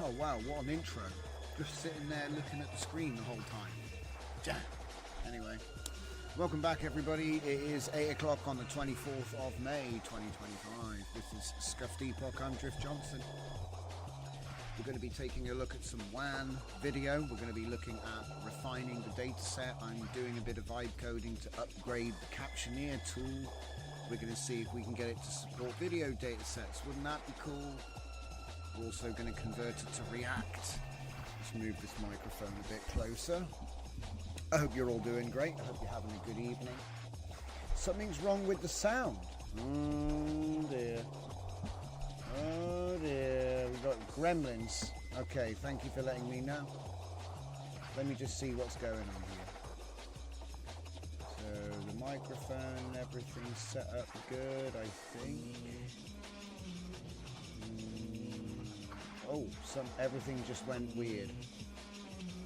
Oh wow, what an intro. Just sitting there looking at the screen the whole time. Damn. Anyway, welcome back everybody. It is 8 o'clock on the 24th of May 2025. This is Scuffed Epoch. I'm Drift Johnson. We're going to be taking a look at some WAN video. We're going to be looking at refining the data set. I'm doing a bit of vibe coding to upgrade the Captioneer tool. We're going to see if we can get it to support video data sets. Wouldn't that be cool? We're also going to convert it to React. Let's move this microphone a bit closer. I hope you're all doing great. I hope you're having a good evening. Something's wrong with the sound. Oh dear. Oh dear. We've got gremlins. Okay, thank you for letting me know. Let me just see what's going on here. So the microphone, everything's set up good, I think. Oh, everything just went weird.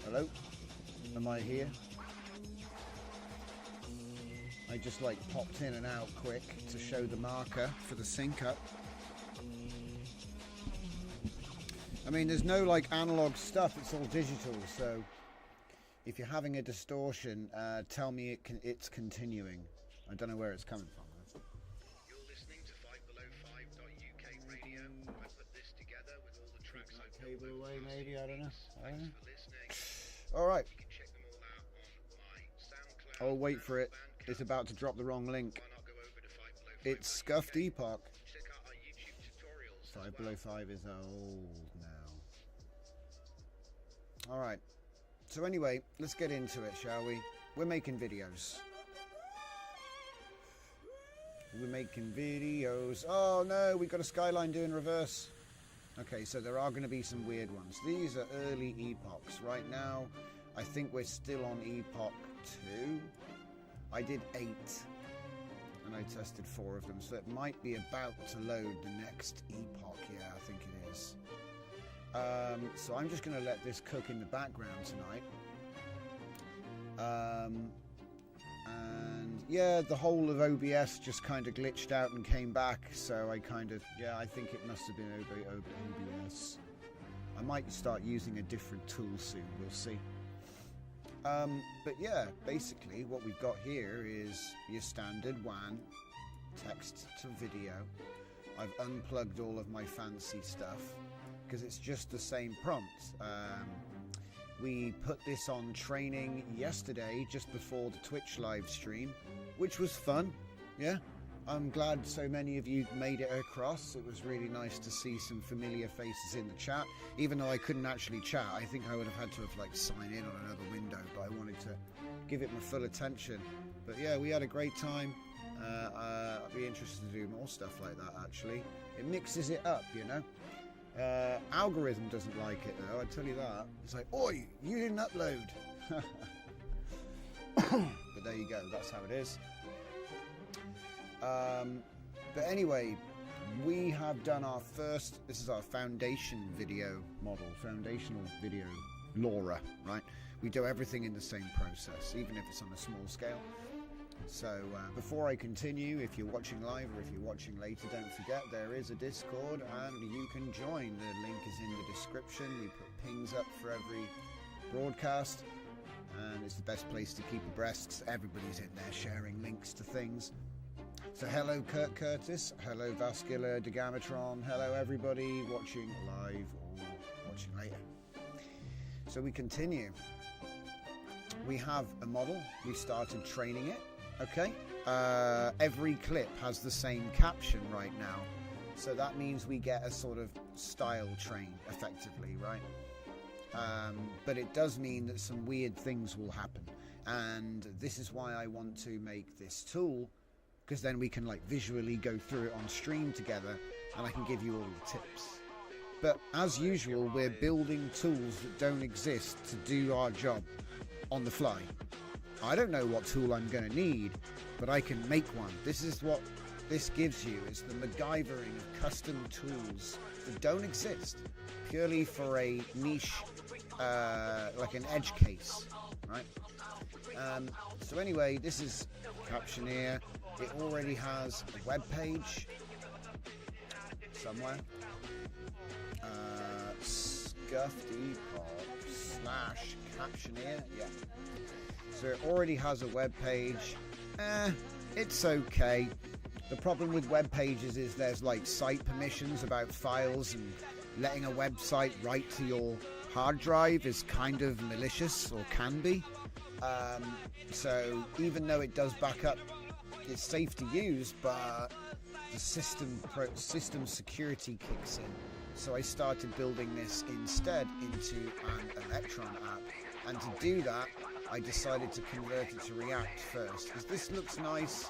Hello? Am I here? I just like popped in and out quick to show the marker for the sync up. I mean, there's no like analog stuff, it's all digital, so if you're having a distortion, tell me it's continuing. I don't know where it's coming from. You're listening to 5below5.uk radio. I put this together with all the tracks I've cable away, maybe, I don't know. Thanks for listening. Alright. You can check them all out on my SoundCloud. Oh, wait for it. It's about to drop the wrong link. Why not go over to 5below5.uk? It's Scuffed Epoch. Check out our YouTube tutorials. 5 Below 5 is old now. Alright. So anyway, let's get into it, shall we? We're making videos. We're making videos. Oh no, we got a skyline doing reverse. Okay, so there are going to be some weird ones. These are early epochs. Right now, I think we're still on epoch 2. I did 8, and I tested 4 of them, so it might be about to load the next epoch. Yeah, I think it is. So I'm just going to let this cook in the background tonight. And yeah, the whole of OBS just kind of glitched out and came back, so I kind of, yeah, I think it must have been OBS. I might start using a different tool soon, we'll see. But yeah, basically what we've got here is your standard WAN, text to video. I've unplugged all of my fancy stuff because it's just the same prompt. We put this on training yesterday, just before the Twitch live stream, which was fun. Yeah, I'm glad so many of you made it across. It was really nice to see some familiar faces in the chat. Even though I couldn't actually chat, I think I would have had to have like signed in on another window, but I wanted to give it my full attention. But yeah, we had a great time. I'd be interested to do more stuff like that, actually. It mixes it up, you know. Algorithm doesn't like it though, I tell you that. It's like, oi, you didn't upload. But there you go, that's how it is. But anyway, we have done our first, this is our foundation video model, foundational video, Lora, right? We do everything in the same process, even if it's on a small scale. So before I continue, if you're watching live or if you're watching later, don't forget there is a Discord and you can join. The link is in the description. We put pings up for every broadcast and it's the best place to keep abreast. Everybody's in there sharing links to things. So hello Kurt Curtis, hello Vascular Degamatron, hello everybody watching live or watching later. So we continue. We have a model, we started training it. Okay, every clip has the same caption right now, so that means we get a sort of style train effectively, right? But it does mean that some weird things will happen, and this is why I want to make this tool, because then we can like visually go through it on stream together and I can give you all the tips. But as usual, we're building tools that don't exist to do our job on the fly. I don't know what tool I'm going to need, but I can make one. This is what this gives you. It's the MacGyvering of custom tools that don't exist, purely for a niche, like an edge case, right? So anyway, this is Captioneer. It already has a web page somewhere. scuffed epoch / captioneer. Yeah. So it already has a web page. It's okay. The problem with web pages is there's like site permissions about files, and letting a website write to your hard drive is kind of malicious, or can be. So even though it does back up, it's safe to use, but the system security kicks in. So I started building this instead into an Electron app, and to do that I decided to convert it to React first, because this looks nice.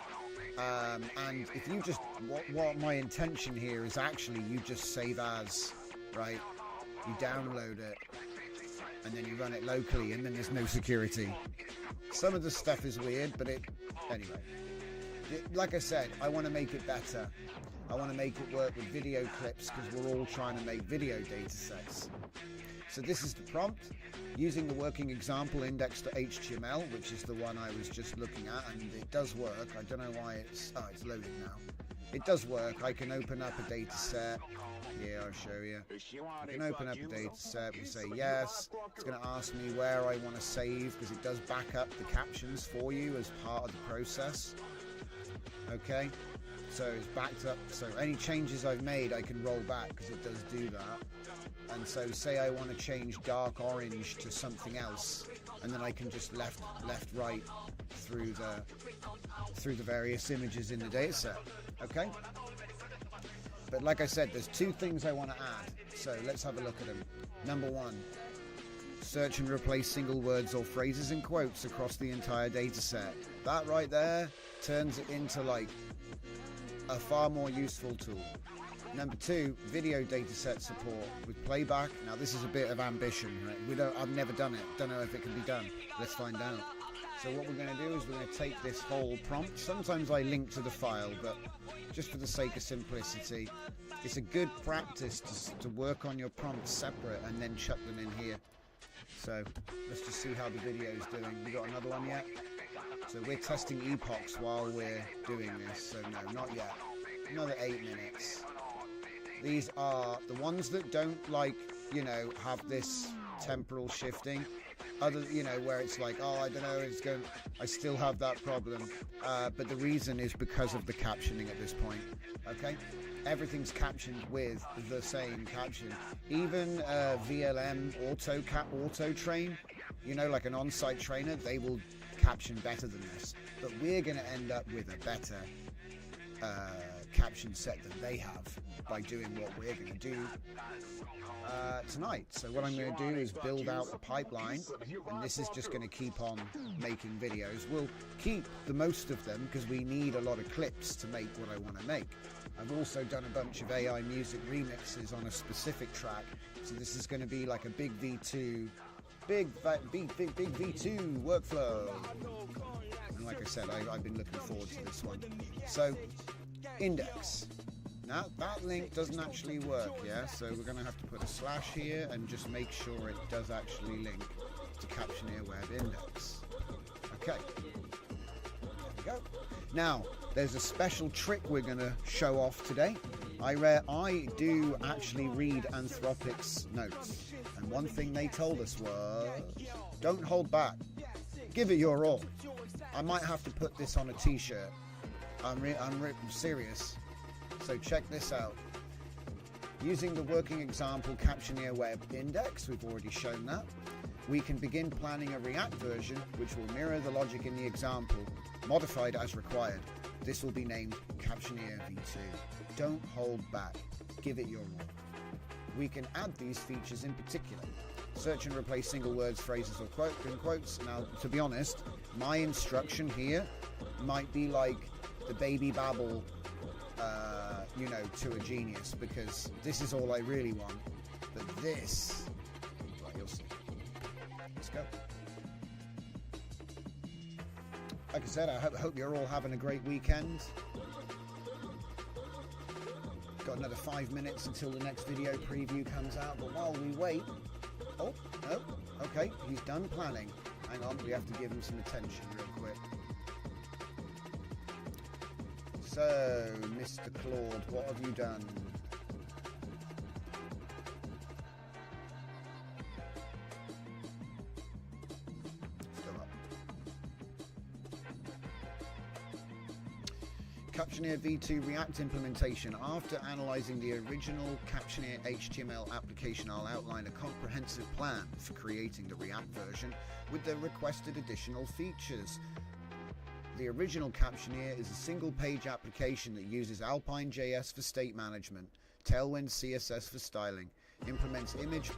And if you just, what my intention here is actually you just save as, right? You download it and then you run it locally, and then there's no security. Some of the stuff is weird, but anyway. Like I said, I want to make it better. I want to make it work with video clips, because we're all trying to make video data sets. So this is the prompt. Using the working example index.html, which is the one I was just looking at, and it does work. I don't know why it's loaded now. It does work. I can open up a data set. Yeah, I'll show you. I can open up a data set and say yes. It's going to ask me where I want to save, because it does back up the captions for you as part of the process. Okay, so it's backed up. So any changes I've made, I can roll back, because it does do that. And so say I want to change dark orange to something else, and then I can just left right through the various images in the dataset. Okay, but like I said, there's two things I want to add, so let's have a look at them. Number one, search and replace single words or phrases and quotes across the entire dataset. That right there turns it into like a far more useful tool. Number two, video dataset support with playback. Now this is a bit of ambition, right? I've never done it. Don't know if it can be done. Let's find out. So what we're going to do is we're going to take this whole prompt. Sometimes I link to the file, but just for the sake of simplicity, it's a good practice to work on your prompts separate and then chuck them in here. So let's just see how the video is doing. We got another one yet? So we're testing epochs while we're doing this. So no, not yet. Another 8 minutes. These are the ones that don't have this temporal shifting. Other, where it's like, oh, I don't know, I still have that problem. But the reason is because of the captioning at this point. Okay? Everything's captioned with the same caption. Even VLM auto train, like an on-site trainer, they will caption better than this. But we're going to end up with a better caption set than they have by doing what we're going to do tonight. So what I'm going to do is build out a pipeline, and this is just going to keep on making videos. We'll keep the most of them because we need a lot of clips to make what I want to make. I've also done a bunch of AI music remixes on a specific track, so this is going to be like a big V2 workflow. And like I said, I've been looking forward to this one. So index. Now that link doesn't actually work, yeah? So we're going to have to put a slash here and just make sure it does actually link to Captioneer Web Index. Okay. There we go. Now, there's a special trick we're going to show off today. I do actually read Anthropic's notes. And one thing they told us was, don't hold back. Give it your all. I might have to put this on a t-shirt. I'm serious. So check this out. Using the working example Captioneer Web Index, we've already shown that, we can begin planning a React version which will mirror the logic in the example, modified as required. This will be named Captioneer V2. Don't hold back. Give it your all. We can add these features in particular. Search and replace single words, phrases, or quotes. Now, to be honest, my instruction here might be like the baby babble, to a genius, because this is all I really want. But this, well, you'll see. Let's go. Like I said, I hope you're all having a great weekend. Got another 5 minutes until the next video preview comes out, but while we wait, okay, he's done planning. Hang on, we have to give him some attention real quick. So, Mr. Claude, what have you done? Captioneer v2 React implementation. After analyzing the original Captioneer HTML application, I'll outline a comprehensive plan for creating the React version with the requested additional features. The original Captioneer is a single-page application that uses Alpine.js for state management, Tailwind CSS for styling, implements image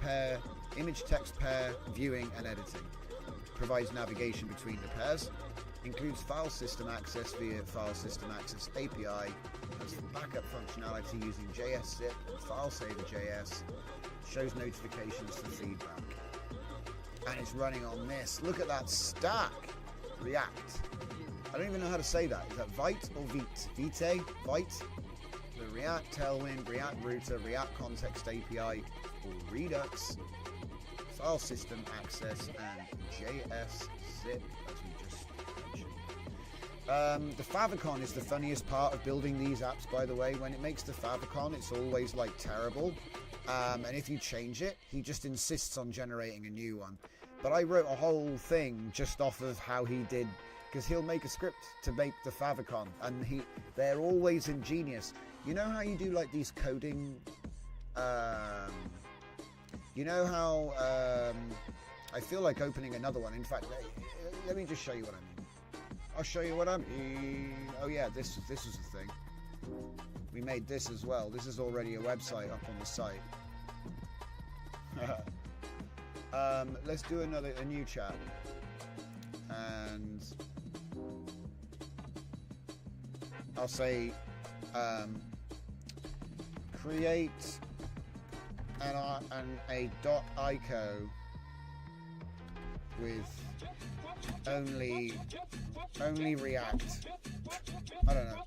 text pair, viewing and editing, provides navigation between the pairs, includes file system access via File System Access API, has backup functionality using JS-zip and FileSaver.js, shows notifications for feedback. And it's running on this. Look at that stack! React. I don't even know how to say that. Is that Vite or Vite? Vite? Vite? The React Tailwind, React Router, React Context API, or Redux, File System Access, and JS-zip, as we just mentioned. The favicon is the funniest part of building these apps, by the way. When it makes the favicon, it's always like terrible. And if you change it, he just insists on generating a new one. But I wrote a whole thing just off of how he did, because he'll make a script to make the favicon, and they're always ingenious. You know how you do like these coding, you know how, I feel like opening another one. In fact, let me just show you what I mean. I'll show you what I mean. Oh yeah, this is the thing. We made this as well. This is already a website up on the site. Let's do a new chat. And I'll say, create a .ico with only React. I don't know.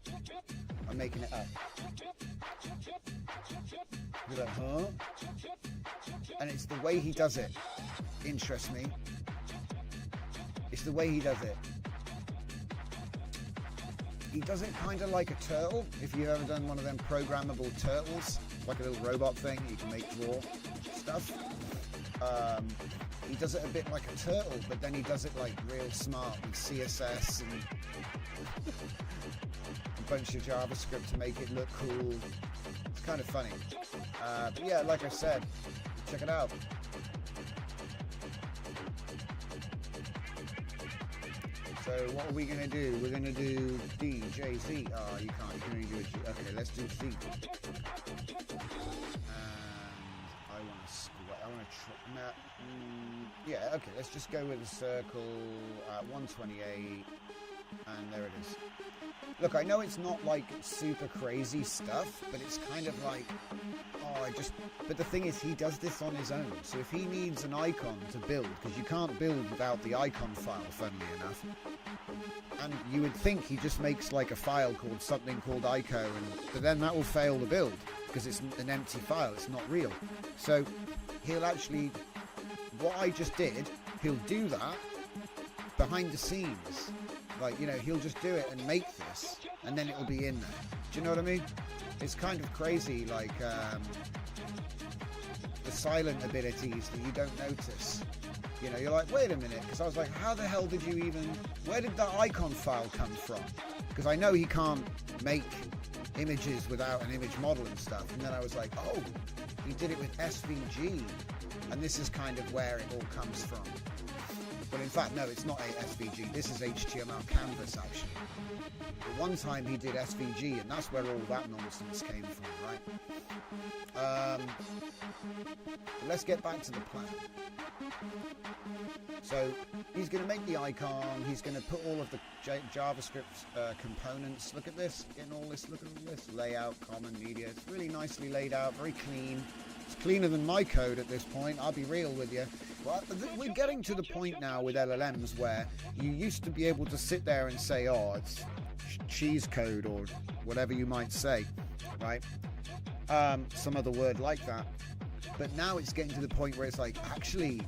I'm making it up. You're like, huh? And it's the way he does it interests me. It's the way he does it. He does it kind of like a turtle. If you've ever done one of them programmable turtles, like a little robot thing, you can make draw stuff. He does it a bit like a turtle, but then he does it like real smart with CSS and a bunch of JavaScript to make it look cool. It's kind of funny. But yeah, like I said, check it out. So what are we going to do? We're going to do D, J, Z. Oh, you can't. You can only do a G. Okay, let's do Z. And I want to square. I want to yeah, okay, let's just go with a circle at 128. And there it is. Look, I know it's not like super crazy stuff, but it's kind of like, but the thing is, he does this on his own. So if he needs an icon to build, because you can't build without the icon file, funnily enough, and you would think he just makes like a file called something called ico, but then that will fail the build, because it's an empty file, it's not real. So he'll actually, what I just did, he'll do that behind the scenes. Like, you know, he'll just do it and make this, and then it'll be in there. Do you know what I mean? It's kind of crazy, like, the silent abilities that you don't notice. You know, you're like, wait a minute, because I was like, how the hell did you even, where did that icon file come from? Because I know he can't make images without an image model and stuff. And then I was like, oh, he did it with SVG. And this is kind of where it all comes from. But in fact, no, it's not a SVG. This is HTML canvas, actually. But one time he did SVG, and that's where all that nonsense came from, right? Let's get back to the plan. So he's going to make the icon. He's going to put all of the JavaScript components. Look at this. Getting all this. Look at all this. Layout, common media. It's really nicely laid out. Very clean. It's cleaner than my code at this point. I'll be real with you. Well, we're getting to the point now with LLMs where you used to be able to sit there and say, oh, it's cheese code or whatever you might say, right? Some other word like that. But now it's getting to the point where it's like, actually,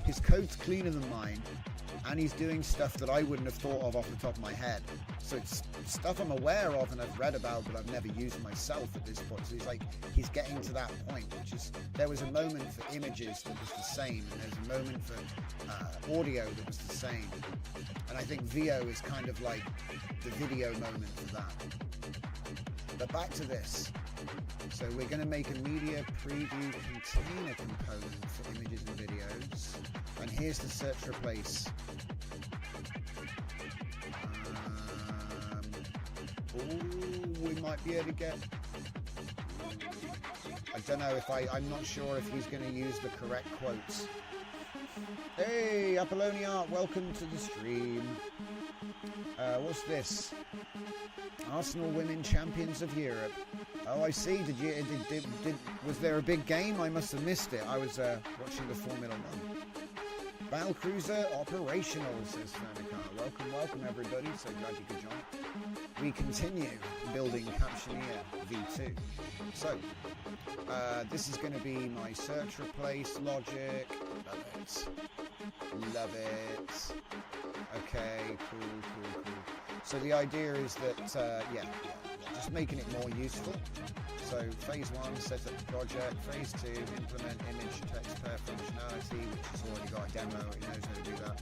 his code's cleaner than mine, and he's doing stuff that I wouldn't have thought of off the top of my head. So it's stuff I'm aware of and I've read about, but I've never used myself at this point. So he's getting to that point, which is, there was a moment for images that was the same, and there's a moment for audio that was the same. And I think VO is kind of like the video moment for that. But back to this. So we're going to make a media preview container component for images and videos. And here's the search replace. We might be able to get... I don't know if I'm not sure if he's going to use the correct quotes. Hey, Apollonia, welcome to the stream. What's this? Arsenal Women Champions of Europe. Oh, I see. Was there a big game? I must have missed it. I was watching the Formula 1. Battle Cruiser operational, says Fernicar. Welcome everybody. So glad you could join. We continue building Captioneer V2. So, this is going to be my search replace logic. Love it. Okay, cool. So the idea is that, just making it more useful. So phase 1, set up the project. Phase 2, implement image text pair functionality, which has already got a demo, it knows how to do that.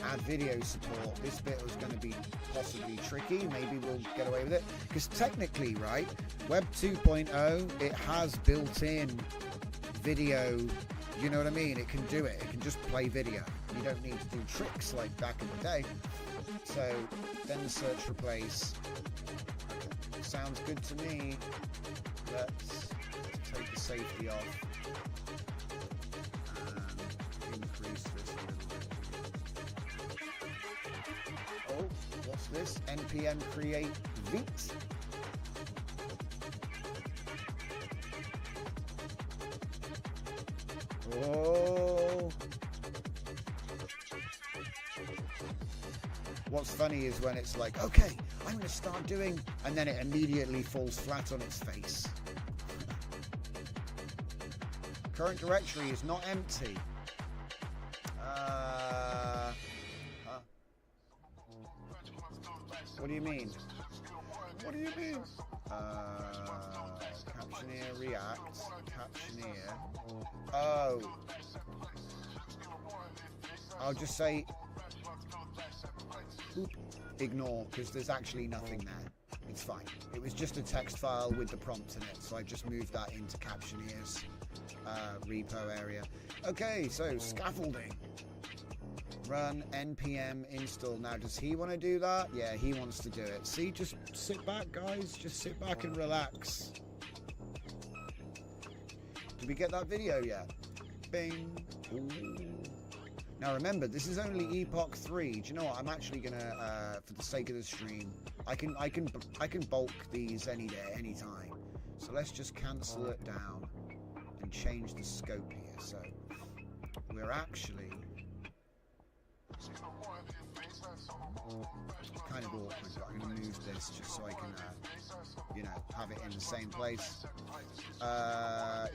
Add video support. This bit was going to be possibly tricky. Maybe we'll get away with it. Because technically, right, Web 2.0, it has built-in video. You know what I mean? It can do it. It can just play video. You don't need to do tricks like back in the day. So then the search replace. Sounds good to me. Let's take the safety off and increase this a little bit. Oh, what's this? npm create vt. Oh. What's funny is when it's like, okay, I'm going to start doing, and then it immediately falls flat on its face. Current directory is not empty. What do you mean? What do you mean? Captioneer React. Captioneer. Oh. I'll just say ignore, because there's actually nothing there. It's fine. It was just a text file with the prompt in it, so I just moved that into Captioneer's repo area. Okay, so scaffolding. Run npm install. Now, does he want to do that? Yeah, he wants to do it. See, just sit back, guys. Just sit back and relax. Did we get that video yet? Bing. Ooh. Now remember, this is only Epoch 3. Do you know what? I'm actually gonna, for the sake of the stream, I can bulk these any day, any time. So let's just cancel it down and change the scope here. So we're actually kind of awkward, but I'm going to move this just so I can, have it in the same place.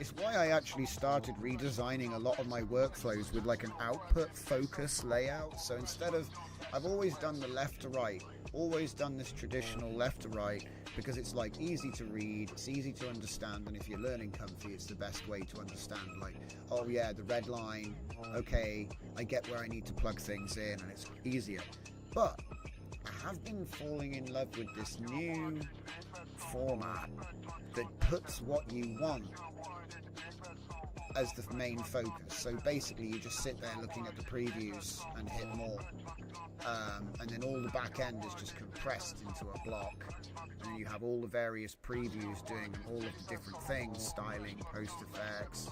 It's why I actually started redesigning a lot of my workflows with like an output focus layout. So instead of, I've always done the left to right, always done this traditional left to right, because it's like easy to read, it's easy to understand, and if you're learning comfy, it's the best way to understand. Like, oh yeah, the red line, okay, I get where I need to plug things in, and it's easier. But I have been falling in love with this new format that puts what you want as the main focus. So basically you just sit there looking at the previews and hit more, and then all the back end is just compressed into a block, and then you have all the various previews doing all of the different things, styling, post effects.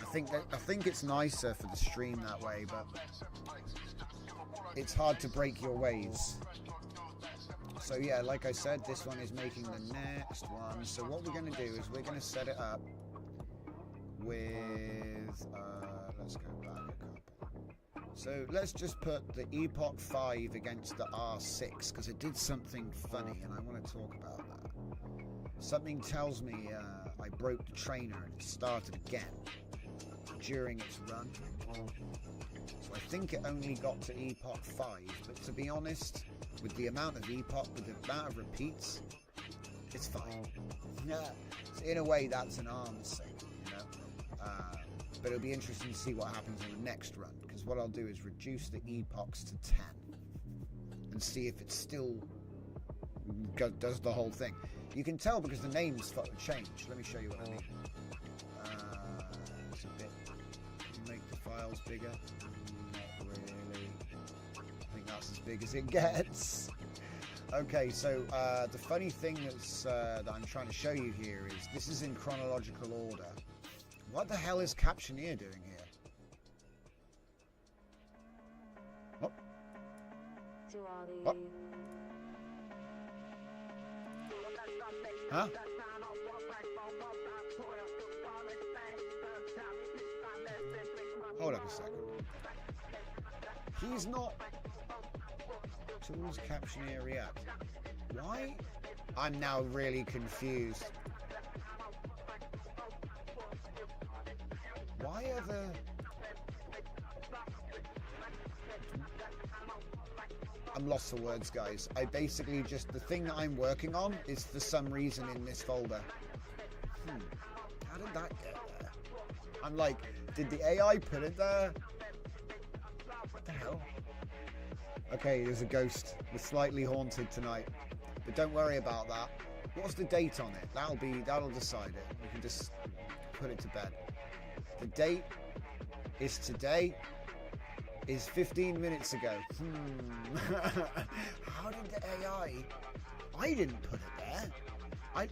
I think it's nicer for the stream that way, but it's hard to break your ways. So yeah, like I said, this one is making the next one. So what we're going to do is we're going to set it up with, let's go back a couple. So let's just put the Epoch 5 against the R6, because it did something funny and I want to talk about that. Something tells me I broke the trainer and it started again during its run. So I think it only got to epoch 5, but to be honest, with the amount of epoch, with the amount of repeats, it's fine. Yeah, so in a way, that's an arms thing, you know. But it'll be interesting to see what happens on the next run, because what I'll do is reduce the epochs to 10 and see if it still does the whole thing. You can tell because the names changed. Let me show you what I mean. It's a bit. Make the files bigger. Not really. I think that's as big as it gets. Okay, so the funny thing that I'm trying to show you here is this is in chronological order. What the hell is Captioneer doing here? Oh. What? Huh? Hold up a second. He's not... Tools Captioneer React. Why? I'm now really confused. Why are the... I'm lost for words, guys. I basically just... The thing that I'm working on is for some reason in this folder. How did that get there? I'm like, did the AI put it there? What the hell? Okay, there's a ghost. We're slightly haunted tonight. But don't worry about that. What's the date on it? That'll decide it. We can just put it to bed. The date is today. Is 15 minutes ago. How did the AI... I didn't put it there.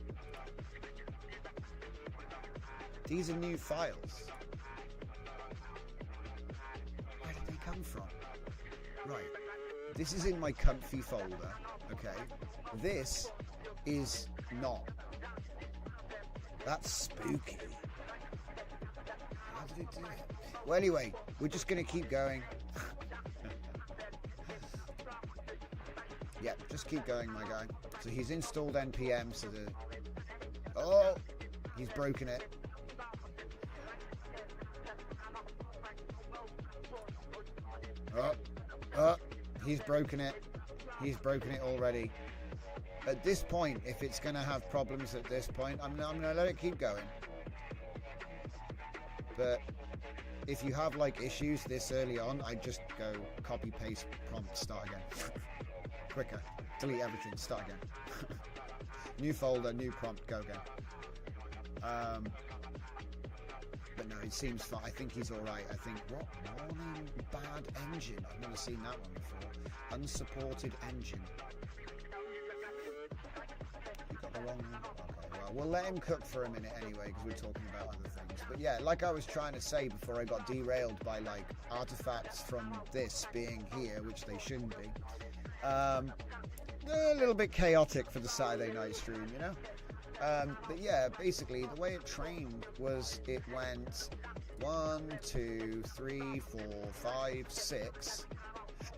These are new files. Where did they come from? Right. This is in my comfy folder. Okay. This is not. That's spooky. How did it do it? Well, anyway, we're just going to keep going. Yeah, just keep going, my guy. So he's installed NPM, so the... Oh! He's broken it. He's broken it. He's broken it already. At this point, if it's going to have problems at this point, I'm going to let it keep going. But if you have like issues this early on, I just go copy, paste, prompt, start again. Quicker. Delete everything, start again. New folder, new prompt, go again. But no, it seems fine. I think he's alright. I think, what? Warning bad engine. I've never seen that one before. Unsupported engine. You got the wrong one? Okay, well, we'll let him cook for a minute anyway, because we're talking about other things. But yeah, like I was trying to say before I got derailed by like artifacts from this being here, which they shouldn't be. A little bit chaotic for the Saturday night stream, you know? But yeah, basically the way it trained was it went 1, 2, 3, 4, 5, 6,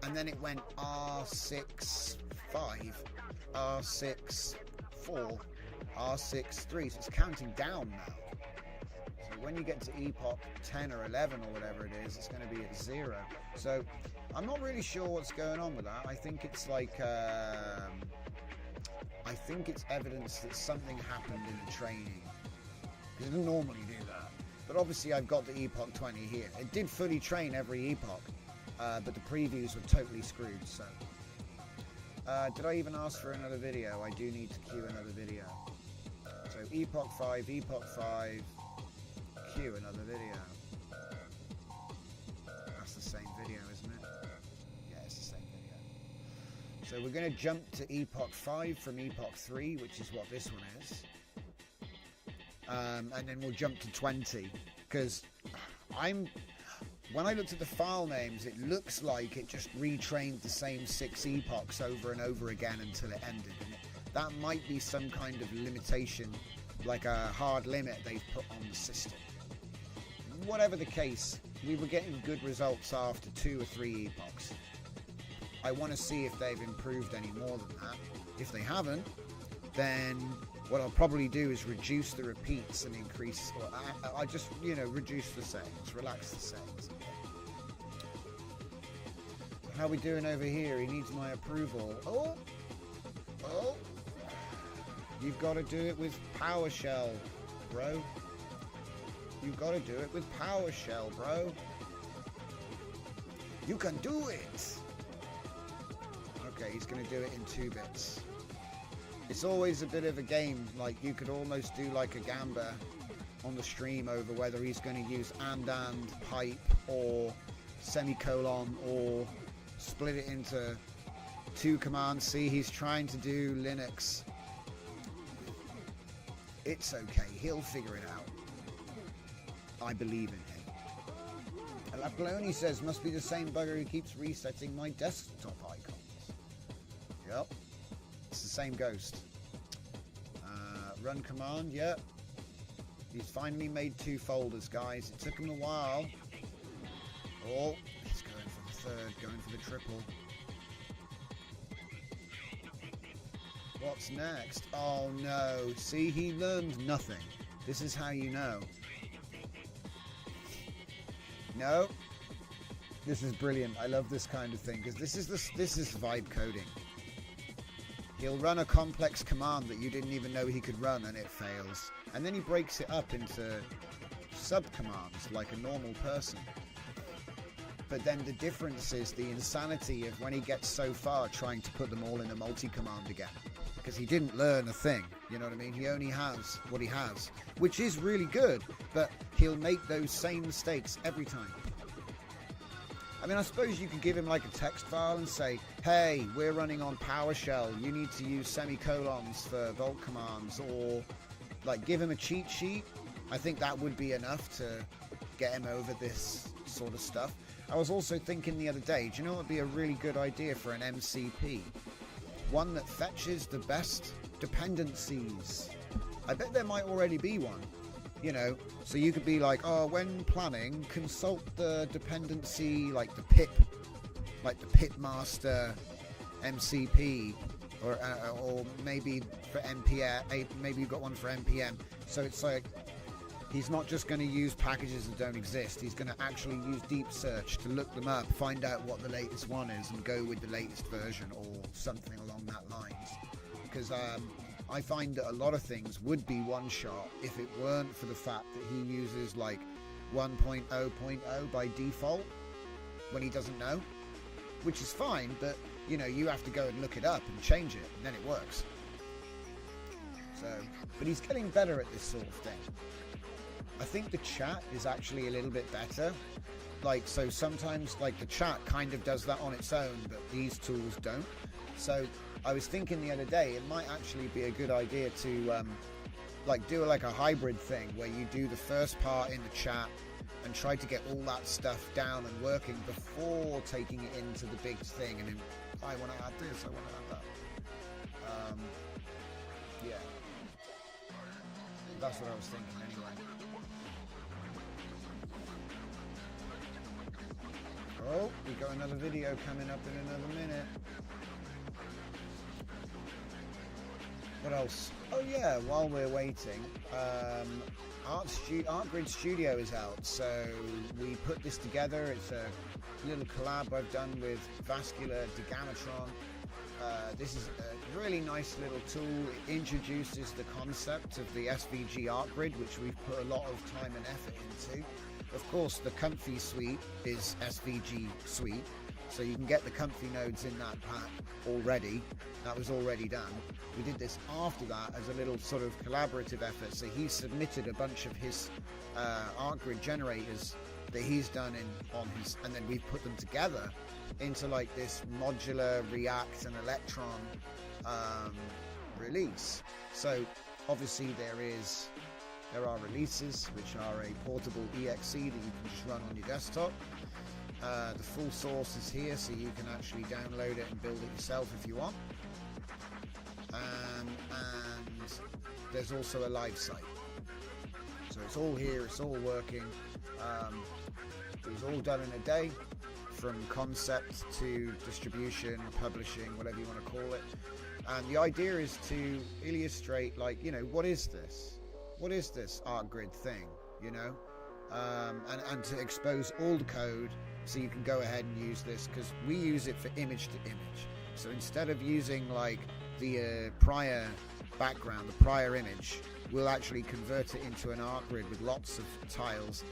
and then it went R6, 5, R6, 4, R6, 3. So it's counting down now. So when you get to epoch 10 or 11 or whatever it is, it's going to be at 0. So I'm not really sure what's going on with that. I think it's like... I think it's evidence that something happened in the training. It doesn't normally do that. But obviously I've got the epoch 20 here. It did fully train every epoch, but the previews were totally screwed, so. Did I even ask for another video? I do need to queue another video. So epoch 5, queue another video. That's the same video, isn't it? Yeah, it's the same video. So we're going to jump to epoch 5 from epoch 3, which is what this one is. And then we'll jump to 20, because when I looked at the file names, it looks like it just retrained the same 6 epochs over and over again until it ended. And that might be some kind of limitation, like a hard limit they've put on the system. Whatever the case, we were getting good results after 2 or 3 epochs. I want to see if they've improved any more than that. If they haven't, then what I'll probably do is reduce the repeats and increase, or I just, reduce the settings, relax the settings. How are we doing over here? He needs my approval. Oh. You've got to do it with PowerShell, bro. You've got to do it with PowerShell, bro. You can do it. Okay, he's going to do it in 2 bits. It's always a bit of a game. Like, you could almost do like a gamba on the stream over whether he's going to use and pipe or semicolon or split it into 2 commands. See, he's trying to do Linux. It's okay. He'll figure it out. I believe in him. Lapoloni says, must be the same bugger who keeps resetting my desktop icons. Yep. It's the same ghost. Run command, yep. He's finally made 2 folders, guys. It took him a while. Oh, he's going for the 3rd, going for the triple. What's next? Oh no. See, he learned nothing. This is how you know. No. This is brilliant. I love this kind of thing because this is vibe coding. He'll run a complex command that you didn't even know he could run and it fails. And then he breaks it up into sub-commands like a normal person. But then the difference is the insanity of when he gets so far trying to put them all in a multi-command again. Because he didn't learn a thing, you know what I mean? He only has what he has, which is really good, but he'll make those same mistakes every time. I mean, I suppose you could give him like a text file and say, hey, we're running on PowerShell, you need to use semicolons for Volt commands, or like give him a cheat sheet. I think that would be enough to get him over this sort of stuff. I was also thinking the other day, do you know what would be a really good idea for an MCP? One that fetches the best dependencies. I bet there might already be one, you know, so you could be like, oh, when planning, consult the dependency, like the pip master MCP, or maybe for NPM, maybe you've got one for NPM. So it's like, he's not just going to use packages that don't exist. He's going to actually use deep search to look them up, find out what the latest one is, and go with the latest version or something along that lines. Because I find that a lot of things would be one-shot if it weren't for the fact that he uses like 1.0.0 by default when he doesn't know, which is fine, but you know, you have to go and look it up and change it, and then it works. So, but he's getting better at this sort of thing. I think the chat is actually a little bit better. Like, so sometimes like the chat kind of does that on its own, but these tools don't. So I was thinking the other day, it might actually be a good idea to like do like a hybrid thing where you do the first part in the chat and try to get all that stuff down and working before taking it into the big thing. And then, I want to add this, I want to add that. Yeah. That's what I was thinking anyway. Oh, we got another video coming up in another minute. What else? Oh yeah, while we're waiting, ArtGrid Studio is out, so we put this together. It's a little collab I've done with Vascular Degamatron. This is a really nice little tool. It introduces the concept of the SVG ArtGrid, which we've put a lot of time and effort into. Of course, the Comfy suite is SVG suite, so you can get the Comfy nodes in that pack already. That was already done. We did this after that as a little sort of collaborative effort. So he submitted a bunch of his ArtGrid generators that he's done on his, and then we've put them together into like this modular React and Electron release. So obviously there are releases which are a portable exe that you can just run on your desktop. The full source is here, so you can actually download it and build it yourself if you want. And there's also a live site. So it's all here, it's all working. It was all done in a day, from concept to distribution, publishing, whatever you want to call it. And the idea is to illustrate, like, you know, what is this? What is this ArtGrid thing, you know? And to expose all the code So you can go ahead and use this, because we use it for image to image. So instead of using like the prior background, the prior image, we'll actually convert it into an arc grid with lots of tiles.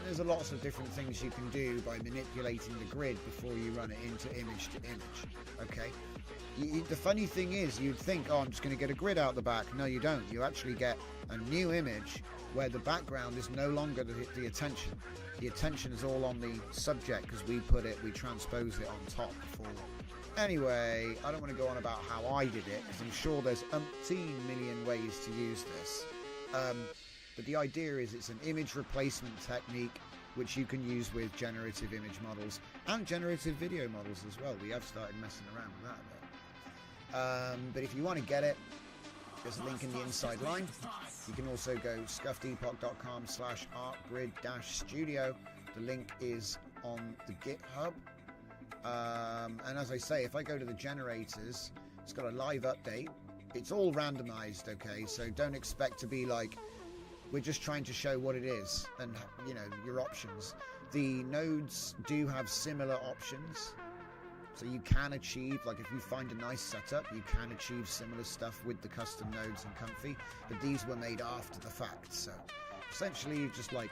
There's lots of different things you can do by manipulating the grid before you run it into image to image. Okay. The funny thing is, you'd think, oh, I'm just going to get a grid out the back. No, you don't. You actually get a new image where the background is no longer the attention. The attention is all on the subject, because we transpose it on top before. Anyway, I don't want to go on about how I did it, because I'm sure there's umpteen million ways to use this. But the idea is it's an image replacement technique which you can use with generative image models and generative video models as well. We have started messing around with that a bit. But if you want to get it, there's a link in the inside line. You can also go scuffedepoch.com/artgrid-studio. The link is on the GitHub. And as I say, if I go to the generators, it's got a live update. It's all randomized, okay? So don't expect to be like, we're just trying to show what it is and, you know, your options. The nodes do have similar options. So you can achieve, like if you find a nice setup, you can achieve similar stuff with the custom nodes in Comfy, but these were made after the fact. So essentially you've just like,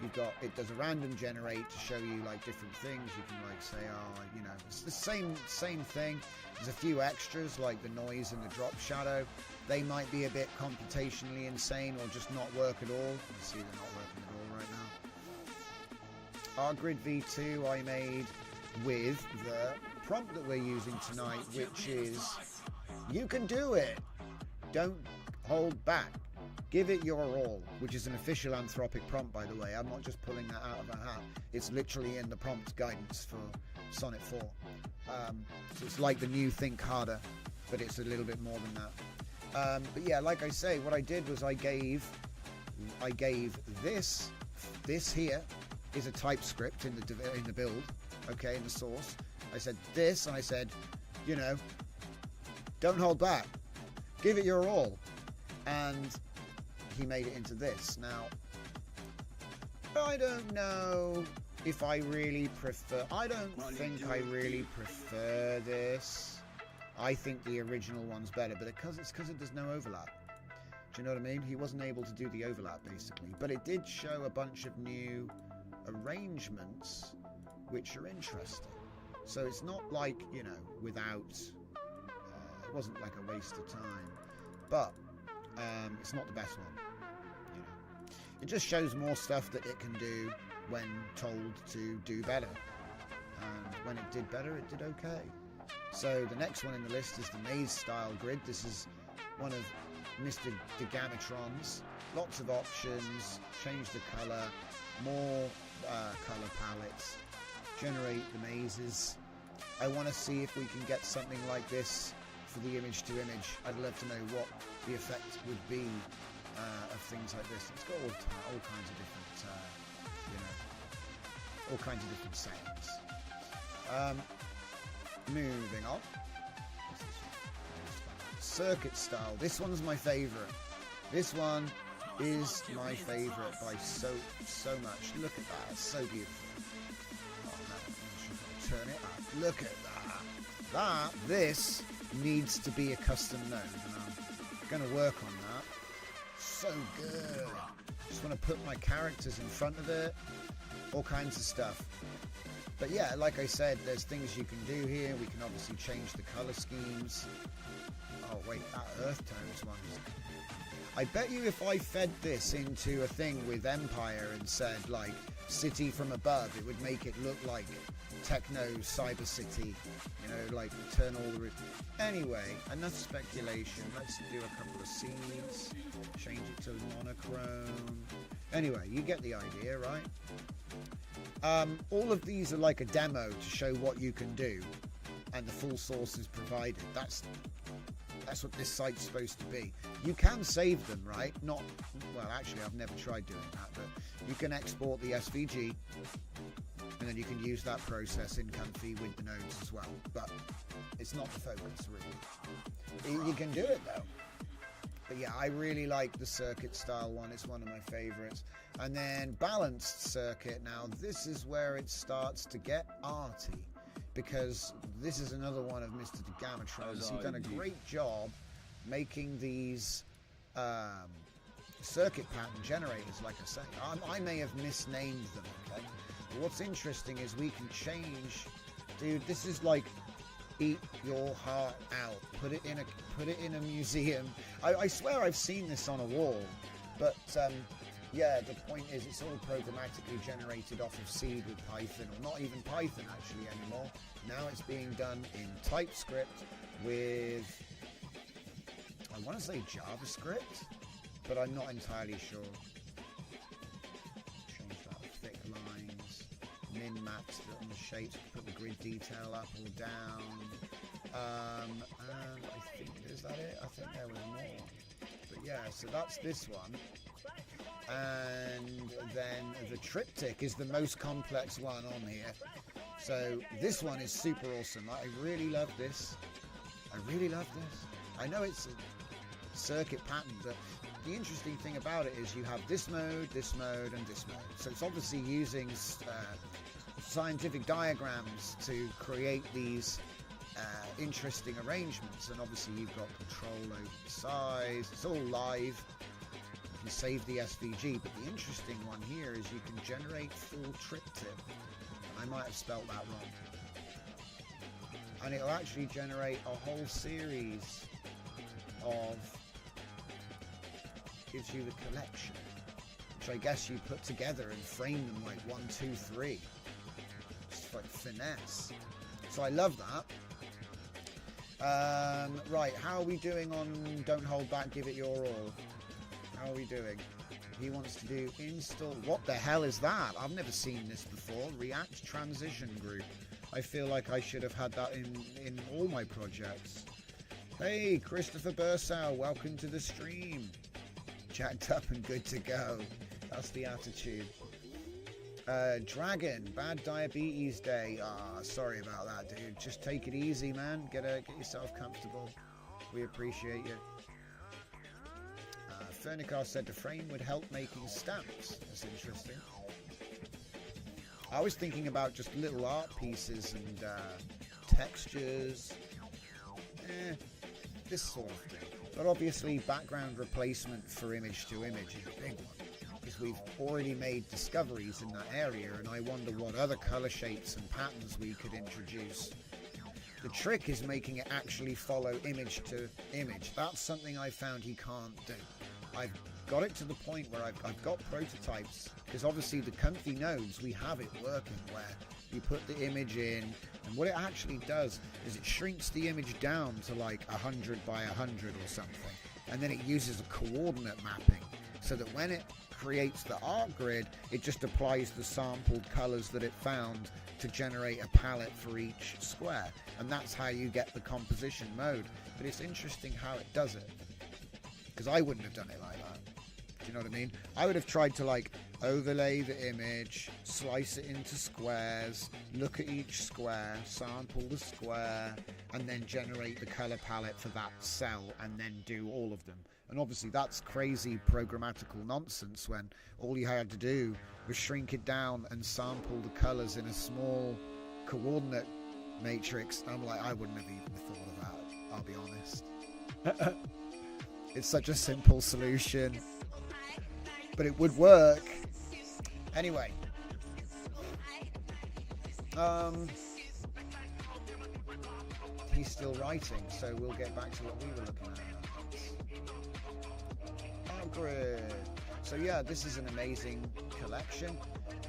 you've got, it does a random generate to show you like different things. You can like say, oh, you know, it's the same thing. There's a few extras like the noise and the drop shadow. They might be a bit computationally insane or just not work at all. You see they're not working at all right now. Our Grid V2 I made with the prompt that we're using tonight, which is, you can do it, don't hold back, give it your all, which is an official Anthropic prompt, by the way. I'm not just pulling that out of a hat. It's literally in the prompt guidance for Sonnet 4. So it's like the new Think Harder, but it's a little bit more than that. But yeah, like I say, what I did was I gave this here is a TypeScript in the build, okay, in the source. I said this, and I said, you know, don't hold back, give it your all, and he made it into this. Now, I don't know if I really prefer, I don't think I really prefer this. I think the original one's better, but it's because there's no overlap. Do you know what I mean? He wasn't able to do the overlap, basically. But it did show a bunch of new arrangements which are interesting. So it's not like, you know, without, it wasn't like a waste of time, but it's not the best one, you know. It just shows more stuff that it can do when told to do better. And when it did better, it did okay. So the next one in the list is the maze style grid. This is one of Mr. Degamatron's. Lots of options, change the color, more color palettes, generate the mazes. I want to see if we can get something like this for the image to image. I'd love to know what the effect would be of things like this. It's got all kinds of different, you know, all kinds of different settings. Moving on. Circuit style. This one's my favorite. This one is my favorite by so much. Look at that. It's so beautiful. Oh man, I'm turn it up. Look at that. This needs to be a custom node, and I'm going to work on that. So good. Just want to put my characters in front of it. All kinds of stuff. But yeah, like I said, there's things you can do here. We can obviously change the color schemes. Oh wait, that earth tones one. I bet you if I fed this into a thing with Empire and said like city from above, it would make it look like Techno Cyber City, you know, like turn all the... Anyway, enough speculation. Let's do a couple of seeds, change it to monochrome. Anyway, you get the idea, right? All of these are like a demo to show what you can do, and the full source is provided. That's what this site's supposed to be. You can save them, right? Not, well, actually, I've never tried doing that, but you can export the SVG, and then you can use that process in Comfy with the nodes as well. But it's not the focus, really. You can do it, though. But yeah, I really like the circuit style one. It's one of my favorites. And then balanced circuit. Now this is where it starts to get arty, because this is another one of Mr. Degamatron's. He's done a great job making these circuit pattern generators, like I say. I may have misnamed them, okay? But what's interesting is we can change. Dude, this is like eat your heart out. Put it in a museum. I swear I've seen this on a wall, but yeah, the point is it's all programmatically generated off of seed with Python, or not even Python actually anymore. Now it's being done in TypeScript with, I want to say JavaScript, but I'm not entirely sure. Change that thick lines, min-max on the shapes, put the grid detail up or down. And I think, is that it? I think there was more. But yeah, so that's this one. And then the triptych is the most complex one on here. So this one is super awesome. I really love this. I know it's a circuit pattern, but the interesting thing about it is you have this mode, and this mode. So it's obviously using scientific diagrams to create these interesting arrangements. And obviously you've got control over the size. It's all live. You can save the SVG, but the interesting one here is you can generate full triptych. I might have spelt that wrong. And it'll actually generate a whole series of, gives you the collection, which I guess you put together and frame them like 1, 2, 3. It's like finesse. So I love that. Right, how are we doing on Don't Hold Back, Give It Your All? How are we doing? He wants to do install. What the hell is that? I've never seen this before. React transition group. I feel like I should have had that in all my projects. Hey, Christopher Bursau, welcome to the stream. Jacked up and good to go. That's the attitude. Dragon, bad diabetes day. Sorry about that, dude. Just take it easy, man. Get yourself comfortable. We appreciate you. Fernicar said the frame would help making stamps. That's interesting. I was thinking about just little art pieces and textures. This sort of thing. But obviously background replacement for image to image is a big one, because we've already made discoveries in that area, and I wonder what other color shapes and patterns we could introduce. The trick is making it actually follow image to image. That's something I found he can't do. I've got it to the point where I've got prototypes, because obviously the comfy nodes, we have it working where you put the image in, and what it actually does is it shrinks the image down to like 100 by 100 or something, and then it uses a coordinate mapping so that when it creates the art grid, it just applies the sampled colors that it found to generate a palette for each square, and that's how you get the composition mode. But it's interesting how it does it, because I wouldn't have done it like that. Do you know what I mean? I would have tried to like overlay the image, slice it into squares, look at each square, sample the square, and then generate the color palette for that cell, and then do all of them. And obviously that's crazy programmatical nonsense when all you had to do was shrink it down and sample the colors in a small coordinate matrix. I'm like, I wouldn't have even thought of that, I'll be honest. It's such a simple solution, but it would work. Anyway, he's still writing, so we'll get back to what we were looking at. Grid. So yeah, this is an amazing collection,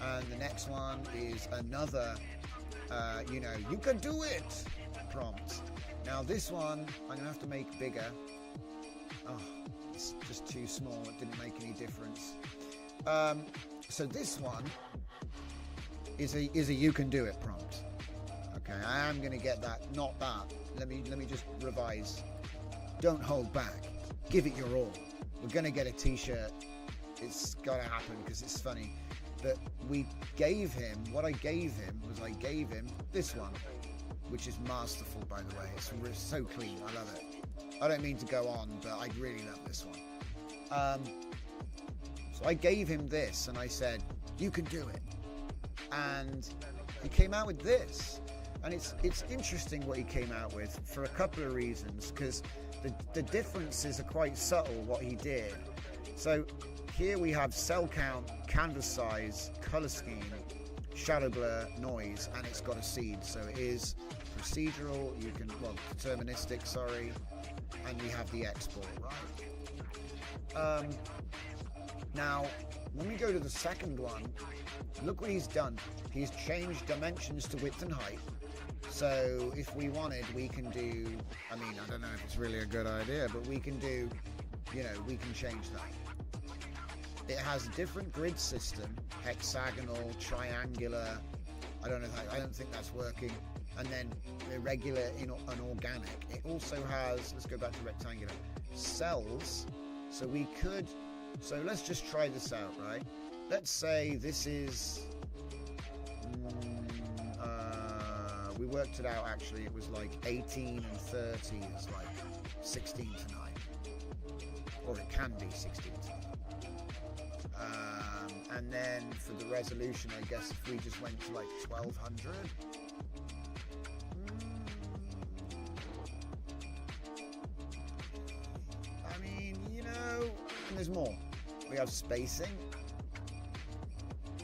and the next one is another, you can do it prompt. Now this one, I'm gonna have to make bigger. Oh, it's just too small, it didn't make any difference. So this one is a you can do it prompt. Okay, I am gonna get that, not that. Let me just revise. Don't hold back. Give it your all. We're gonna get a t-shirt. It's gotta happen because it's funny. But what I gave him this one, which is masterful, by the way. It's so clean, I love it. I don't mean to go on, but I really love this one. So I gave him this and I said, you can do it. And he came out with this. And it's interesting what he came out with for a couple of reasons, because the differences are quite subtle what he did. So here we have cell count, canvas size, color scheme, shadow blur, noise, and it's got a seed. So it is procedural, deterministic, sorry, and we have the export, right? Now, when we go to the second one, look what he's done. He's changed dimensions to width and height. So if we wanted, we can do, I mean, I don't know if it's really a good idea, but we can do, we can change that. It has a different grid system, hexagonal, triangular, I don't think that's working, and then irregular and organic. It also has, let's go back to rectangular, cells, so let's just try this out, right? Let's say this is, we worked it out actually, it was like 18 and 30 is like 16 to 9. Or it can be 16 to 9. And then for the resolution, I guess if we just went to like 1200. I mean, and there's more. We have spacing.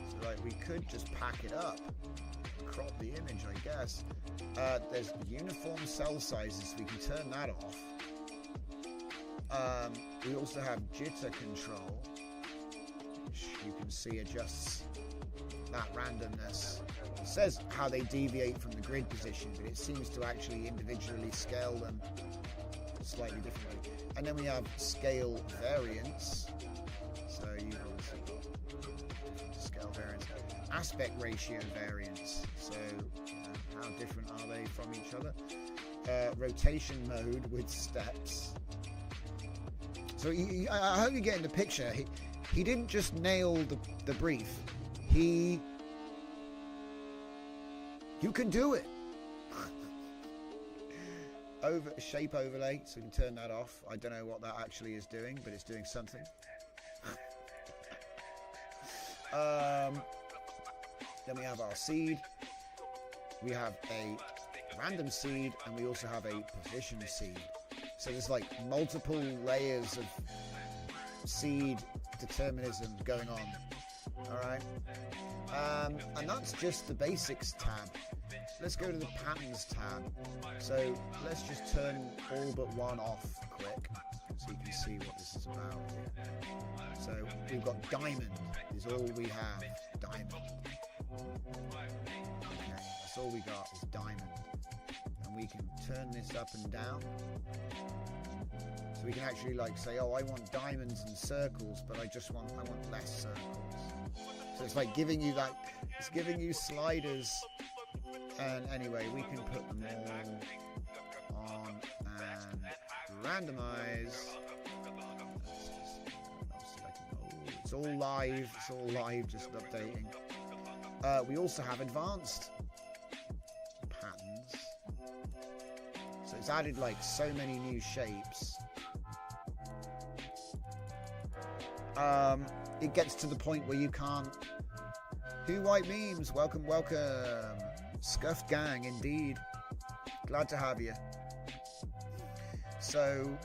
So like we could just pack it up. Crop the image, I guess. There's uniform cell sizes, we can turn that off. We also have jitter control, which you can see adjusts that randomness. It says how they deviate from the grid position, but it seems to actually individually scale them slightly differently. And then we have scale variance. So you've obviously got scale variance. Aspect ratio variance, so how different are they from each other? Rotation mode with steps. So I hope you're getting the picture. He didn't just nail the brief. You can do it. Shape overlay, so we can turn that off. I don't know what that actually is doing, but it's doing something. Then we have our seed, we have a random seed, and we also have a position seed. So there's like multiple layers of seed determinism going on. Alright? And that's just the basics tab. Let's go to the patterns tab. So let's just turn all but one off quick, so you can see what this is about. So we've got diamond is all we have. Diamond. Okay, that's all we got is diamond. And we can turn this up and down. So we can actually like say, oh, I want diamonds and circles, but I want less circles. So it's like giving you it's giving you sliders. And anyway, we can put them all on and randomize. It's all live, just updating. We also have advanced patterns. So it's added like so many new shapes. It gets to the point where you can't. Who White Memes, welcome. Scuffed gang, indeed. Glad to have you. So,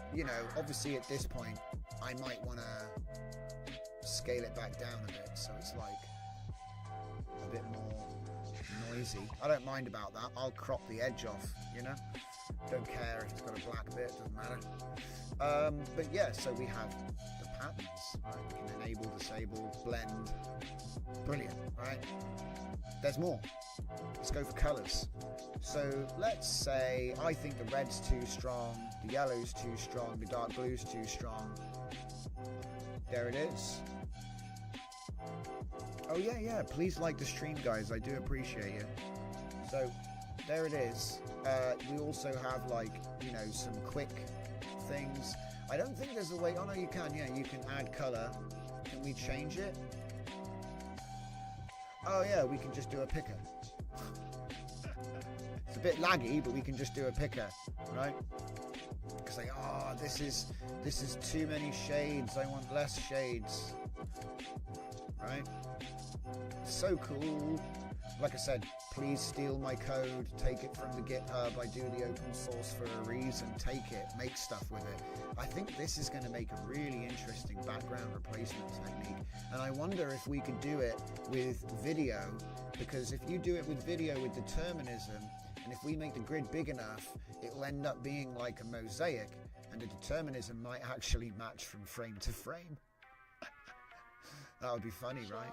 obviously at this point, I might want to scale it back down a bit, so it's like a bit more noisy. I don't mind about that. I'll crop the edge off, Don't care if it's got a black bit, doesn't matter. But yeah, so we have the patterns, right? We can enable, disable, blend. Brilliant, right? There's more. Let's go for colours. So let's say I think the red's too strong, the yellow's too strong, the dark blue's too strong. There it is. Oh yeah, please like the stream, guys. I do appreciate it. So there it is. We also have some quick things. I don't think there's a way. Oh no, you can. Yeah, you can add colour. Can we change it? Oh yeah, we can just do a picker. It's a bit laggy, but we can just do a picker, right? because they, this is too many shades. I want less shades. Right? So cool. Like I said, please steal my code, take it from the GitHub. I do the open source for a reason. Take it, make stuff with it. I think this is going to make a really interesting background replacement technique. And I wonder if we could do it with video, because if you do it with video with determinism, and if we make the grid big enough, it'll end up being like a mosaic, and the determinism might actually match from frame to frame. That would be funny, right?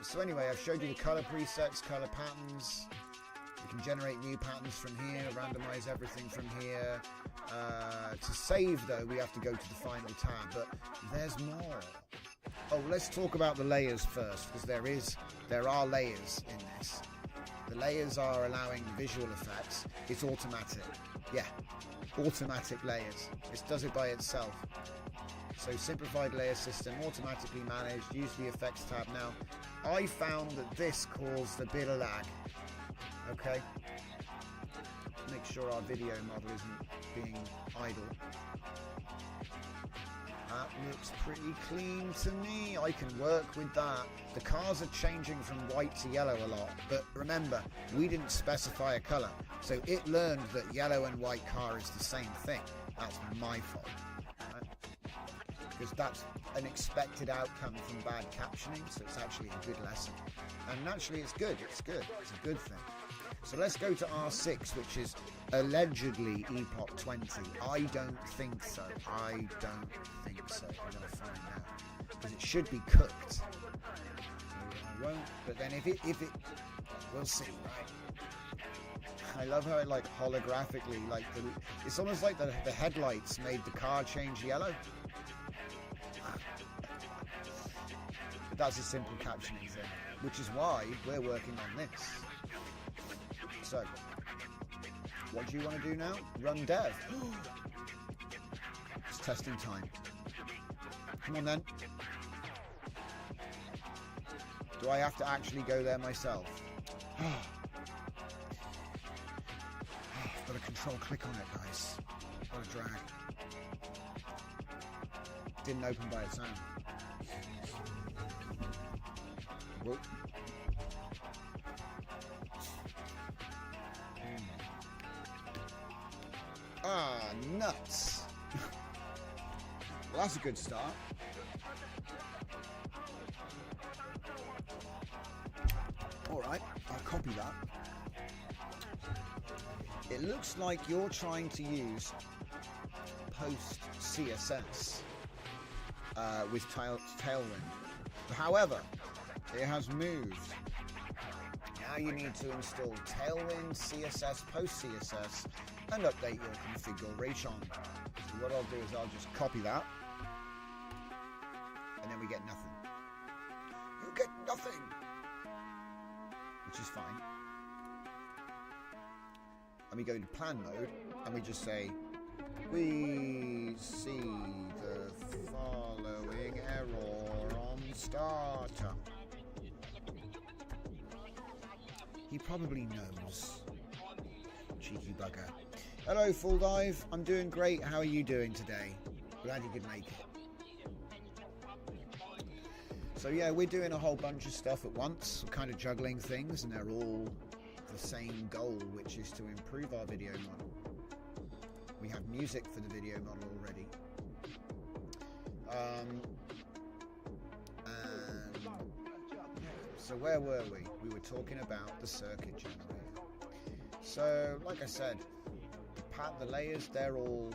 So anyway, I've showed you the color presets, color patterns. We can generate new patterns from here, randomize everything from here. To save though, we have to go to the final tab, but there's more. Oh, let's talk about the layers first, because there are layers in this. The layers are allowing visual effects. It's automatic. Yeah, automatic layers. It does it by itself. So simplified layer system, automatically managed, use the effects tab. Now, I found that this caused a bit of lag. Okay? Make sure our video model isn't being idle. That looks pretty clean to me. I can work with that. The cars are changing from white to yellow a lot, but remember, we didn't specify a color. So it learned that yellow and white car is the same thing. That's my fault. Because that's an expected outcome from bad captioning, so it's actually a good lesson. And naturally it's good, it's a good thing. So let's go to R6, which is allegedly Epoch 20. I don't think so. I'm going to find out. Because it should be cooked. So I won't, but then if it we'll see, right? I love how it like holographically, like it's almost like the headlights made the car change yellow. But that's a simple captioning thing, which is why we're working on this. So, what do you want to do now? Run dev. It's testing time. Come on then. Do I have to actually go there myself? I've got to control click on it, guys. Got to drag. Didn't open by its own. Whoop. Ah, nuts. Well, that's a good start. Alright, I'll copy that. It looks like you're trying to use post CSS with Tailwind. However, it has moved. Now you need to install Tailwind, CSS, post CSS, and update your configuration. So what I'll do is I'll just copy that, and then we get nothing. You get nothing, which is fine. And we go to plan mode, and we just say, we see the following error on starter. He probably knows. Cheeky bugger. Hello, Full Dive. I'm doing great. How are you doing today? Glad you could make it. So yeah, we're doing a whole bunch of stuff at once. We're kind of juggling things, and they're all the same goal, which is to improve our video model. We have music for the video model already. So where were we? We were talking about the circuit generator. So, like I said, the layers, they're all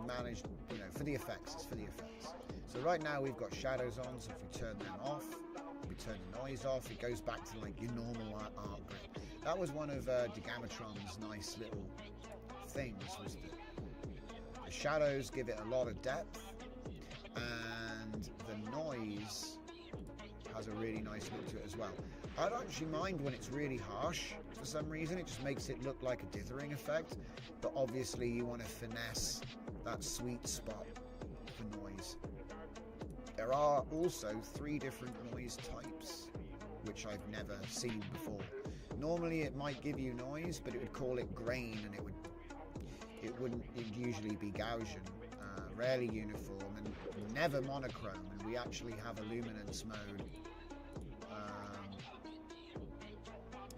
managed, for the effects. It's for the effects. So right now we've got shadows on, so if we turn them off, we turn the noise off, it goes back to like your normal art grid. That was one of Degamatron's nice little things, was that the shadows give it a lot of depth, and the noise has a really nice look to it as well. I don't actually mind when it's really harsh for some reason. It just makes it look like a dithering effect, but obviously you want to finesse that sweet spot for noise. There are also 3 different noise types, which I've never seen before. Normally it might give you noise, but it would call it grain, and it'd usually be Gaussian, rarely uniform, and never monochrome. And we actually have a luminance mode,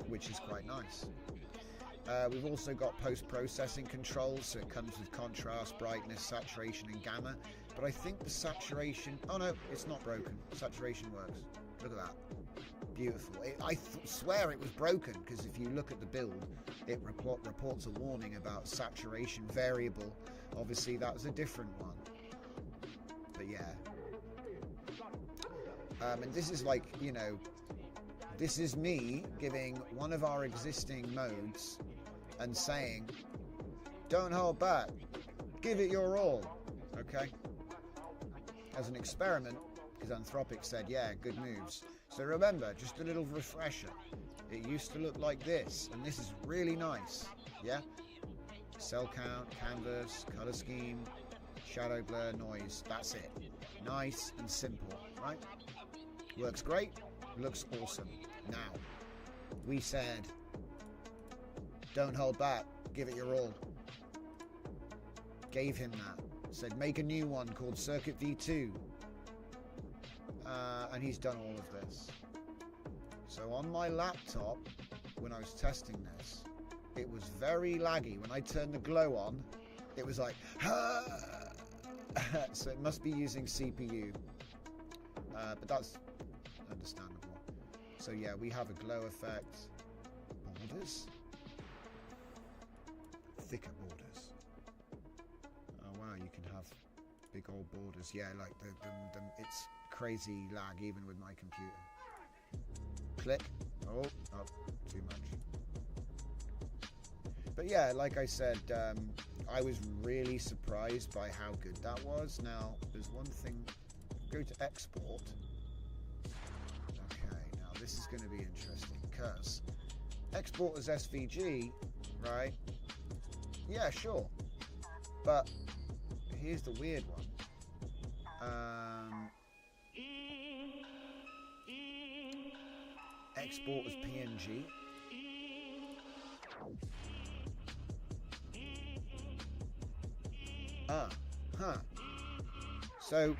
which is quite nice. We've also got post-processing controls, so it comes with contrast, brightness, saturation, and gamma. But I think the saturation... Oh no, it's not broken. Saturation works. Look at that. Beautiful. I swear it was broken, because if you look at the build, it reports a warning about saturation variable. Obviously, that was a different one. But yeah. And this is like, you know... This is me giving one of our existing modes and saying, don't hold back, give it your all, okay? As an experiment, because Anthropic said, yeah, good moves. So remember, just a little refresher. It used to look like this, and this is really nice, yeah? Cell count, canvas, color scheme, shadow blur, noise, that's it. Nice and simple, right? Works great, looks awesome. Now, we said, don't hold back, give it your all. Gave him that. Said, make a new one called Circuit V2. And he's done all of this. So on my laptop, when I was testing this, it was very laggy. When I turned the glow on, it was like, so it must be using CPU. But that's understandable. So yeah, we have a glow effect. Borders? Thicker borders. Oh wow, you can have big old borders. Yeah, like it's crazy lag even with my computer. Click. Oh, too much. But yeah, like I said, I was really surprised by how good that was. Now, there's one thing. Go to export. This is going to be interesting because export as SVG, right? Yeah, sure. But here's the weird one. Export as PNG. So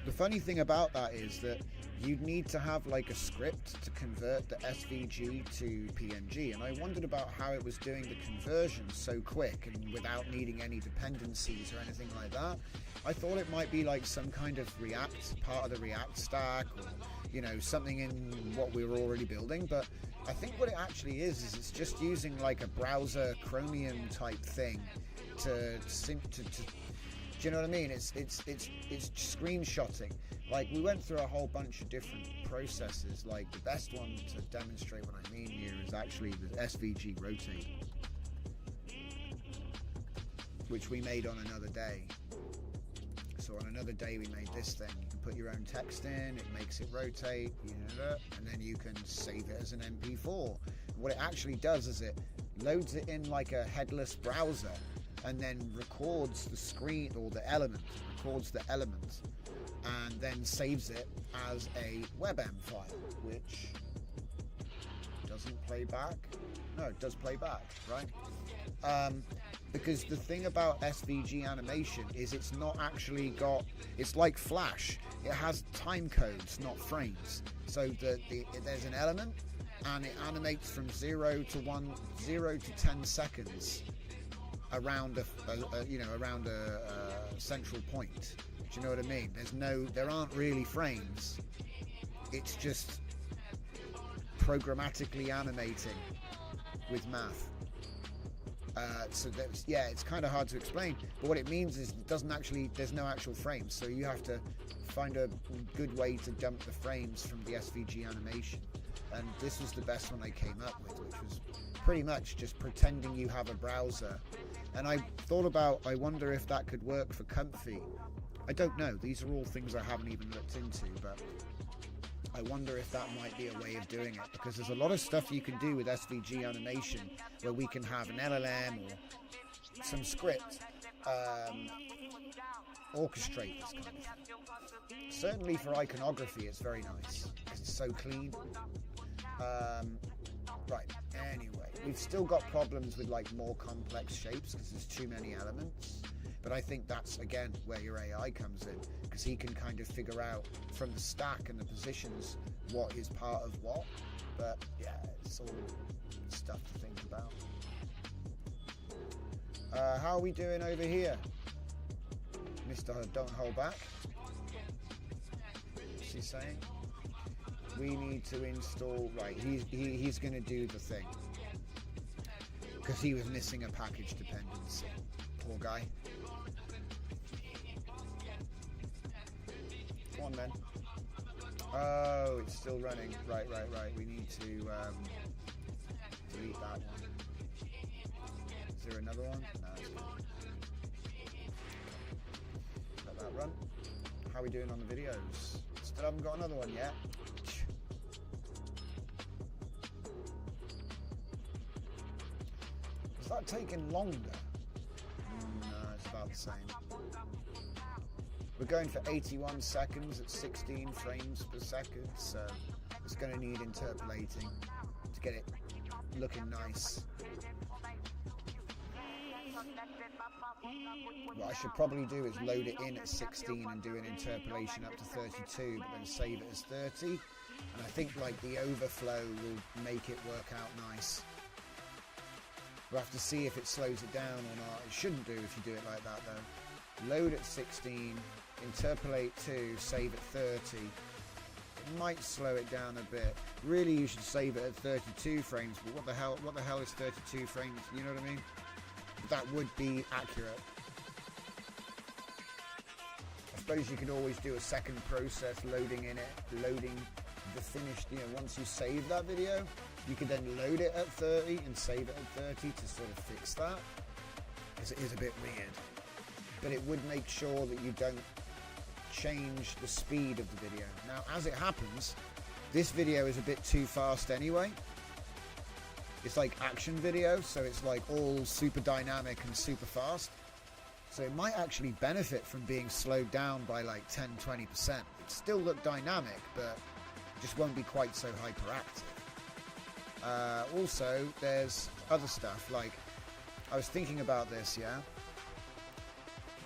the funny thing about that is that you'd need to have like a script to convert the SVG to PNG, and I wondered about how it was doing the conversion so quick and without needing any dependencies or anything like that. I thought it might be like some kind of React, part of the React stack, or you know, something in what we were already building, but I think what it actually is it's just using like a browser Chromium type thing to do you know what I mean? It's screenshotting. Like, we went through a whole bunch of different processes. Like, the best one to demonstrate what I mean here is actually the SVG rotate, which we made on another day. So on another day we made this thing. You can put your own text in, it makes it rotate, and then you can save it as an MP4. What it actually does is it loads it in like a headless browser, and then records the screen or the element, records the element, and then saves it as a WebM file, which doesn't play back. No, it does play back, right? Because the thing about SVG animation is it's not actually got, it's like Flash. It has time codes, not frames. So there's an element, and it animates from 0 to 10 seconds around a central point. Do you know what I mean? There aren't really frames. It's just programmatically animating with math. So it's kind of hard to explain. But what it means is there's no actual frames. So you have to find a good way to dump the frames from the SVG animation. And this was the best one I came up with, which was pretty much just pretending you have a browser. And I wonder if that could work for Comfy. I don't know. These are all things I haven't even looked into, but I wonder if that might be a way of doing it, because there's a lot of stuff you can do with SVG animation where we can have an LLM or some script orchestrate this kind of thing. Certainly for iconography, it's very nice because it's so clean. Right, anyway, we've still got problems with like more complex shapes because there's too many elements. But I think that's, again, where your AI comes in, because he can kind of figure out from the stack and the positions what is part of what. But yeah, it's all stuff to think about. How are we doing over here? Mr. Don't Hold Back. What's he saying? We need to install... Right, he's going to do the thing. Because he was missing a package dependency. Poor guy. Come on, then. Oh, it's still running. Right. We need to delete that one. Is there another one? No, it's good. Let that run. How are we doing on the videos? Still haven't got another one yet. Is that taking longer? No, it's about the same. We're going for 81 seconds at 16 frames per second, so it's going to need interpolating to get it looking nice. What I should probably do is load it in at 16 and do an interpolation up to 32, but then save it as 30. And I think like the overflow will make it work out nice. We'll have to see if it slows it down or not. It shouldn't do if you do it like that though. Load at 16, interpolate 2, save at 30. It might slow it down a bit. Really, you should save it at 32 frames. But what the hell is 32 frames? You know what I mean? That would be accurate. I suppose you could always do a second process, loading the finished. You know, once you save that video, you could then load it at 30 and save it at 30 to sort of fix that. Because it is a bit weird. But it would make sure that you don't change the speed of the video. Now, as it happens, this video is a bit too fast anyway. It's like action video, so it's like all super dynamic and super fast. So it might actually benefit from being slowed down by like 10-20%. It still look dynamic, but it just won't be quite so hyperactive. Also, there's other stuff, like I was thinking about this, yeah?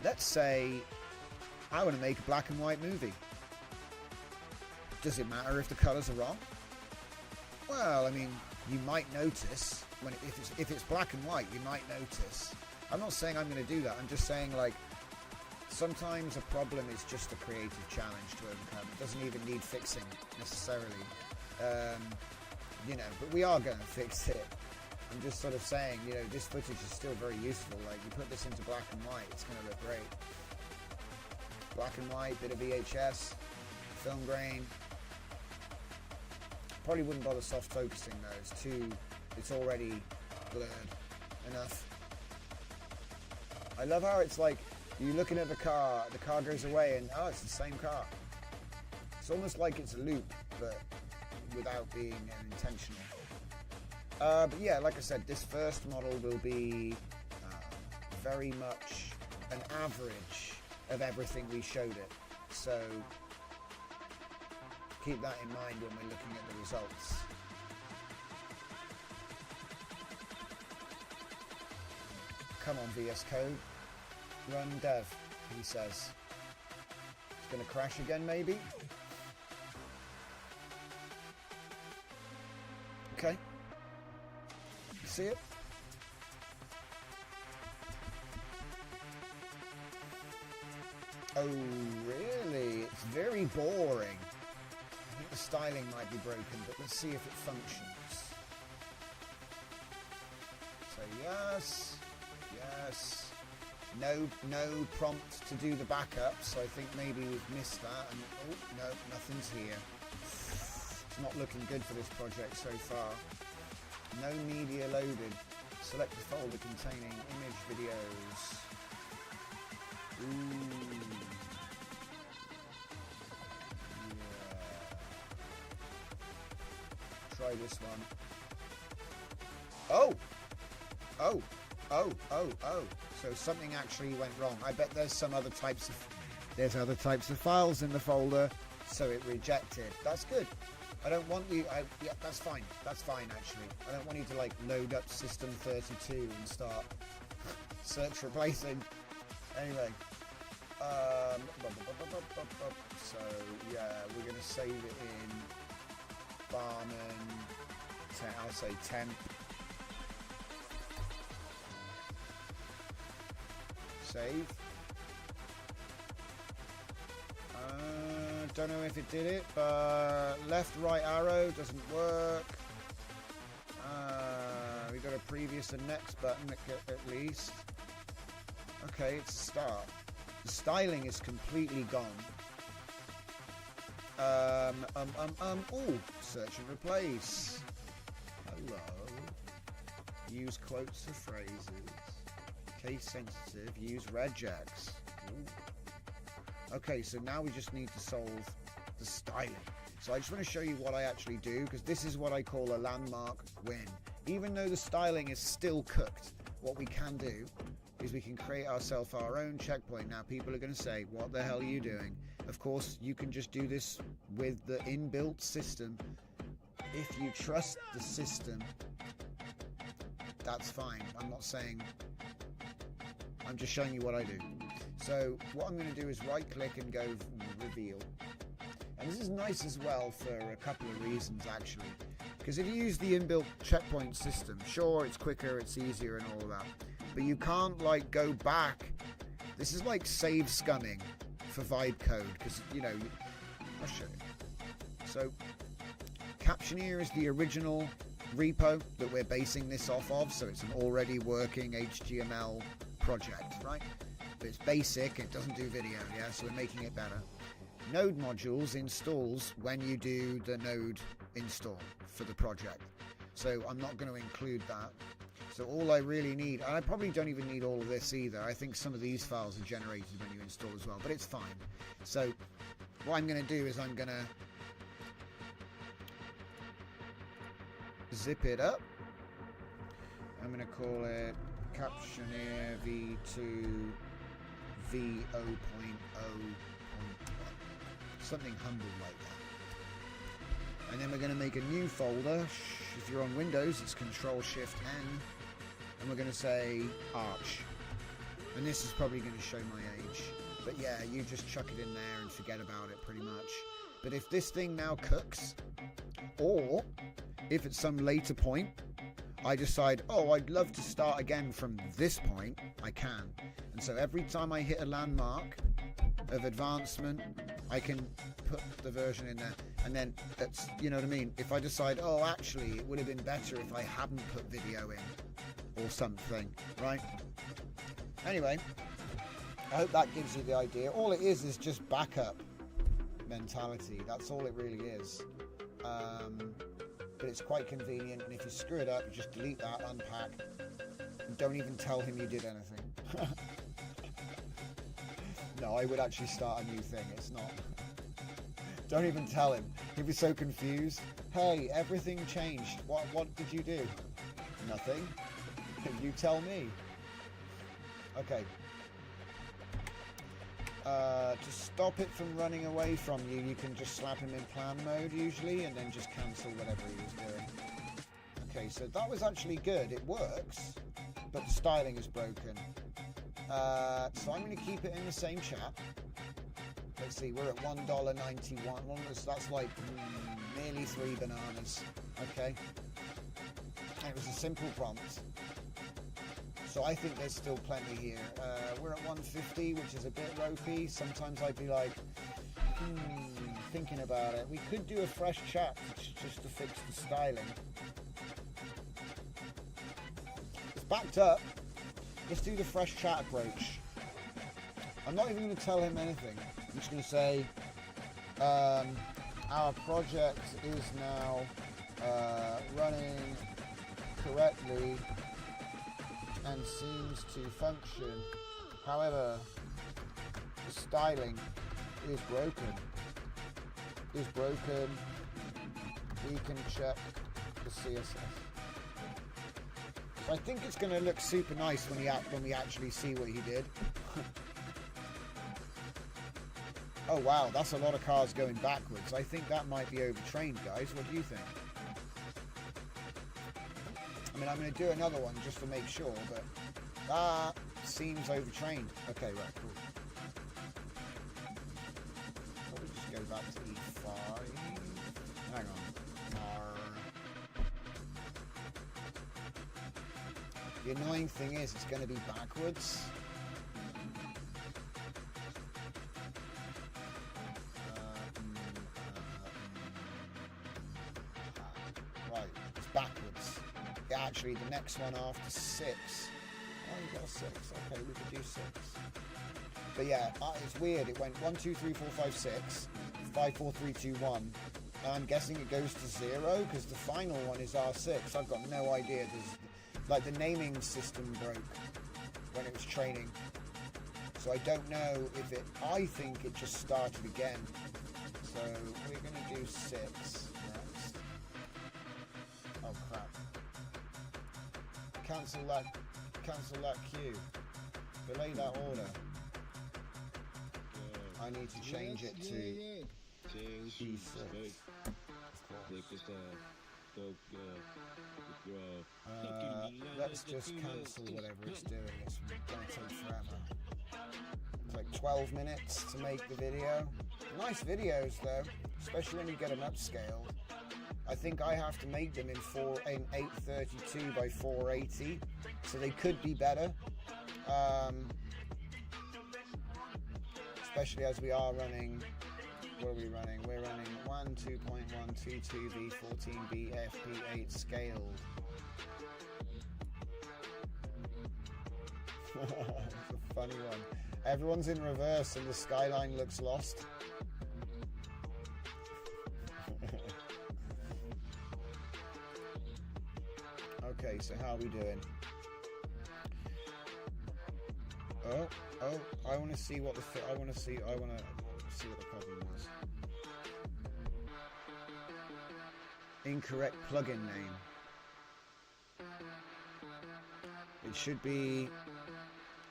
Let's say I want to make a black and white movie. Does it matter if the colours are wrong? Well, I mean, you might notice when if it's black and white, you might notice. I'm not saying I'm going to do that. I'm just saying, like, sometimes a problem is just a creative challenge to overcome. It doesn't even need fixing necessarily. You know, but we are going to fix it. I'm just sort of saying, you know, this footage is still very useful. Like, you put this into black and white, it's going to look great. Black and white, bit of VHS, film grain. Probably wouldn't bother soft focusing though. It's already blurred enough. I love how it's like you're looking at the car goes away, and oh, it's the same car. It's almost like it's a loop, but without being intentional. But yeah, like I said, this first model will be very much an average of everything we showed it. So keep that in mind when we're looking at the results. Come on, VS Code. Run dev, he says. It's going to crash again, maybe? Okay. See it? Oh, really? It's very boring. I think the styling might be broken, but let's see if it functions. So yes, yes. No prompt to do the backup, so I think maybe we've missed that. And oh no, nothing's here. It's not looking good for this project so far. No media loaded. Select the folder containing image videos. Ooh. Yeah. Try this one. Oh! So something actually went wrong. I bet there's other types of files in the folder, so it rejected. That's good. I don't want you. Yeah, that's fine. That's fine, actually. I don't want you to like load up System 32 and start search replacing. Anyway, so yeah, we're gonna save it in Barman. I'll say 10. Save. Don't know if it did it, but left right arrow doesn't work. We got a previous and next button at least. Okay, it's a start. The styling is completely gone. Oh, search and replace. Hello. Use quotes or phrases. Case sensitive. Use regex. Ooh. Okay, so now we just need to solve the styling. So I just want to show you what I actually do, because this is what I call a landmark win. Even though the styling is still cooked, what we can do is we can create ourselves our own checkpoint. Now people are going to say, what the hell are you doing? Of course, you can just do this with the inbuilt system. If you trust the system, that's fine. I'm not saying, I'm just showing you what I do. So what I'm going to do is right click and go reveal. And this is nice as well for a couple of reasons actually. Because if you use the inbuilt checkpoint system, sure, it's quicker, it's easier and all of that. But you can't like go back. This is like save scumming for vibe code, because you know, I'll show you. So Captioneer is the original repo that we're basing this off of, so it's an already working HTML project, right? But it's basic, it doesn't do video, yeah, so we're making it better. Node modules installs when you do the node install for the project, so I'm not going to include that. So all I really need, and I probably don't even need all of this either, I think some of these files are generated when you install as well, but it's fine. So what I'm going to do is I'm going to zip it up. I'm going to call it Captioneer v2 v0.0.1, something humble like that. And then we're going to make a new folder. If you're on Windows, it's Control-Shift-N, and we're going to say Arch. And this is probably going to show my age, but yeah, you just chuck it in there and forget about it pretty much. But if this thing now cooks, or if at some later point I decide, oh, I'd love to start again from this point, I can. And so every time I hit a landmark of advancement, I can put the version in there. And then that's, you know what I mean? If I decide, oh, actually, it would have been better if I hadn't put video in or something, right? Anyway, I hope that gives you the idea. All it is just backup mentality. That's all it really is. But it's quite convenient, and if you screw it up, you just delete that, unpack, and don't even tell him you did anything. No, I would actually start a new thing. It's not. Don't even tell him. He'd be so confused. Hey, everything changed. What did you do? Nothing. You tell me. Okay. To stop it from running away from you, you can just slap him in plan mode usually, and then just cancel whatever he was doing. Okay, so that was actually good. It works, but the styling is broken. So I'm going to keep it in the same chat. Let's see, we're at $1.91. That's like nearly 3 bananas. Okay. And it was a simple prompt. So I think there's still plenty here. We're at 150, which is a bit ropey. Sometimes I'd be like, thinking about it. We could do a fresh chat just to fix the styling. It's backed up. Let's do the fresh chat approach. I'm not even going to tell him anything. I'm just going to say, our project is now running correctly and seems to function. However, the styling is broken. We can check the CSS. So I think it's going to look super nice when we actually see what he did. Oh wow, that's a lot of cars going backwards. I think that might be overtrained, guys. What do you think? I mean, I'm going to do another one just to make sure, but that seems overtrained. Okay, right, cool. Probably just go back to E5. Hang on. The annoying thing is it's going to be backwards. Right, it's backwards. Yeah, actually, the next one after 6. Oh, you got 6. Okay, we could do 6. But yeah, it's weird. It went 1, 2, 3, 4, 5, 6, 5, 4, 3, 2, 1. And I'm guessing it goes to 0 because the final one is R6. I've got no idea. Like the naming system broke when it was training. So I don't know if it... I think it just started again. So we're going to do 6 next. Oh crap. Cancel that queue. Delay that order. I need to change it to E6. Let's just cancel whatever it's doing. It's going to take forever. It's like 12 minutes to make the video. Nice videos though, especially when you get them upscaled. I think I have to make them in 832 by 480, so they could be better. Especially as we are running. What are we running? We're running 1, 2.1, 22B, 14B, FP8 scaled. It's a funny one. Everyone's in reverse and the skyline looks lost. Okay, so how are we doing? Oh, I want to see what the I want to see what the problem was. Incorrect plugin name. It should be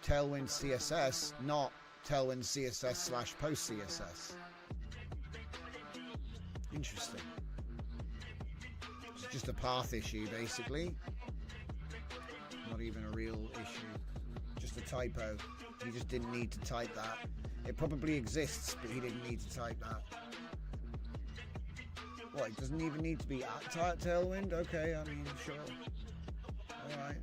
Tailwind CSS, not Tailwind CSS / post CSS. Interesting. It's just a path issue, basically. Not even a real issue. Just a typo. He just didn't need to type that. It probably exists, but he didn't need to type that. What, it doesn't even need to be at Tailwind? Okay, I mean, sure. Alright.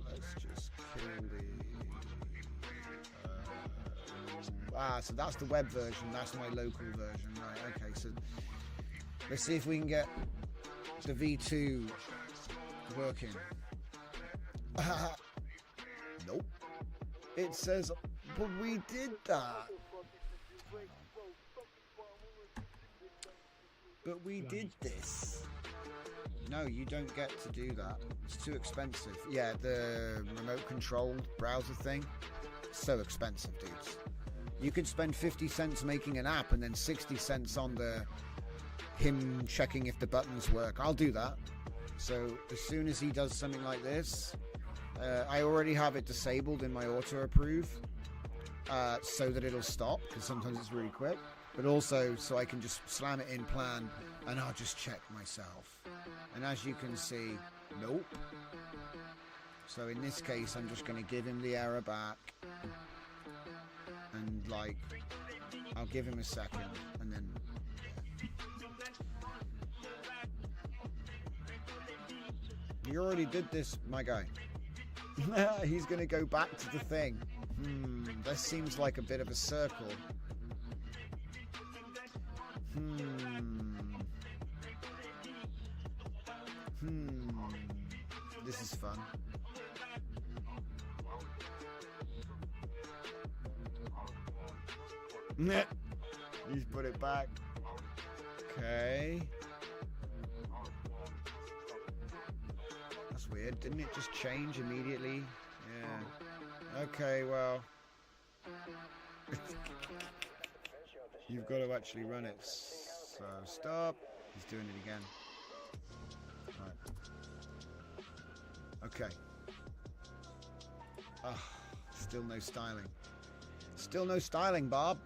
Let's just kill the... so that's the web version, that's my local version. Right, okay, so let's see if we can get the V2 working. Nope. It says, but we did that. But we did this. No, you don't get to do that. It's too expensive. Yeah, the remote controlled browser thing, so expensive, dudes. You could spend 50 cents making an app and then 60 cents on him checking if the buttons work. I'll do that. So as soon as he does something like this, I already have it disabled in my auto approve so that it'll stop, because sometimes it's really quick, but also so I can just slam it in plan and I'll just check myself. And as you can see, nope. So in this case, I'm just going to give him the error back, and like, I'll give him a second, and then you already did this, my guy. He's going to go back to the thing. This seems like a bit of a circle. This is fun. He's put it back. Okay. That's weird. Didn't it just change immediately? Yeah. Okay, well. You've got to actually run it. So stop. He's doing it again. Right. Okay. Still no styling. Still no styling, Bob.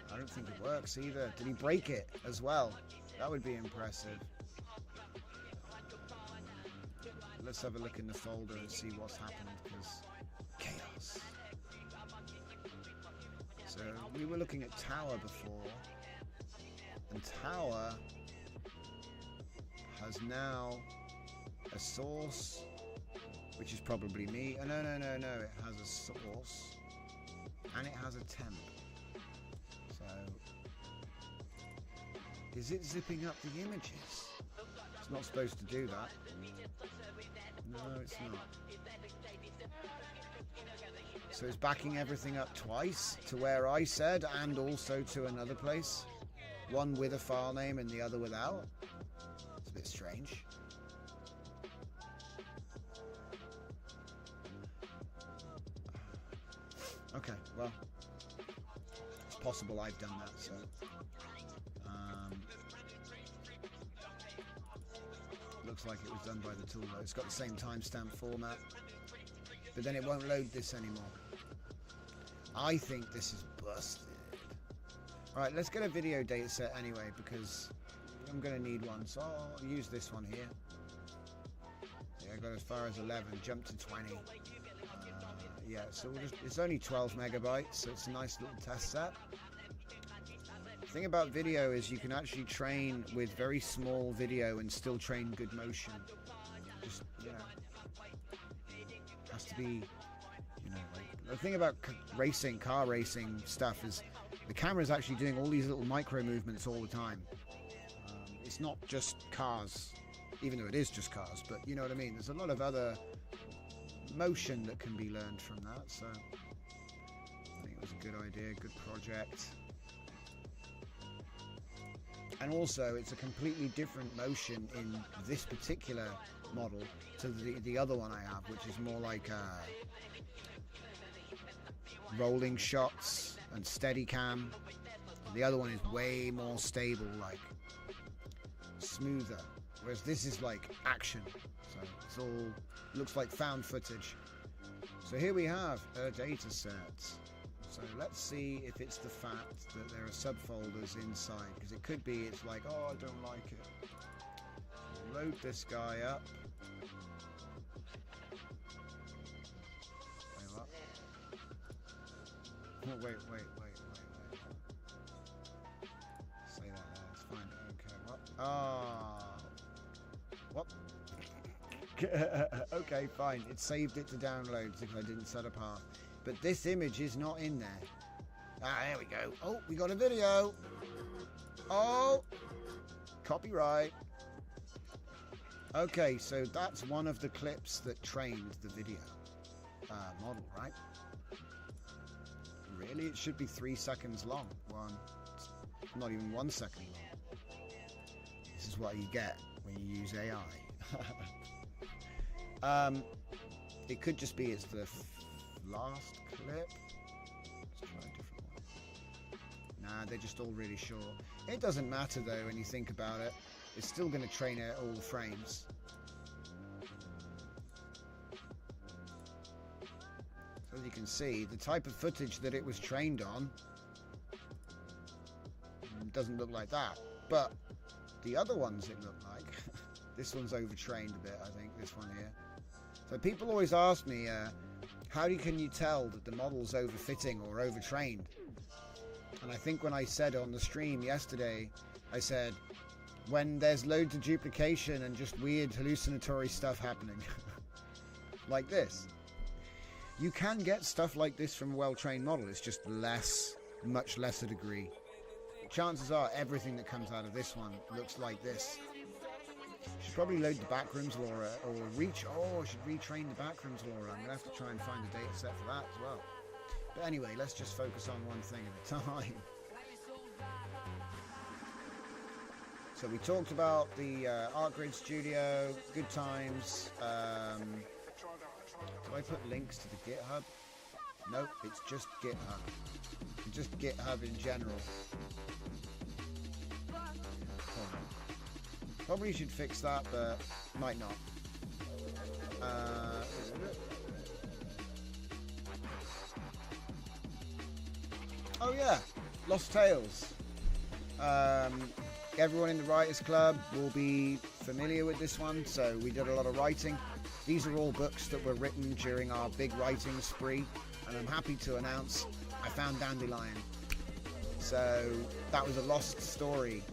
I don't think it works either. Did he break it as well? That would be impressive. Let's have a look in the folder and see what's happened, because chaos. So we were looking at Tower before, and Tower has now a source, which is probably me. Oh, no, it has a source, and it has a temp. So, is it zipping up the images? It's not supposed to do that. No, it's not. So it's backing everything up twice to where I said, and also to another place. One with a file name and the other without. It's a bit strange. Okay, well, it's possible I've done that, so... looks like it was done by the tool though. It's got the same timestamp format, but then it won't load this anymore. I think this is busted. Alright, let's get a video data set anyway, because I'm going to need one, so I'll use this one here. Yeah, I got as far as 11, jumped to 20. Yeah, so it's only 12 megabytes, so it's a nice little test set. The thing about video is you can actually train with very small video and still train good motion. Just, you know, has to be, you know, like, the thing about car racing stuff is the camera's actually doing all these little micro movements all the time. It's not just cars, even though it is just cars, but you know what I mean? There's a lot of other motion that can be learned from that, so I think it was a good idea, good project. And also, it's a completely different motion in this particular model to the other one I have, which is more like rolling shots and steady cam. The other one is way more stable, like smoother, whereas this is like action, so it's all looks like found footage. So here we have a data set. So let's see if it's the fact that there are subfolders inside, because it could be it's like, oh, I don't like it. Load this guy up. Oh, wait. Say that there, it's fine. Okay, what? What? Okay, fine. It saved it to downloads if I didn't set a path. But this image is not in there. Ah, there we go. Oh, we got a video. Oh, copyright. Okay, so that's one of the clips that trained the video model, right? Really? It should be 3 seconds long. Not even 1 second long. This is what you get when you use AI. It could just be it's the last clip. Let's try a different one. Nah, they're just all really short. It doesn't matter though when you think about it. It's still going to train out all the frames. So as you can see, the type of footage that it was trained on doesn't look like that. But the other ones it looked like. This one's overtrained a bit, I think, this one here. So people always ask me, can you tell that the model's overfitting or overtrained? And I think when I said on the stream yesterday, I said, when there's loads of duplication and just weird hallucinatory stuff happening. Like this. You can get stuff like this from a well-trained model, it's just much lesser degree. Chances are everything that comes out of this one looks like this. Should probably load the backrooms Lora, or should retrain the backrooms Lora. I'm going to have to try and find a data set for that as well. But anyway, let's just focus on one thing at a time. So we talked about the Art Grid Studio, good times. Do I put links to the GitHub? Nope, it's just GitHub. Just GitHub in general. Probably should fix that, but might not. Oh yeah, Lost Tales. Everyone in the Writers Club will be familiar with this one, so we did a lot of writing. These are all books that were written during our big writing spree, and I'm happy to announce I found Dandelion. So that was a lost story,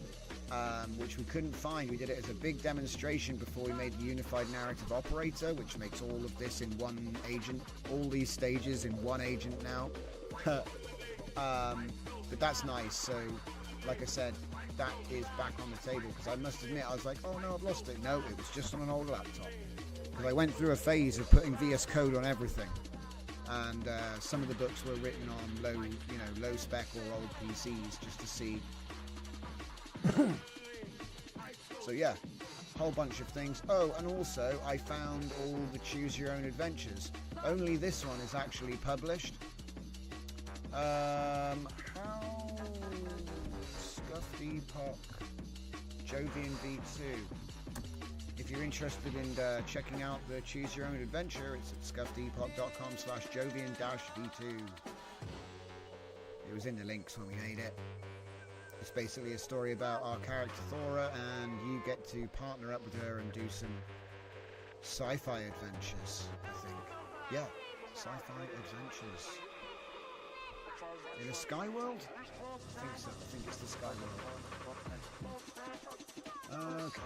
which we couldn't find. We did it as a big demonstration before we made the Unified Narrative Operator, which makes all of this in one agent, all these stages in one agent now. But that's nice. So, like I said, that is back on the table, because I must admit, I was like, oh no, I've lost it. No, it was just on an old laptop. Because I went through a phase of putting VS Code on everything, and some of the books were written on low spec or old PCs just to see. So yeah, whole bunch of things. Oh, and also I found all the Choose Your Own Adventures. Only this one is actually published. How Scuffed Epoch Jovian V2. If you're interested in checking out the Choose Your Own Adventure, it's at scuffedepoch.com/Jovian-V2. It was in the links when we made it. It's basically a story about our character Lora, and you get to partner up with her and do some sci-fi adventures, I think. Yeah, sci-fi adventures. In a sky world? I think so. I think it's the sky world. Okay.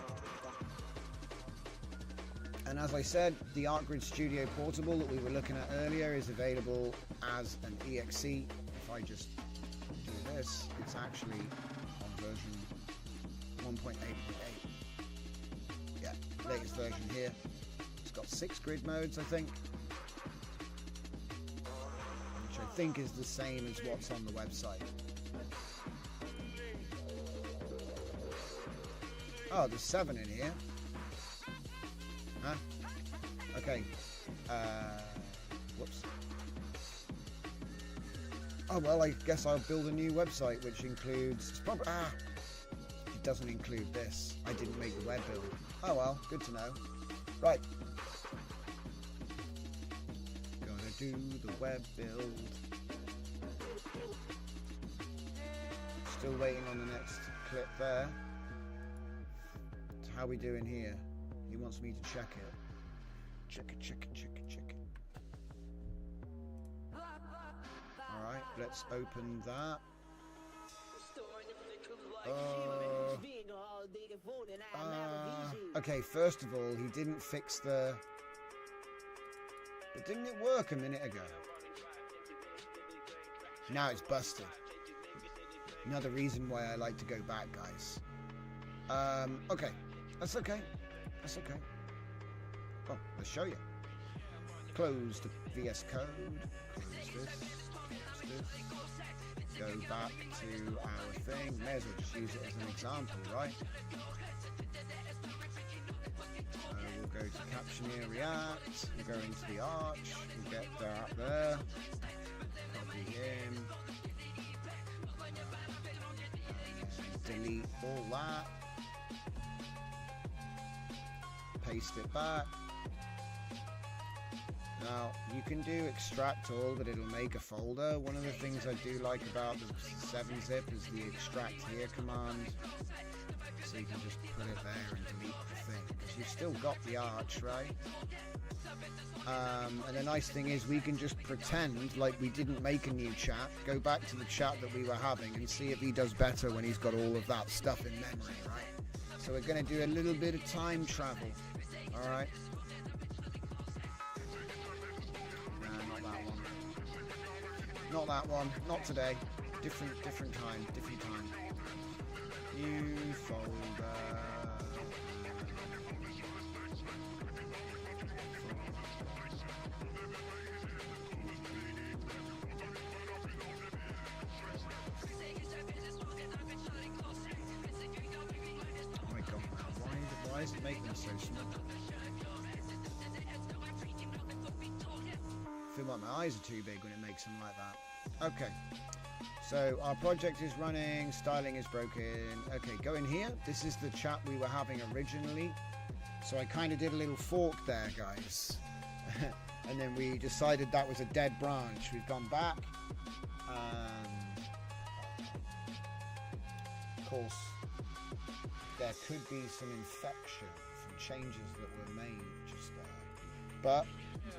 And as I said, the ArtGrid Studio Portable that we were looking at earlier is available as an EXE. If I just do this, it's actually on version 1.8.8. Yeah, latest version here. It's got 6 grid modes, I think. Which I think is the same as what's on the website. Oh, there's 7 in here. Huh? Okay. Whoops. Oh well, I guess I'll build a new website which includes. It doesn't include this. I didn't make the web build. Oh well, good to know. Right. Gonna do the web build. Still waiting on the next clip there. So how we doing here? He wants me to check it. Check it. Alright, let's open that. Okay, first of all, he didn't fix the... But didn't it work a minute ago? Now it's busted. Another reason why I like to go back, guys. Okay. That's okay. That's okay. Oh, let's show you. Close the VS Code. Close this. Go back to our thing. May as well just use it as an example, right? We'll go to Captioneer React. We'll go into the arch. We'll get that there. Copy him. Delete all that. Paste it back. Now you can do extract all, but it'll make a folder. One of the things I do like about the 7-zip is the extract here command, so you can just put it there and delete the thing, because you've still got the arch, right? And the nice thing is we can just pretend like we didn't make a new chat, go back to the chat that we were having and see if he does better when he's got all of that stuff in memory, right? So we're going to do a little bit of time travel. Alright. Not that one. Not today. Different time. New folder. Oh my god, why is it making it so small? I feel like my eyes are too big when it makes them like that. Okay, So our project is running, styling is broken. Okay, go in here. This is the chat we were having originally. So I kind of did a little fork there, guys. And then we decided that was a dead branch. We've gone back. Of course, there could be some infection from changes that were made just there. But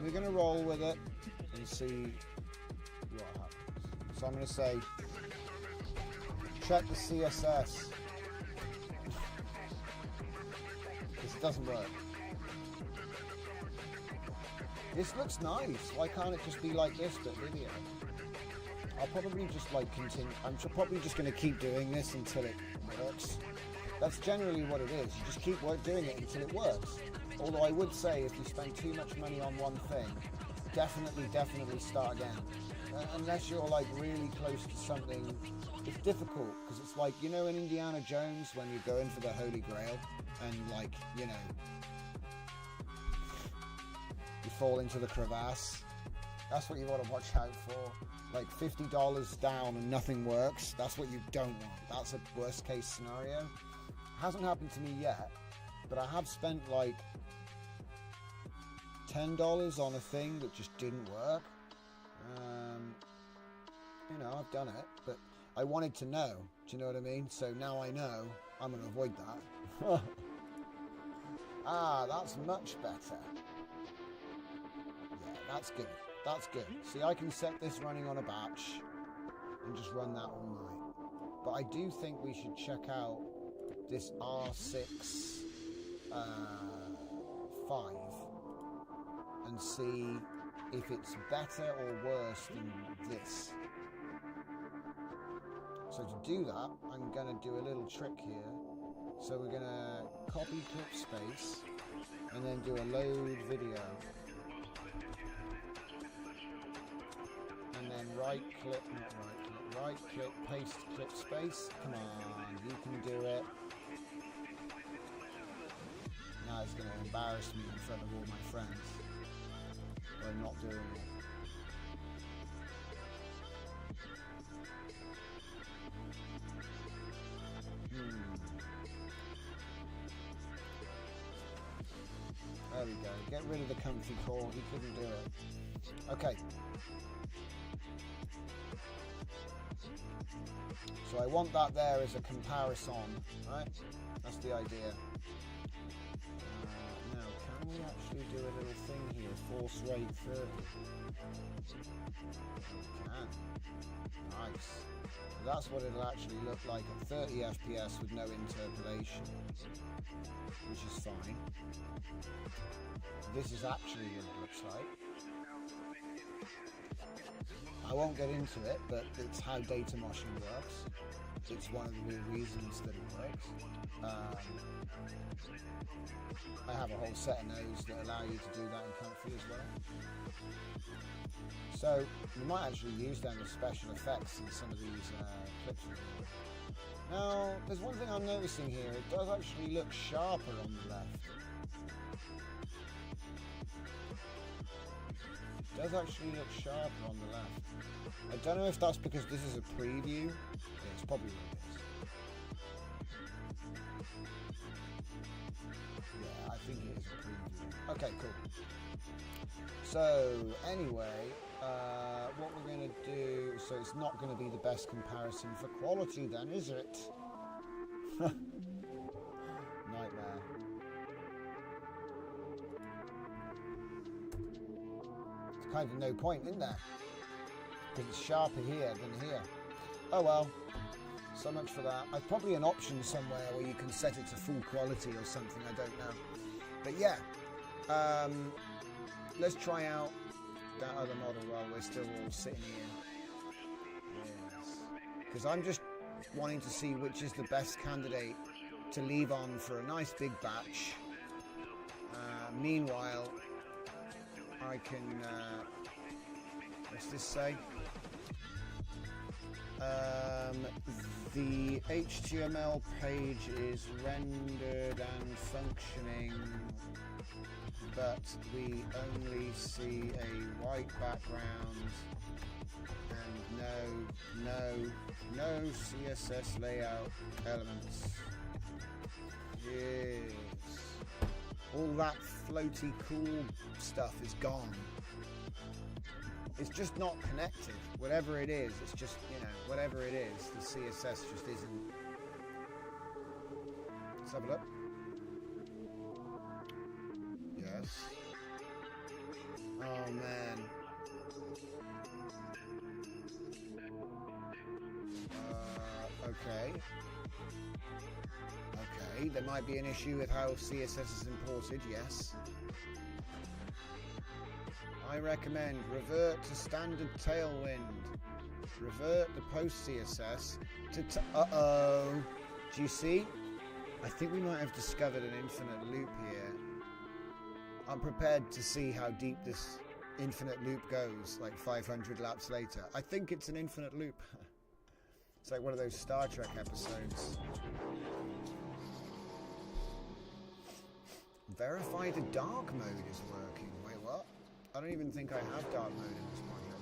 we're going to roll with it and see what happens. So I'm going to say, check the CSS. This doesn't work. This looks nice. Why can't it just be like this, but video? I'll probably just like continue. I'm probably just going to keep doing this until it works. That's generally what it is. You just keep doing it until it works. Although I would say if you spend too much money on one thing, definitely start again. Unless you're like really close to something. It's difficult because it's like, you know, in Indiana Jones when you're going for the Holy Grail and like, you know, you fall into the crevasse. That's what you want to watch out for. Like $50 down and nothing works. That's what you don't want. That's a worst case scenario. Hasn't happened to me yet, but I have spent like $10 on a thing that just didn't work. You know, I've done it, but I wanted to know. Do you know what I mean? So now I know I'm going to avoid that. Ah, that's much better. Yeah, that's good. That's good. See, I can set this running on a batch and just run that all night. But I do think we should check out this R6 5 and see if it's better or worse than this. So to do that, I'm going to do a little trick here. So we're going to copy clip space and then do a load video. And then right click, paste clip space. Come on, you can do it. Now it's going to embarrass me in front of all my friends. By not doing it. There we go. Get rid of the comfy core. He couldn't do it. Okay. So I want that there as a comparison, right? That's the idea. Now, can we actually do a little thing here? Force rate 30. We can. Nice. So that's what it'll actually look like at 30 FPS with no interpolation, which is fine. This is actually what it looks like. I won't get into it, but it's how data moshing works. It's one of the real reasons that it works. I have a whole set of nodes that allow you to do that in Comfy as well. So you might actually use them as special effects in some of these clips. Now, there's one thing I'm noticing here. It does actually look sharper on the left. It does actually look sharper on the left. I don't know if that's because this is a preview. Yeah, it's probably what it is. Yeah, I think it is a preview. Okay, cool. So, anyway, what we're going to do... So it's not going to be the best comparison for quality then, is it? Nightmare. Kind of no point in there because it's sharper here than here. Oh well, so much for that. I've probably an option somewhere where you can set it to full quality or something, I don't know. But yeah, let's try out that other model while we're still all sitting here. Yes, because I'm just wanting to see which is the best candidate to leave on for a nice big batch. Meanwhile, I can, what's this say? The HTML page is rendered and functioning, but we only see a white background and No CSS layout elements. Yes. All that floaty cool stuff is gone. It's just not connected. Whatever it is, it's just, whatever it is, the CSS just isn't. Let's have a look. Yes. Oh man. Okay. Okay, there might be an issue with how CSS is imported, yes. I recommend revert to standard Tailwind. Revert the post CSS to uh-oh. Do you see? I think we might have discovered an infinite loop here. I'm prepared to see how deep this infinite loop goes, like 500 laps later. I think it's an infinite loop. It's like one of those Star Trek episodes. Verify the dark mode is working. Wait, what? I don't even think I have dark mode in this project.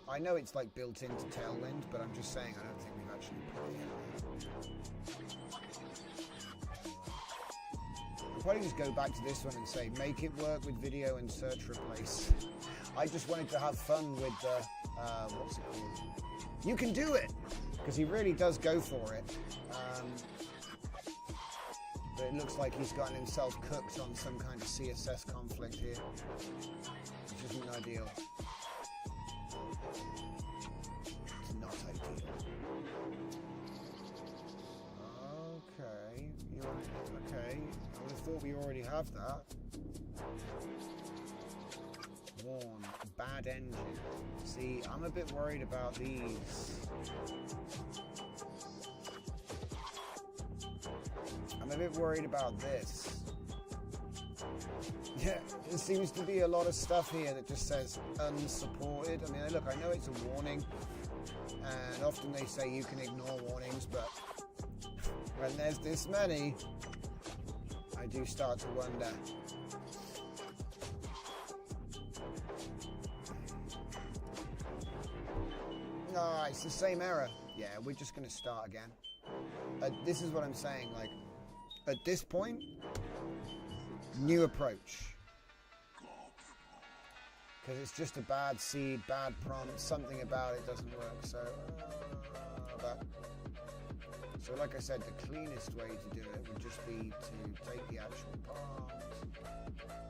I know it's like built into Tailwind, but I'm just saying I don't think we've actually put it in. I'll probably just go back to this one and say, make it work with video and search replace. I just wanted to have fun with the, what's it called? You can do it! Because he really does go for it. But it looks like he's gotten himself cooked on some kind of CSS conflict here, which isn't ideal. It's not ideal. Okay, okay. I would have thought we already have that. WAN, bad engine. See, I'm a bit worried about these. I'm a bit worried about this. Yeah, there seems to be a lot of stuff here that just says unsupported. I mean, look, I know it's a warning, and often they say you can ignore warnings, but when there's this many, I do start to wonder. No, it's the same error. Yeah, we're just going to start again. This is what I'm saying, like, at this point, new approach. Because it's just a bad seed, bad prompt, something about it doesn't work, so like I said, the cleanest way to do it would just be to take the actual prompt.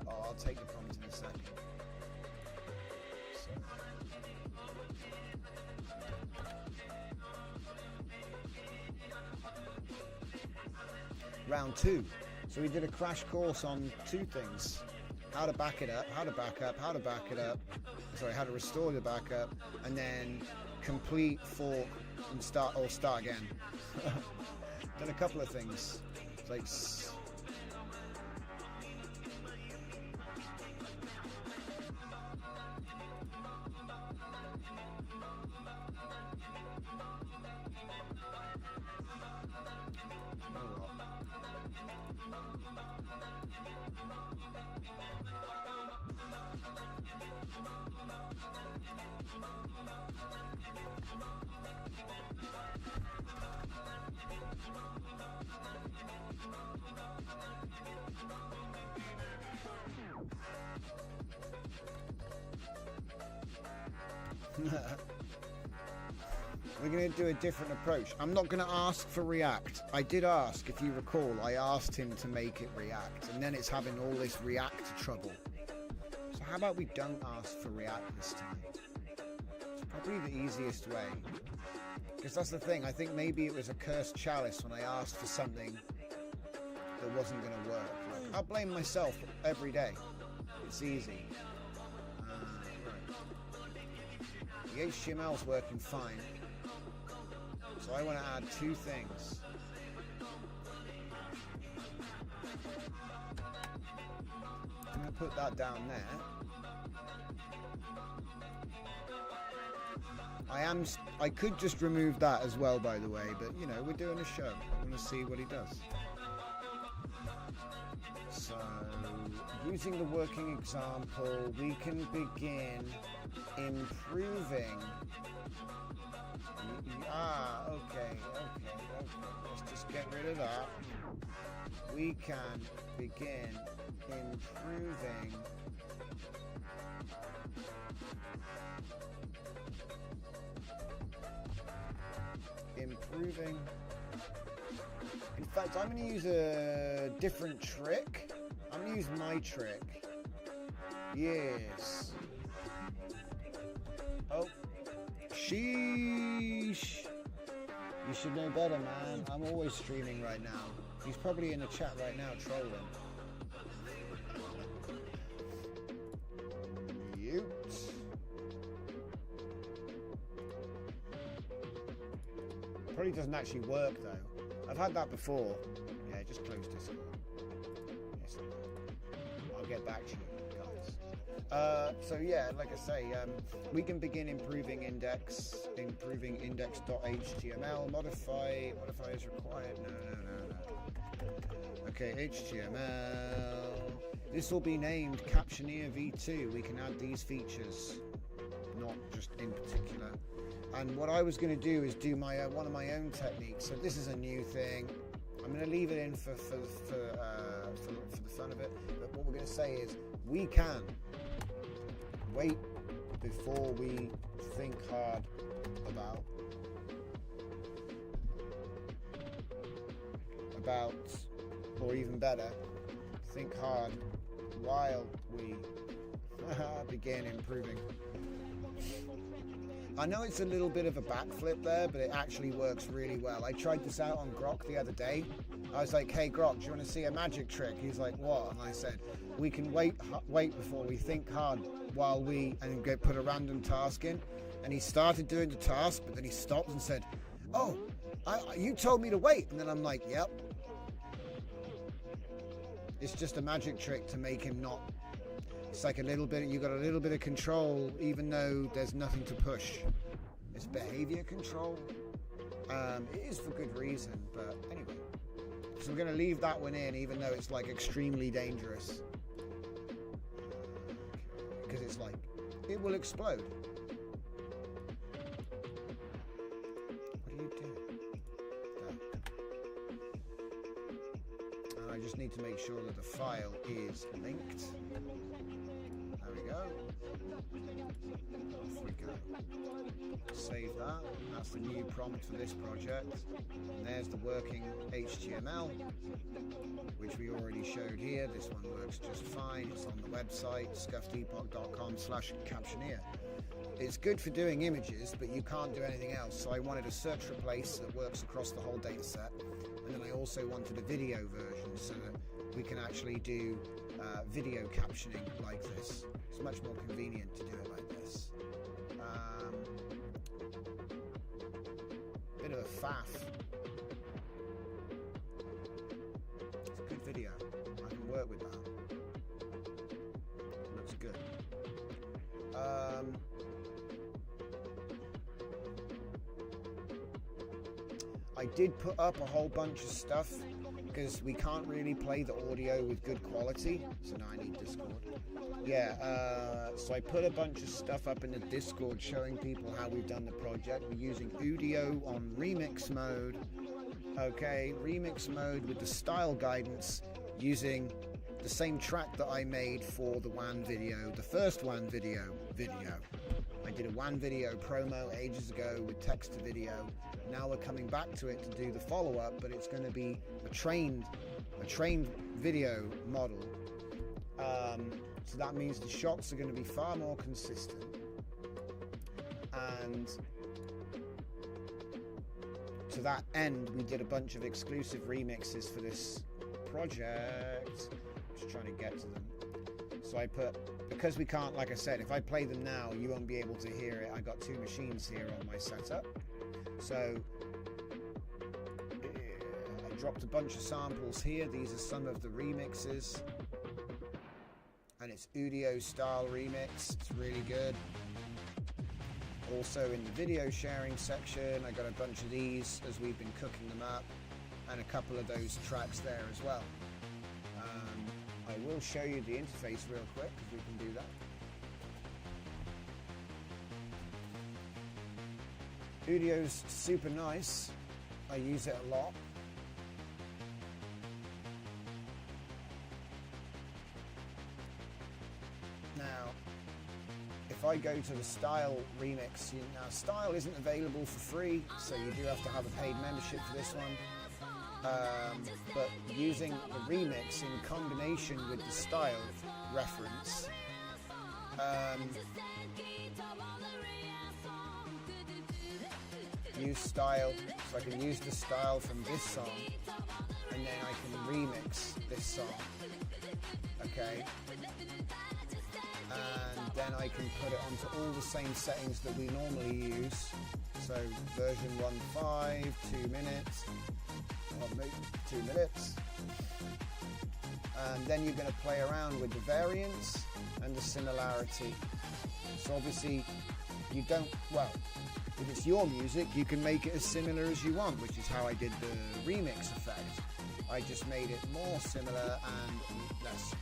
Oh, I'll take the prompt in a second. So. Round 2. So we did a crash course on 2 things. How to back it up, how to back up, how to back it up. Sorry, how to restore the backup, and then complete fork and start again. Done a couple of things. It's like we're going to do a different approach. I'm not going to ask for React. I did ask, if you recall, I asked him to make it React, and then it's having all this React trouble. So how about we don't ask for React this time? It's probably the easiest way. Because that's the thing, I think maybe it was a cursed chalice when I asked for something that wasn't going to work. Like, I'll blame myself every day. It's easy. The HTML's working fine, so I want to add 2 things. I'm going to put that down there. I could just remove that as well, by the way, but you know, we're doing a show. I want to see what he does. So Using the working example, we can begin improving. Okay. Let's just get rid of that. We can begin improving In fact, I'm going to use a different trick. I'm going to use my trick. Yes. Oh. Sheesh. You should know better, man. I'm always streaming right now. He's probably in the chat right now trolling. Mute. Probably doesn't actually work though. I've had that before. Yeah, just close Discord. Yes, I'll get back to you guys. So yeah, like I say, we can begin improving index.html. Modify is required. No. Okay, HTML. This will be named Captioneer v2. We can add these features, not just in particular. And what I was going to do is do my one of my own techniques. So this is a new thing. I'm going to leave it in for the fun of it. But what we're going to say is we can wait before we think hard about, or even better, think hard while we begin improving. I know it's a little bit of a backflip there, but it actually works really well. I tried this out on Grok the other day. I was like, hey Grok, do you want to see a magic trick? He's like, what? And I said, we can wait before we think hard while we, and go put a random task in. And he started doing the task, but then he stopped and said, oh, you told me to wait. And then I'm like, yep. It's just a magic trick to make him not. It's like a little bit, you got a little bit of control, even though there's nothing to push. It's behavior control. It is for good reason, but anyway. So we're going to leave that one in, even though it's like extremely dangerous. Because it's like, it will explode. What are you doing? I just need to make sure that the file is linked. There we go. Off we go. Save that. That's the new prompt for this project. And there's the working HTML, which we already showed here. This one works just fine. It's on the website, scuffedepoch.com/captioneer. It's good for doing images, but you can't do anything else. So I wanted a search replace that works across the whole data set. And then I also wanted a video version so that we can actually do video captioning like this. It's much more convenient to do it like this. Bit of a faff. It's a good video. I can work with that. It looks good. I did put up a whole bunch of stuff because we can't really play the audio with good quality, so now I need Discord. Yeah, so I put a bunch of stuff up in the Discord showing people how we've done the project. We're using audio on remix mode. Okay, remix mode with the style guidance using the same track that I made for the WAN video, the first WAN video. I did a WAN video promo ages ago with text to video. Now we're coming back to it to do the follow-up, but it's going to be a trained video model. So that means the shots are going to be far more consistent. And to that end, we did a bunch of exclusive remixes for this project. Just trying to get to them. So I put, because we can't, like I said, if I play them now, you won't be able to hear it. I got two machines here on my setup. So I dropped a bunch of samples here. These are some of the remixes. And it's audio style remix. It's really good. Also in the video sharing section, I got a bunch of these as we've been cooking them up. And a couple of those tracks there as well. I will show you the interface real quick, because we can do that. Audio's super nice. I use it a lot. Now, if I go to the Style remix, now Style isn't available for free, so you do have to have a paid membership for this one. But using the remix in combination with the Style reference, use Style, so I can use the Style from this song, and then I can remix this song, okay? And then I can put it onto all the same settings that we normally use. So version 1.5, 2 minutes, or maybe 2 minutes. And then you're going to play around with the variance and the similarity. So obviously you don't, well, if it's your music, you can make it as similar as you want, which is how I did the remix effect. I just made it more similar and less.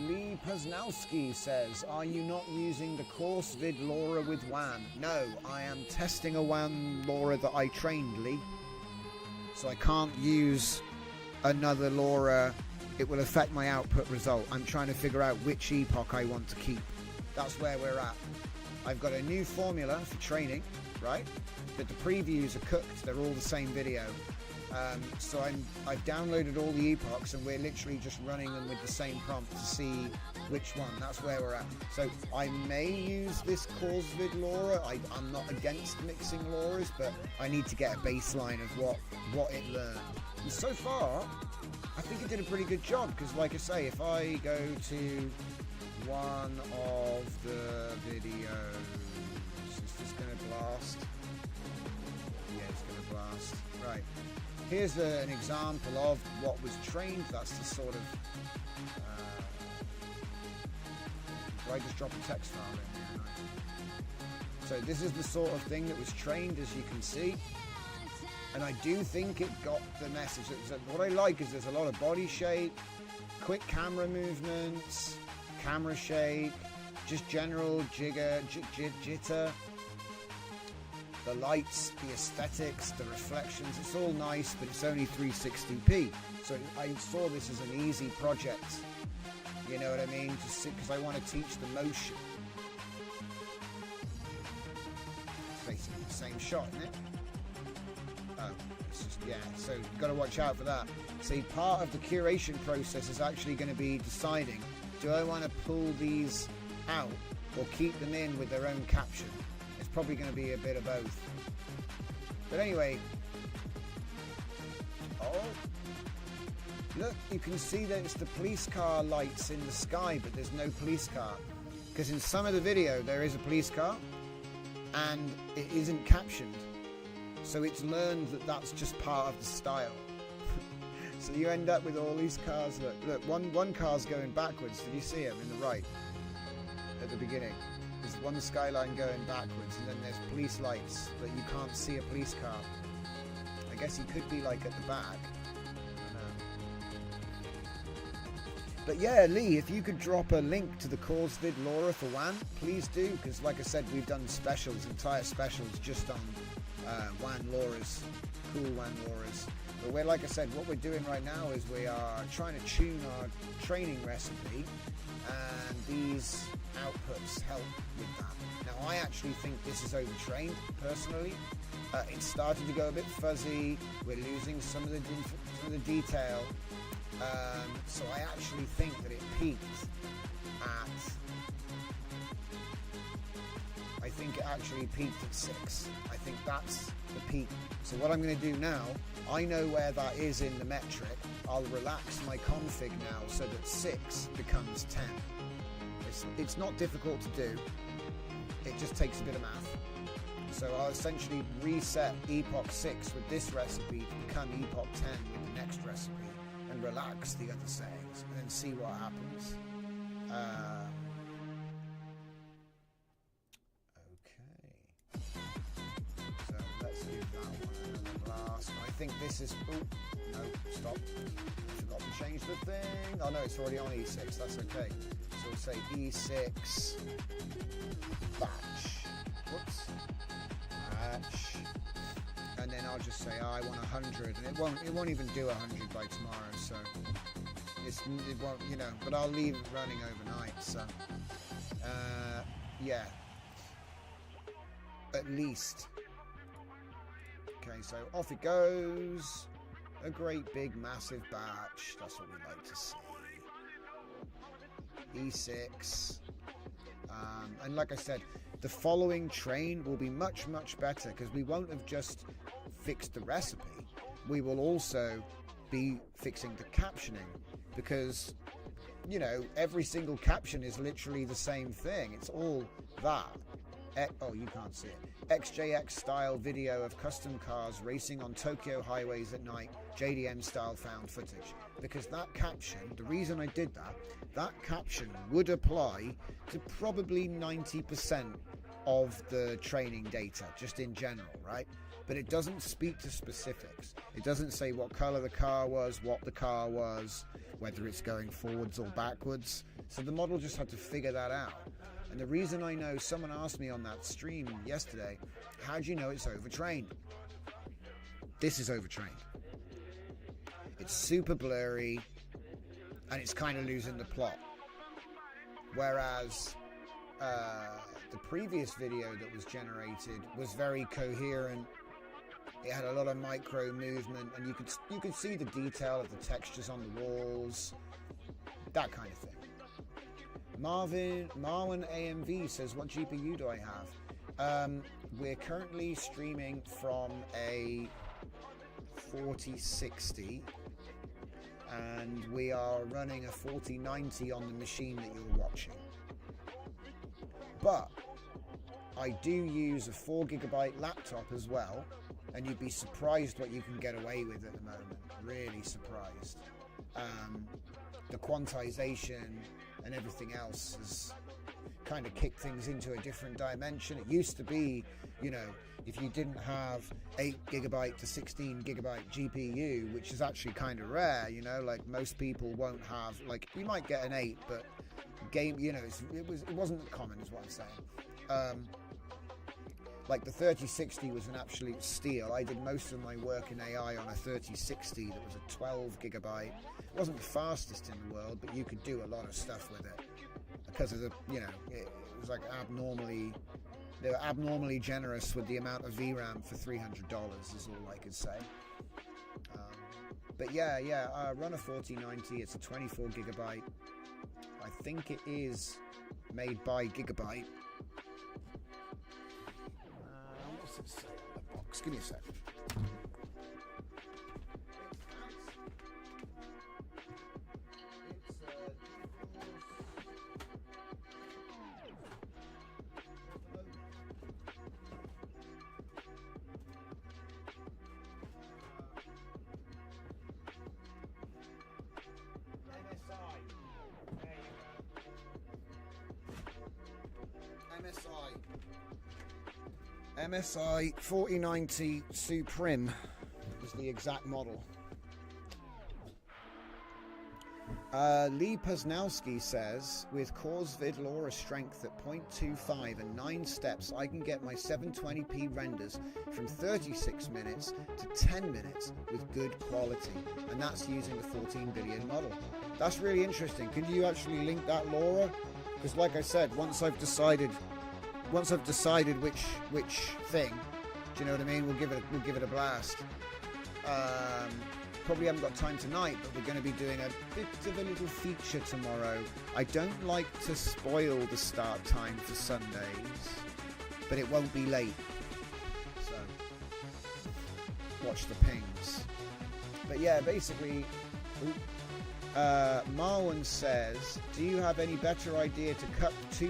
Lee Poznowski says, are you not using the course vid Lora with WAN? No, I am testing a WAN Lora that I trained, Lee. So I can't use another Lora. It will affect my output result. I'm trying to figure out which epoch I want to keep. That's where we're at. I've got a new formula for training, right? But the previews are cooked. They're all the same video. So I've downloaded all the epochs, and we're literally just running them with the same prompt to see which one. That's where we're at. So I may use this cause vid Lora. I'm not against mixing Loras, but I need to get a baseline of what it learned. And so far, I think it did a pretty good job, because like I say, if I go to one of the videos, is this going to blast? Yeah, it's going to blast. Right. Here's an example of what was trained. That's the sort of... do I just drop a text file in? Yeah, so this is the sort of thing that was trained, as you can see. And I do think it got the message. What I like is there's a lot of body shake, quick camera movements, camera shake, just general jitter. The lights, the aesthetics, the reflections, it's all nice, but it's only 360p. So I saw this as an easy project, you know what I mean? Just because I want to teach the motion. It's basically the same shot, isn't it? Oh, it's just, yeah, so you've got to watch out for that. See, part of the curation process is actually going to be deciding, do I want to pull these out or keep them in with their own caption? It's probably going to be a bit of both. But anyway, oh, look, you can see that it's the police car lights in the sky, but there's no police car. Because in some of the video, there is a police car, and it isn't captioned. So it's learned that that's just part of the style. So you end up with all these cars. Look, one car's going backwards. Did you see him in the right at the beginning? There's one skyline going backwards, and then there's police lights, but you can't see a police car. I guess he could be like at the back. I don't know. But yeah, Lee, if you could drop a link to the cause vid Lora for WAN, please do, because like I said, we've done specials, entire specials just on WAN Loras, cool WAN Loras. But we're, like I said, what we're doing right now is we are trying to tune our training recipe, and these outputs help with that. Now, I actually think this is overtrained, personally. It's starting to go a bit fuzzy. We're losing some of the detail. So I actually think that it peaked at... I think it actually peaked at 6. I think that's the peak. So what I'm going to do now, I know where that is in the metric. I'll relax my config now so that 6 becomes 10. It's not difficult to do. It just takes a bit of math. So I'll essentially reset epoch 6 with this recipe to become epoch 10 with the next recipe, and relax the other settings, and then see what happens. Okay. So let's do that one. And the last, I think this is... Oh, no, stop. I forgot to change the thing. Oh no, it's already on E6, that's okay. So we'll say E6 batch. Whoops. Batch. And then I'll just say, oh, I want 100, and it won't even do 100 by tomorrow, so it won't, you know, but I'll leave it running overnight, so yeah, at least. Okay, so off it goes. A great big massive batch. That's what we like to see. E6. And like I said, the following train will be much, much better because we won't have just fixed the recipe. We will also be fixing the captioning because, you know, every single caption is literally the same thing. It's all that. Oh, you can't see it. XJX style video of custom cars racing on Tokyo highways at night, JDM style found footage. Because that caption, the reason I did that caption would apply to probably 90% of the training data, just in general, right? But it doesn't speak to specifics. It doesn't say what color the car was, what the car was, whether it's going forwards or backwards. So the model just had to figure that out. And the reason I know, someone asked me on that stream yesterday, how do you know it's overtrained? This is overtrained. It's super blurry and it's kind of losing the plot. Whereas the previous video that was generated was very coherent. It had a lot of micro movement and you could see the detail of the textures on the walls, that kind of thing. Marwin AMV says, what GPU do I have? We're currently streaming from a 4060 and we are running a 4090 on the machine that you're watching. But I do use a 4GB laptop as well, and you'd be surprised what you can get away with at the moment. Really surprised. The quantization and everything else has kind of kicked things into a different dimension. It used to be, you know, if you didn't have 8GB to 16GB GPU, which is actually kind of rare, you know, like most people won't have, like you might get an 8, but you know, it wasn't common is what I'm saying. Like the 3060 was an absolute steal. I did most of my work in AI on a 3060 that was a 12GB. It wasn't the fastest in the world, but you could do a lot of stuff with it because of the, you know, it was like they were abnormally generous with the amount of VRAM for $300 is all I could say. But yeah, run a 4090. It's a 24GB. I think it is made by Gigabyte. What's it say on the box? Give me a sec. MSI 4090 Supreme is the exact model. Lee Poznowski says, with CoreVid Lora strength at 0.25 and 9 steps, I can get my 720p renders from 36 minutes to 10 minutes with good quality. And that's using the 14 billion model. That's really interesting. Can you actually link that, Laura? Because like I said, once I've decided which thing, do you know what I mean? We'll give it a blast. Probably haven't got time tonight, but we're going to be doing a bit of a little feature tomorrow. I don't like to spoil the start time for Sundays, but it won't be late. So watch the pings. But yeah, basically, Marwan says, do you have any better idea to cut the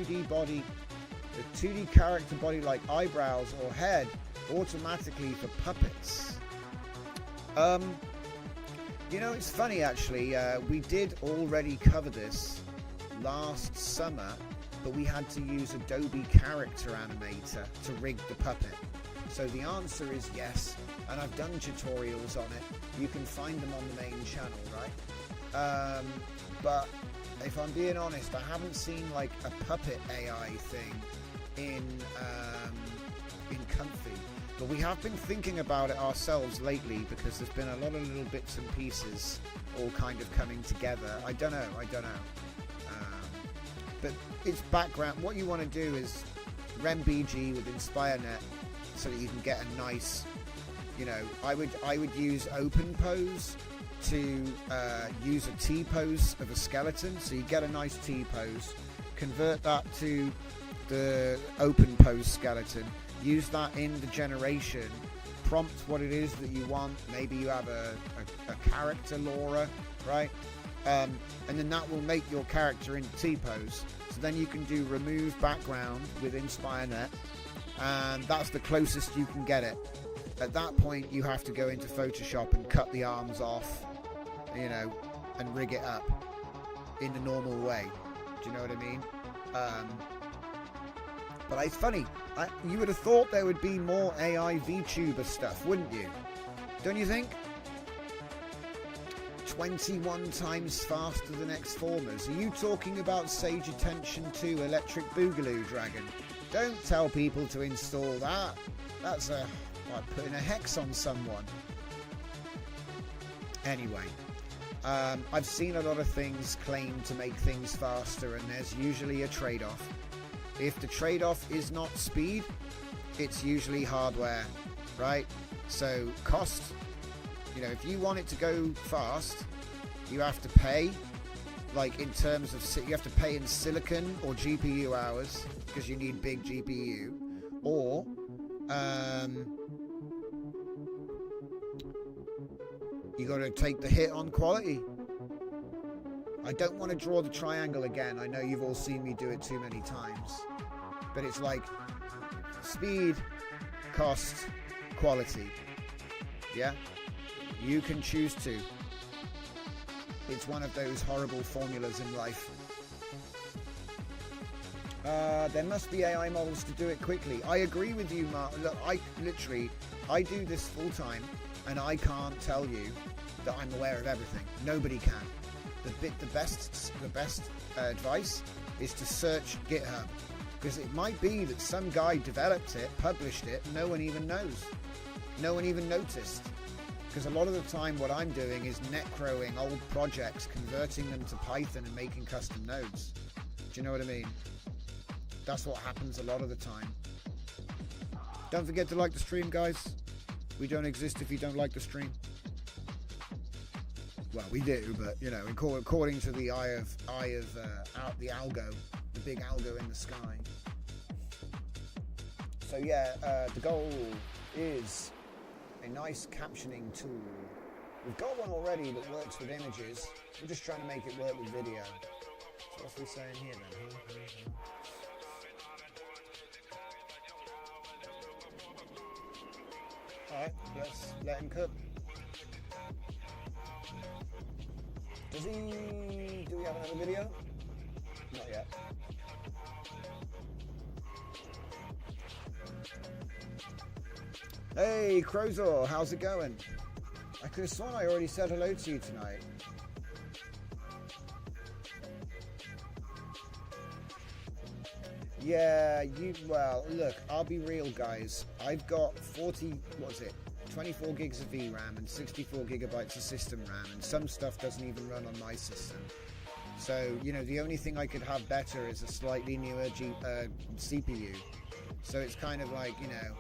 2D character body like eyebrows or head automatically for puppets? You know, it's funny actually, we did already cover this last summer, but we had to use Adobe Character Animator to rig the puppet. So the answer is yes, and I've done tutorials on it. You can find them on the main channel, right? But if I'm being honest, I haven't seen like a puppet AI thing in Comfy. But we have been thinking about it ourselves lately because there's been a lot of little bits and pieces all kind of coming together. I don't know. But it's background. What you want to do is RemBG with InspireNet so that you can get a nice, you know, I would use OpenPose to use a T-pose of a skeleton. So you get a nice T-pose, convert that to the OpenPose skeleton, use that in the generation, prompt what it is that you want. Maybe you have a character Lora, right? And then that will make your character in T-pose. So then you can do remove background with InspireNet, and that's the closest you can get it. At that point, you have to go into Photoshop and cut the arms off, you know, and rig it up in the normal way. Do you know what I mean? But it's funny. You would have thought there would be more AI VTuber stuff, wouldn't you? Don't you think? 21 times faster than X-Formers. Are you talking about Sage Attention 2 Electric Boogaloo Dragon? Don't tell people to install that. That's like putting a hex on someone. Anyway, I've seen a lot of things claim to make things faster, and there's usually a trade-off. If the trade-off is not speed, it's usually hardware, right? So cost, you know, if you want it to go fast, you have to pay, like in terms of, you have to pay in silicon or GPU hours because you need big GPU, or you got to take the hit on quality. I don't want to draw the triangle again. I know you've all seen me do it too many times. But it's like speed, cost, quality. Yeah? You can choose to. It's one of those horrible formulas in life. There must be AI models to do it quickly. I agree with you, Mark. Look, I do this full time, and I can't tell you that I'm aware of everything. Nobody can. The best advice is to search GitHub, because it might be that some guy developed it, published it, no one even knows. No one even noticed. Because a lot of the time what I'm doing is necroing old projects, converting them to Python and making custom nodes. Do you know what I mean? That's what happens a lot of the time. Don't forget to like the stream, guys. We don't exist if you don't like the stream. Well, we do, but you know, according to the eye of the algo, the big algo in the sky. So yeah, the goal is a nice captioning tool. We've got one already that works with images. We're just trying to make it work with video. So what's we saying here then? Alright, let's let him cook. Do we have another video? Not yet. Hey, Crozor, how's it going? I could have sworn I already said hello to you tonight. Yeah, well, look, I'll be real, guys. I've got 24 gigs of VRAM and 64 gigabytes of system RAM, and some stuff doesn't even run on my system. So, you know, the only thing I could have better is a slightly newer CPU. So it's kind of like, you know,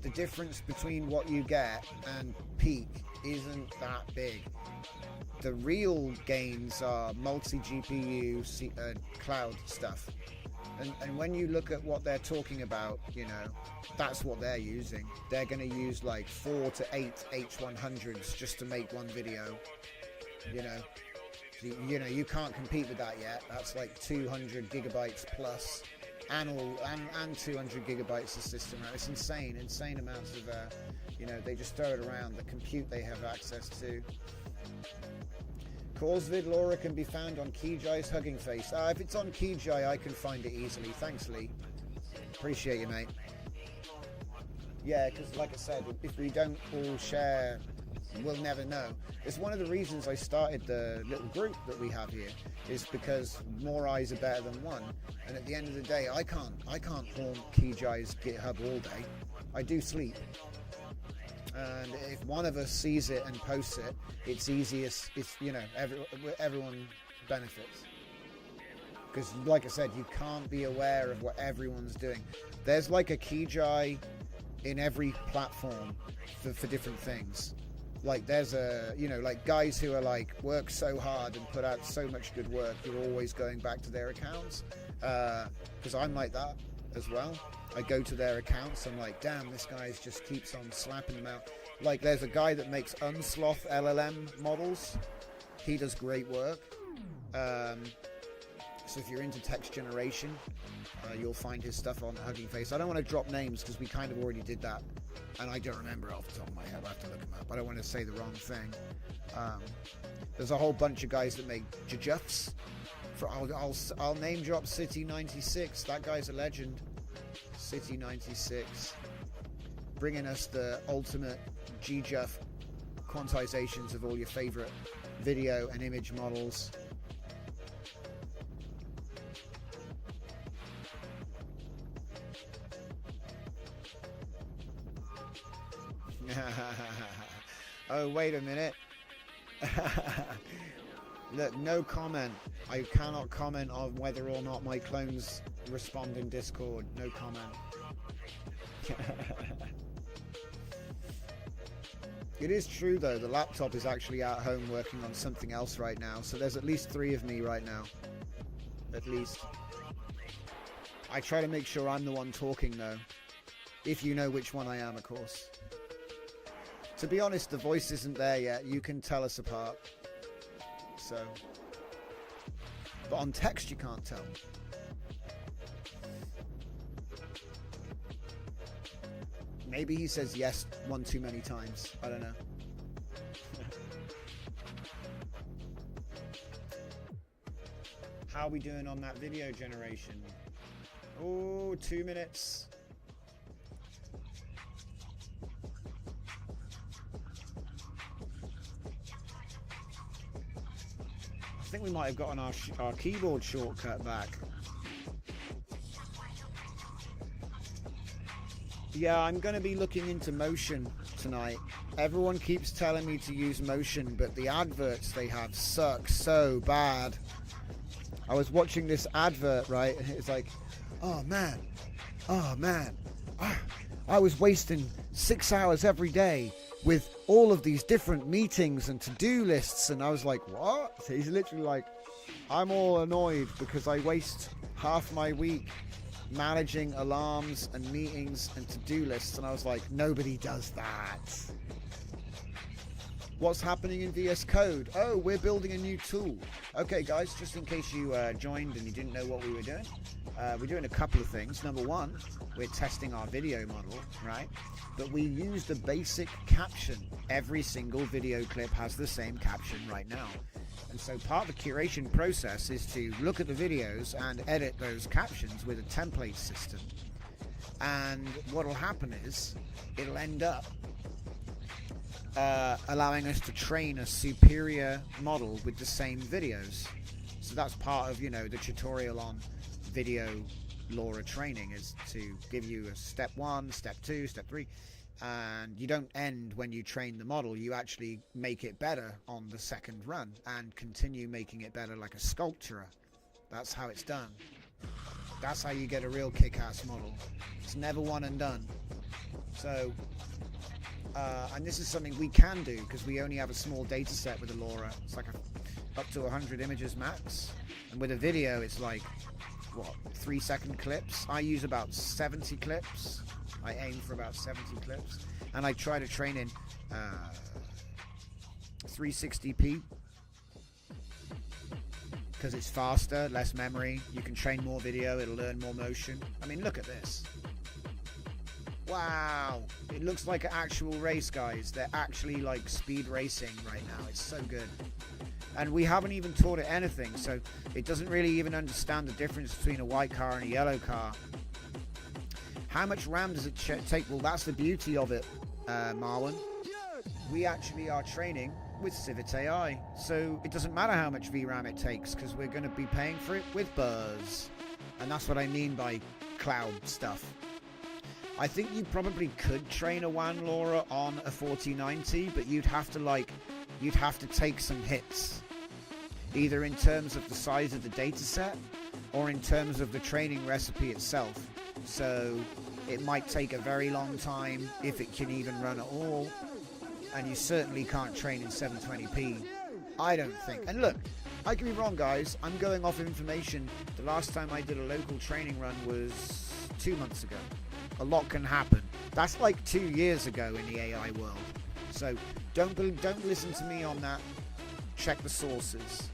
the difference between what you get and peak isn't that big. The real gains are multi-GPU cloud stuff. And when you look at what they're talking about, you know, that's what they're using. They're going to use like 4 to 8 H100s just to make one video. You know, you can't compete with that yet. That's like 200 gigabytes plus, and 200 gigabytes of system RAM. It's insane amounts of, you know, they just throw it around. The compute they have access to. Cause vid Lora can be found on Keyjai's Hugging Face. If it's on Keyjai, I can find it easily. Thanks, Lee. Appreciate you, mate. Yeah, because like I said, if we don't all share, we'll never know. It's one of the reasons I started the little group that we have here, is because more eyes are better than one. And at the end of the day, I can't haunt Kijai's GitHub all day. I do sleep. And if one of us sees it and posts it, it's easiest. It's, you know, everyone benefits. Because, like I said, you can't be aware of what everyone's doing. There's like a Kijai in every platform for different things. Like there's a, you know, like guys who are like work so hard and put out so much good work, you're always going back to their accounts. Because I'm like that as well. I go to their accounts, I'm like, damn, this guy just keeps on slapping them out. Like there's a guy that makes Unsloth LLM models. He does great work. So if you're into text generation, you'll find his stuff on Hugging Face. I don't want to drop names because we kind of already did that, and I don't remember off the top of my head. I have to look them up. I don't want to say the wrong thing. There's a whole bunch of guys that make jujufs. I'll name drop City 96. That guy's a legend. City 96, bringing us the ultimate GJUF quantizations of all your favorite video and image models. Oh, wait a minute. Look, no comment. I cannot comment on whether or not my clones respond in Discord. No comment. It is true though, the laptop is actually at home working on something else right now, so there's at least 3 of me right now. At least. I try to make sure I'm the one talking though. If you know which one I am, of course. To be honest, the voice isn't there yet. You can tell us apart. So, but on text you can't tell. Maybe he says yes one too many times. I don't know. How are we doing on that video generation? Oh, 2 minutes. I think we might have gotten our keyboard shortcut back. Yeah, I'm going to be looking into Motion tonight. Everyone keeps telling me to use Motion, but the adverts they have suck so bad. I was watching this advert, right? And it's like, oh man, I was wasting 6 hours every day with all of these different meetings and to-do lists, and I was like, what? So he's literally like, I'm all annoyed because I waste half my week managing alarms and meetings and to-do lists, and I was like, nobody does that. What's happening in VS Code? Oh, we're building a new tool. Okay guys, just in case you joined and you didn't know what we were doing, we're doing a couple of things. Number one, we're testing our video model, right? But we used a basic caption. Every single video clip has the same caption right now. And so part of the curation process is to look at the videos and edit those captions with a template system. And what will happen is, it'll end up allowing us to train a superior model with the same videos. So that's part of, you know, the tutorial on video Lora training, is to give you a step 1, step 2, step 3, and you don't end when you train the model. You actually make it better on the second run and continue making it better like a sculptor. That's how it's done. That's how you get a real kick-ass model. It's never one and done. So and this is something we can do because we only have a small data set with the Lora. It's like up to 100 images max, and with a video it's like, what, 3-second clips. I use about 70 clips. I aim for about 70 clips, and I try to train in 360p because it's faster, less memory. You can train more video, it'll learn more motion. I mean, look at this. Wow, it looks like an actual race, guys. They're actually like speed racing right now. It's so good. And we haven't even taught it anything, so it doesn't really even understand the difference between a white car and a yellow car. How much RAM does it take? Well, that's the beauty of it, Marwan. We actually are training with Civit AI, so it doesn't matter how much VRAM it takes because we're going to be paying for it with Buzz. And that's what I mean by cloud stuff. I think you probably could train a WAN Lora on a 4090, but you'd have to take some hits, either in terms of the size of the data set or in terms of the training recipe itself. So it might take a very long time if it can even run at all, and you certainly can't train in 720p, I don't think. And look, I could be wrong, guys. I'm going off information. The last time I did a local training run was 2 months ago. A lot can happen. That's like 2 years ago in the AI world. So don't listen to me on that. Check the sources.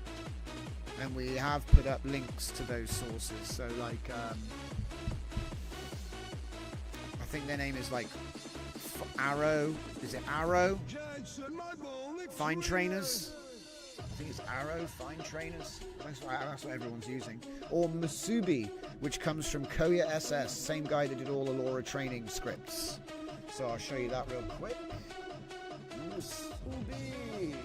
And we have put up links to those sources. So like, I think their name is like Arrow. Is it Arrow? Fine Trainers. I think it's Arrow Fine Trainers. That's what everyone's using. Or Masubi, which comes from Koya SS, same guy that did all the Lora training scripts. So I'll show you that real quick. Masubi.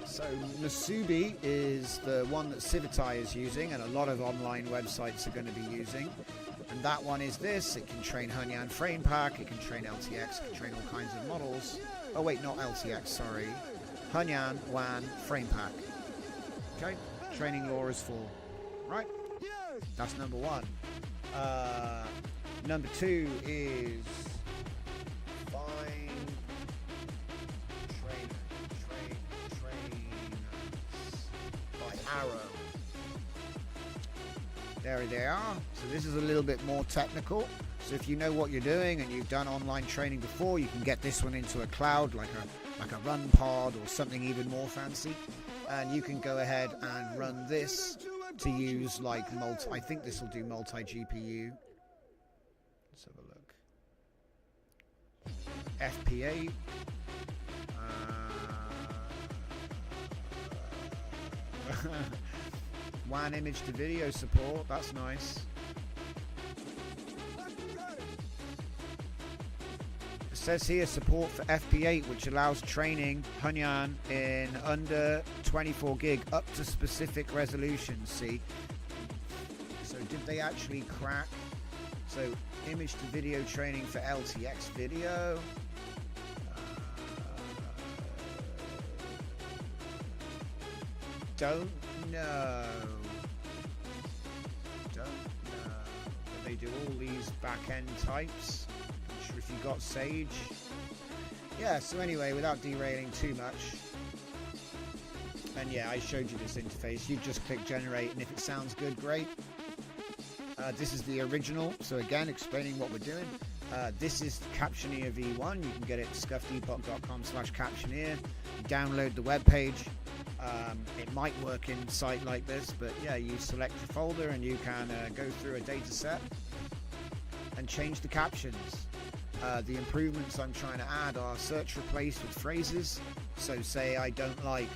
So Masubi is the one that Civitai is using, and a lot of online websites are going to be using. And that one is this. It can train Hunyan Frame Pack, it can train LTX, it can train all kinds of models. Oh wait, not LTX, sorry. Hunyan WAN Frame Pack. Okay, training Lora's 4. Right? That's number 1. Number 2 is Fine Trainers by Arrow. There they are. So this is a little bit more technical. So if you know what you're doing and you've done online training before, you can get this one into a cloud like a run pod or something even more fancy, and you can go ahead and run this to use like I think this will do multi GPU. Let's have a look. FP8. WAN image to video support, that's nice. It says here support for FP8, which allows training Hunyan in under 24 gig up to specific resolutions. See, so did they actually crack? So image to video training for LTX video. Don't know. They do all these back-end types. I'm sure if you got Sage. Yeah, so anyway, without derailing too much. And yeah, I showed you this interface. You just click generate, and if it sounds good, great. This is the original. So again, explaining what we're doing. This is Captioneer V1. You can get it at scuffdepot.com/Captioneer. Download the web page. It might work in a site like this, but yeah, you select your folder and you can go through a data set and change the captions. The improvements I'm trying to add are search replace with phrases. So say I don't like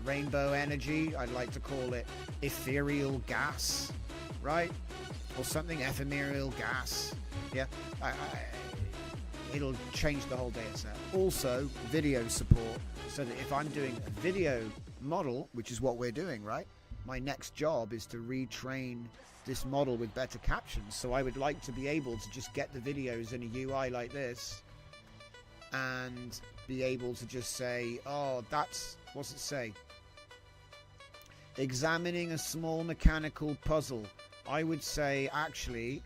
rainbow energy, I'd like to call it ethereal gas, right? Or something, ephemeral gas. Yeah, it'll change the whole data set. Also, video support, so that if I'm doing a video model, which is what we're doing, right? My next job is to retrain this model with better captions. So I would like to be able to just get the videos in a UI like this and be able to just say, oh, that's, what's it say? Examining a small mechanical puzzle. I would say, actually,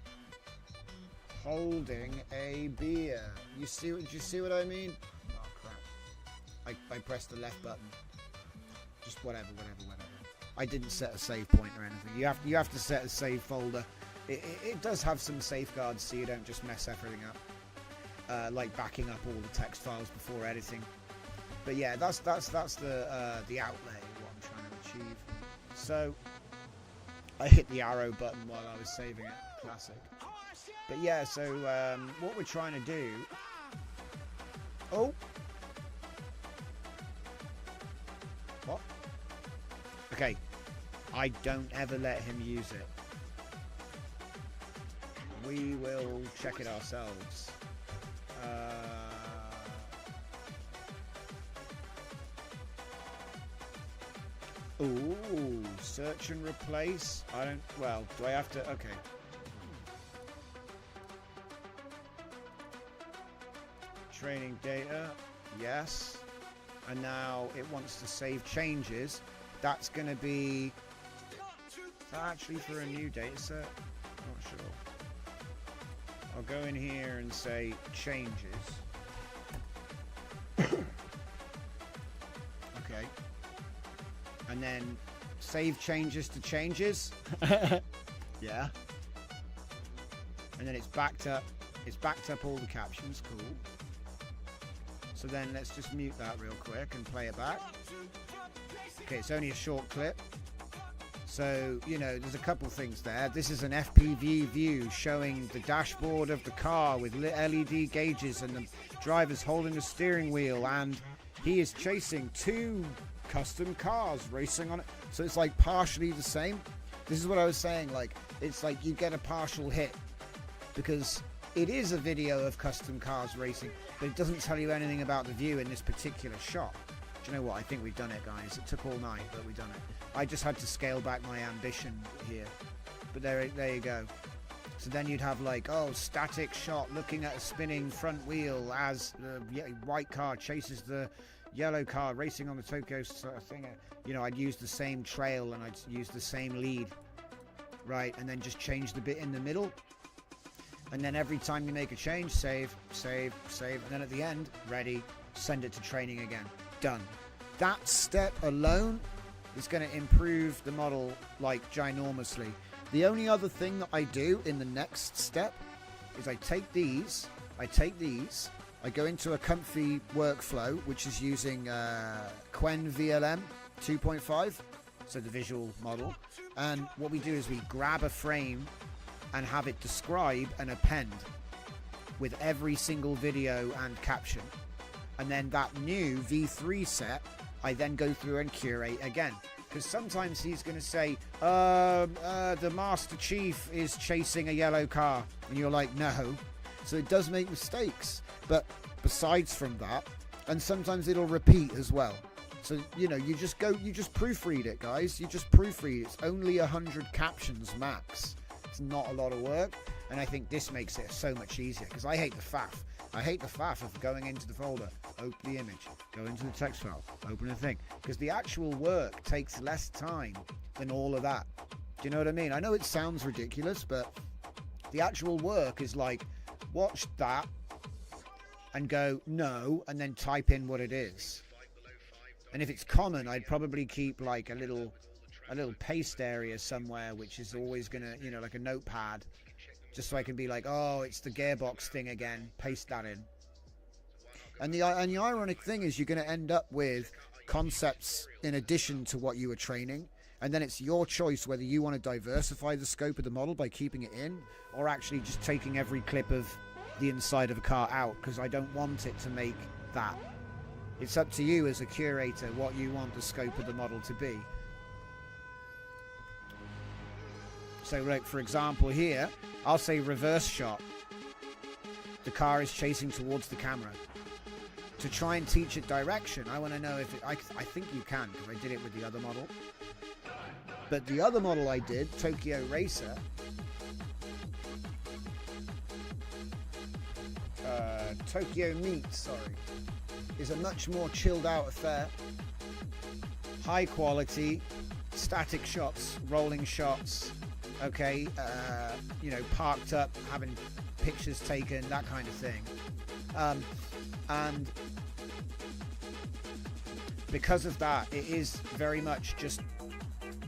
holding a beer. Do you see what I mean? Oh crap. I pressed the left button. Just whatever. I didn't set a save point or anything. You have to set a save folder. It does have some safeguards so you don't just mess everything up. Like backing up all the text files before editing. But yeah, that's the outlay of what I'm trying to achieve. So I hit the arrow button while I was saving it. Classic. But yeah, so what we're trying to do... Oh! What? Okay. I don't ever let him use it. we will check it ourselves. Ooh, search and replace. I don't. Well, do I have to? Okay. Training data. Yes. And now it wants to save changes. That's going to be. Is that actually for a new data set? Not sure. I'll go in here and say changes. Okay. And then save changes to changes. Yeah. And then it's backed up. It's backed up all the captions. Cool. So then let's just mute that real quick and play it back. Okay, it's only a short clip. So, you know, there's a couple things there. This is an FPV view showing the dashboard of the car with LED gauges and the driver's holding the steering wheel, and he is chasing 2 custom cars racing on it. So it's like partially the same. This is what I was saying, like, it's like you get a partial hit because it is a video of custom cars racing, but it doesn't tell you anything about the view in this particular shot. Do you know what? I think we've done it, guys. It took all night, but we've done it. I just had to scale back my ambition here. But there you go. So then you'd have like, oh, static shot looking at a spinning front wheel as the white car chases the yellow car racing on the Tokyo thing. You know, I'd use the same trail and I'd use the same lead. Right, and then just change the bit in the middle. And then every time you make a change, save, save, save. And then at the end, ready, send it to training again. Done. That step alone is going to improve the model like ginormously. The only other thing that I do in the next step is I take these, I go into a comfy workflow, which is using Quen VLM 2.5, so the visual model. And what we do is we grab a frame and have it describe and append with every single video and caption. And then that new V3 set, I then go through and curate again. Because sometimes he's going to say, the Master Chief is chasing a yellow car. And you're like, no. So it does make mistakes. But besides from that, and sometimes it'll repeat as well. So, you know, you just proofread it, guys. You just proofread it. It's only 100 captions max. It's not a lot of work. And I think this makes it so much easier. Because I hate the faff. I hate the faff of going into the folder, open the image, go into the text file, open the thing. Because the actual work takes less time than all of that. Do you know what I mean? I know it sounds ridiculous, but the actual work is like, watch that and go, no, and then type in what it is. And if it's common, I'd probably keep like a little paste area somewhere, which is always going to, you know, like a notepad. Just so I can be like, oh, it's the gearbox thing again. Paste that in. And the ironic thing is you're going to end up with concepts in addition to what you were training. And then it's your choice whether you want to diversify the scope of the model by keeping it in or actually just taking every clip of the inside of a car out, because I don't want it to make that. It's up to you as a curator what you want the scope of the model to be. So, like, for example, here, I'll say reverse shot. The car is chasing towards the camera. To try and teach it direction, I want to know if I think you can, because I did it with the other model. But the other model I did, Tokyo Racer, Tokyo Meet, sorry, is a much more chilled out affair. High quality, static shots, rolling shots. Okay, you know, parked up, having pictures taken, that kind of thing. And because of that, it is very much just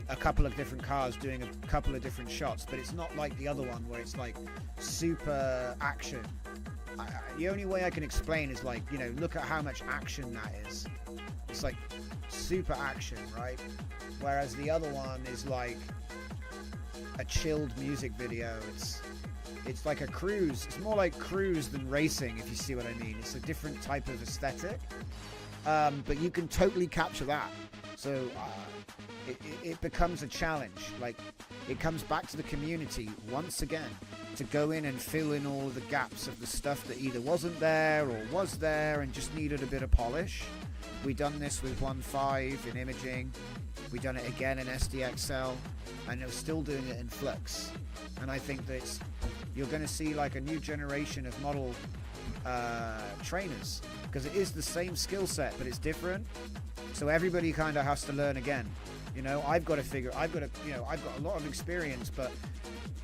a couple of different cars doing a couple of different shots, but it's not like the other one where it's like super action. The only way I can explain is like, you know, look at how much action that is. It's like super action, right? Whereas the other one is like a chilled music video. It's like a cruise. It's more like cruise than racing, if you see what I mean. It's a different type of aesthetic, but you can totally capture that. So it becomes a challenge. Like, it comes back to the community once again. to go in and fill in all the gaps of the stuff that either wasn't there or was there and just needed a bit of polish. We done this with 1.5 in imaging. We done it again in SDXL, and we're still doing it in Flux. And I think that you're going to see like a new generation of model trainers, because it is the same skill set, but it's different. So everybody kind of has to learn again. You know, I've got a lot of experience, but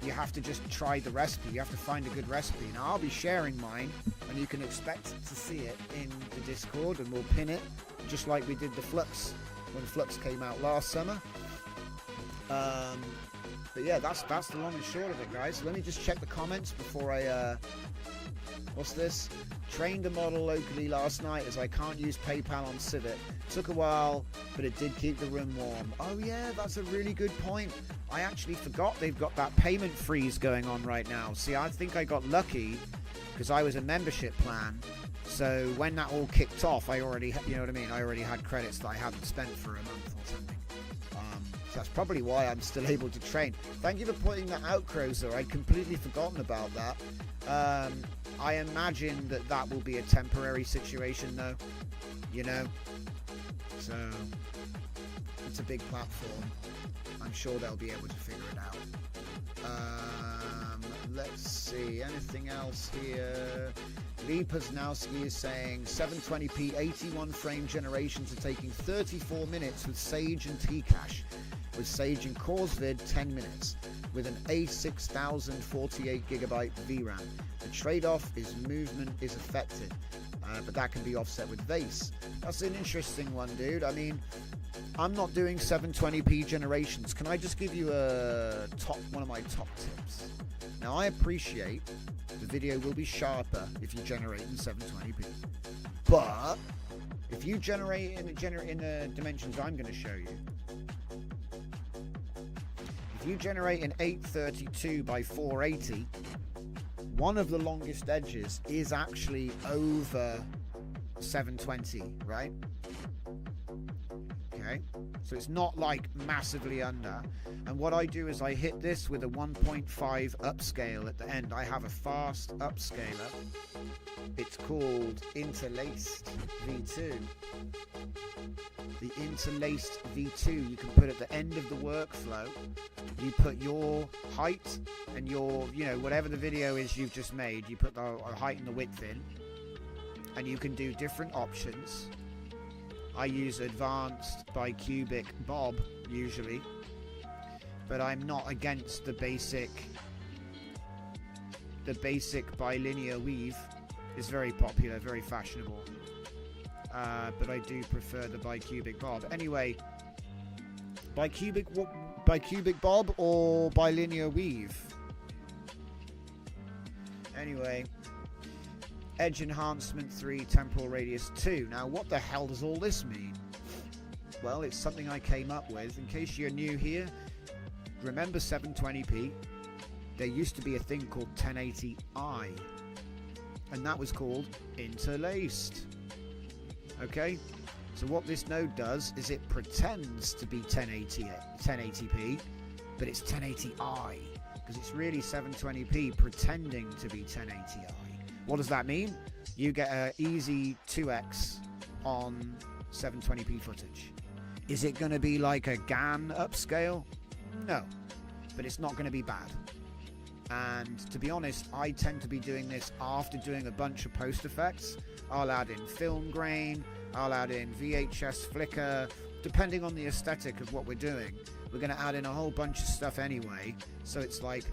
you have to just try the recipe. You have to find a good recipe. Now, I'll be sharing mine, and you can expect to see it in the Discord, and we'll pin it, just like we did the Flux, when Flux came out last summer. But yeah, that's the long and short of it, guys. So let me just check the comments before I... what's this? Trained a model locally last night as I can't use PayPal on Civet. Took a while, but it did keep the room warm. Oh yeah, that's a really good point. I actually forgot they've got that payment freeze going on right now. See, I think I got lucky because I was a membership plan. So when that all kicked off, I already, you know what I mean? I already had credits that I hadn't spent for a month or something. So that's probably why I'm still able to train. Thank you for pointing that out, Crozer. I'd completely forgotten about that. I imagine that will be a temporary situation, though. You know? So, it's a big platform. I'm sure they'll be able to figure it out. Let's see. Anything else here? Lee Poznowski is saying 720p 81 frame generations are taking 34 minutes with Sage and Tcache. With Sage and CoreVid 10 minutes. With an A6000 48GB VRAM. The trade-off is movement is affected, but that can be offset with VACE. That's an interesting one, dude. I mean, I'm not doing 720p generations. Can I just give you one of my top tips? Now, I appreciate the video will be sharper if you generate in 720p, but if you generate in the dimensions I'm going to show you, if you generate an 832 by 480, one of the longest edges is actually over 720, right? Okay, so it's not like massively under. And what I do is I hit this with a 1.5 upscale at the end. I have a fast upscaler. It's called Interlaced V2. The Interlaced V2 you can put at the end of the workflow. You put your height and your, you know, whatever the video is you've just made, you put the height and the width in, and you can do different options. I use advanced bicubic bob usually, but I'm not against the basic bilinear weave. Is very popular, very fashionable, but I do prefer the bicubic bob. Anyway, bicubic bob or bilinear weave. Anyway, edge enhancement 3, temporal radius 2. Now, what the hell does all this mean? Well, it's something I came up with. In case you're new here, remember 720p? There used to be a thing called 1080i, and that was called interlaced. Okay? So what this node does is it pretends to be 1080p, but it's 1080i, because it's really 720p pretending to be 1080i. What does that mean? You get an easy 2x on 720p footage. Is it going to be like a GAN upscale? No, but it's not going to be bad. And to be honest, I tend to be doing this after doing a bunch of post effects. I'll add in film grain, I'll add in VHS flicker, depending on the aesthetic of what we're doing. We're going to add in a whole bunch of stuff anyway, so it's like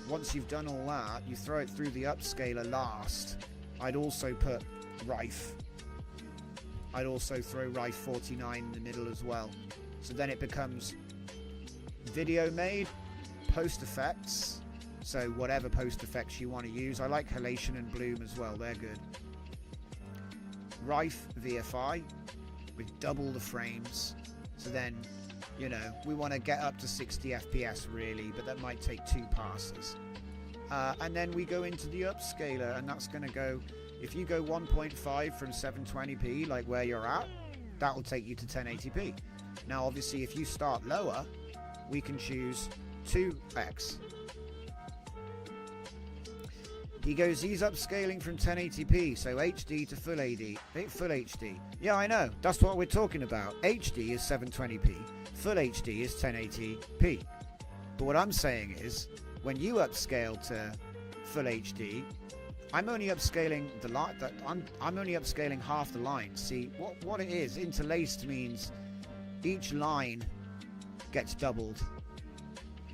once you've done all that, you throw it through the upscaler last. I'd also put Rife. I'd also throw Rife 49 in the middle as well. So then it becomes video made, post effects, so whatever post effects you want to use. I like Halation and Bloom as well, they're good. Rife VFI with double the frames, so then, you know, we want to get up to 60 FPS really, but that might take 2 passes. And then we go into the upscaler, and that's going to go, if you go 1.5 from 720p, like where you're at, that will take you to 1080p. Now obviously if you start lower, we can choose 2x. He goes, he's upscaling from 1080p, so HD to full HD. Yeah, I know. That's what we're talking about. HD is 720p. Full HD is 1080p. But what I'm saying is, when you upscale to full HD, I'm only upscaling I'm only upscaling half the line. See, what it is, interlaced means each line gets doubled.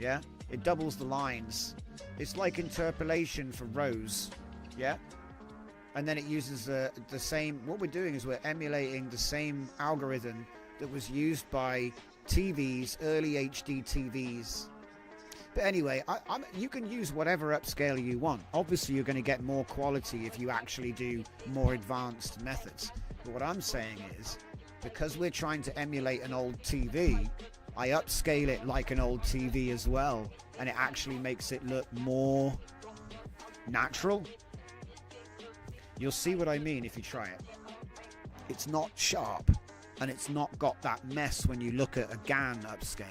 Yeah? It doubles the lines. It's like interpolation for rows, yeah? And then it uses the same... What we're doing is we're emulating the same algorithm that was used by TVs, early HD TVs. But anyway, you can use whatever upscaler you want. Obviously, you're going to get more quality if you actually do more advanced methods. But what I'm saying is, because we're trying to emulate an old TV, I upscale it like an old TV as well, and it actually makes it look more natural. You'll see what I mean if you try it. It's not sharp, and it's not got that mess when you look at a GAN upscaler,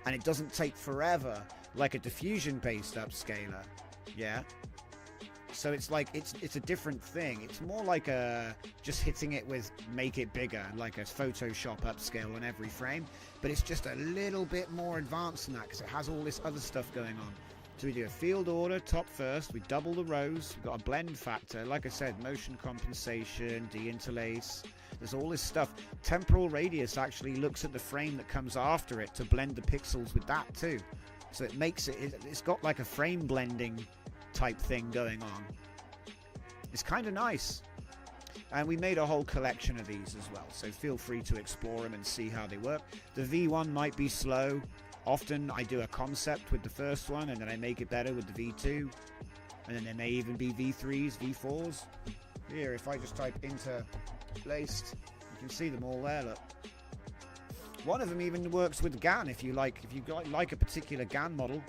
and it doesn't take forever like a diffusion-based upscaler. Yeah. So it's like it's a different thing. It's more like just hitting it with make it bigger, like a Photoshop upscale on every frame. But it's just a little bit more advanced than that because it has all this other stuff going on. So we do a field order, top first. We double the rows. We've got a blend factor. Like I said, motion compensation, de-interlace. There's all this stuff. Temporal radius actually looks at the frame that comes after it to blend the pixels with that too. So it makes it's got like a frame blending type thing going on. It's kind of nice. And we made a whole collection of these as well, so feel free to explore them and see how they work. The V1 might be slow. Often I do a concept with the first one and then I make it better with the V2, and then there may even be V3s, V4s. Here, if I just type interlaced, you can see them all there. Look, one of them even works with GAN. If you like a particular GAN model,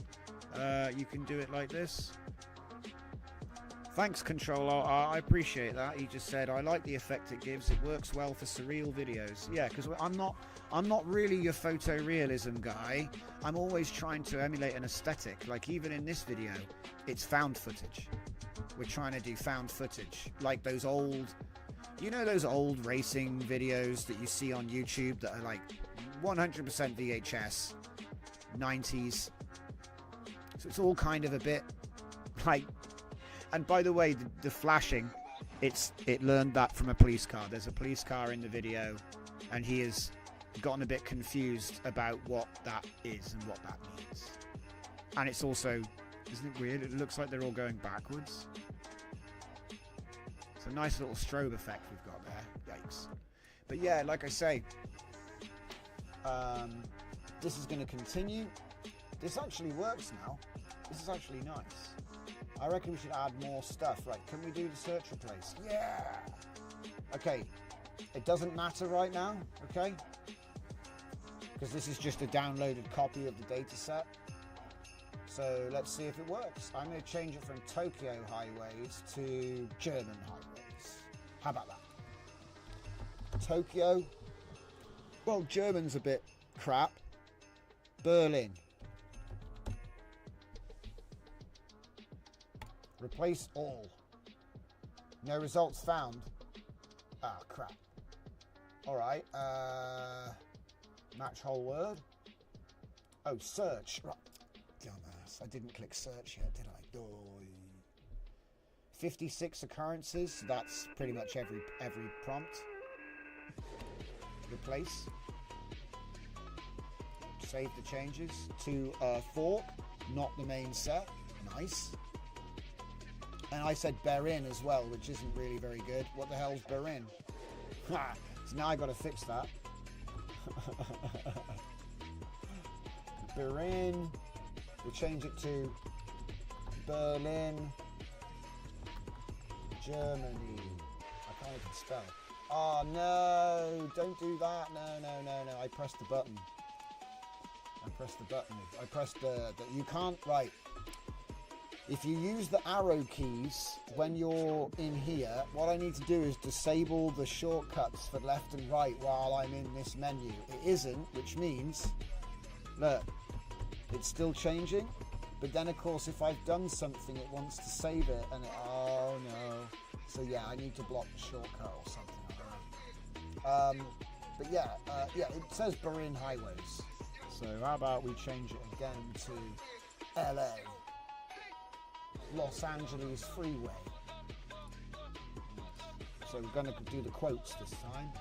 you can do it like this. Thanks, Controller. I appreciate that. He just said, I like the effect it gives. It works well for surreal videos. Yeah, because I'm not really your photorealism guy. I'm always trying to emulate an aesthetic. Like even in this video, it's found footage. We're trying to do found footage. Like those old, you know those old racing videos that you see on YouTube that are like 100% VHS, 90s. So it's all kind of a bit like... And by the way, the flashing, it learned that from a police car. There's a police car in the video, and he has gotten a bit confused about what that is and what that means. And it's also, isn't it weird? It looks like they're all going backwards. It's a nice little strobe effect we've got there. Yikes. But yeah, like I say, this is going to continue. This actually works now. This is actually nice. I reckon we should add more stuff. Right, can we do the search replace? Yeah! Okay, it doesn't matter right now, okay? Because this is just a downloaded copy of the data set. So let's see if it works. I'm going to change it from Tokyo highways to German highways. How about that? Tokyo. Well, German's a bit crap. Berlin. Replace all. No results found. Ah, crap. Alright, match whole word. Oh, search. Right. Dumbass. I didn't click search yet, did I? Oh. 56 occurrences. That's pretty much every prompt. Replace. Save the changes. To fork, not the main set. Nice. And I said Berlin as well, which isn't really very good. What the hell's Berlin? So now I got to fix that. Berlin. We'll change it to Berlin, Germany. I can't even spell. Oh no! Don't do that. No. I pressed the button. I pressed the you can't. Right. If you use the arrow keys when you're in here, what I need to do is disable the shortcuts for left and right while I'm in this menu. It isn't, which means, look, it's still changing. But then, of course, if I've done something, it wants to save it, and oh no. So yeah, I need to block the shortcut or something like that. But yeah, it says Berlin Highways. So how about we change it again to LA, Los Angeles Freeway. So we're going to do the quotes this time.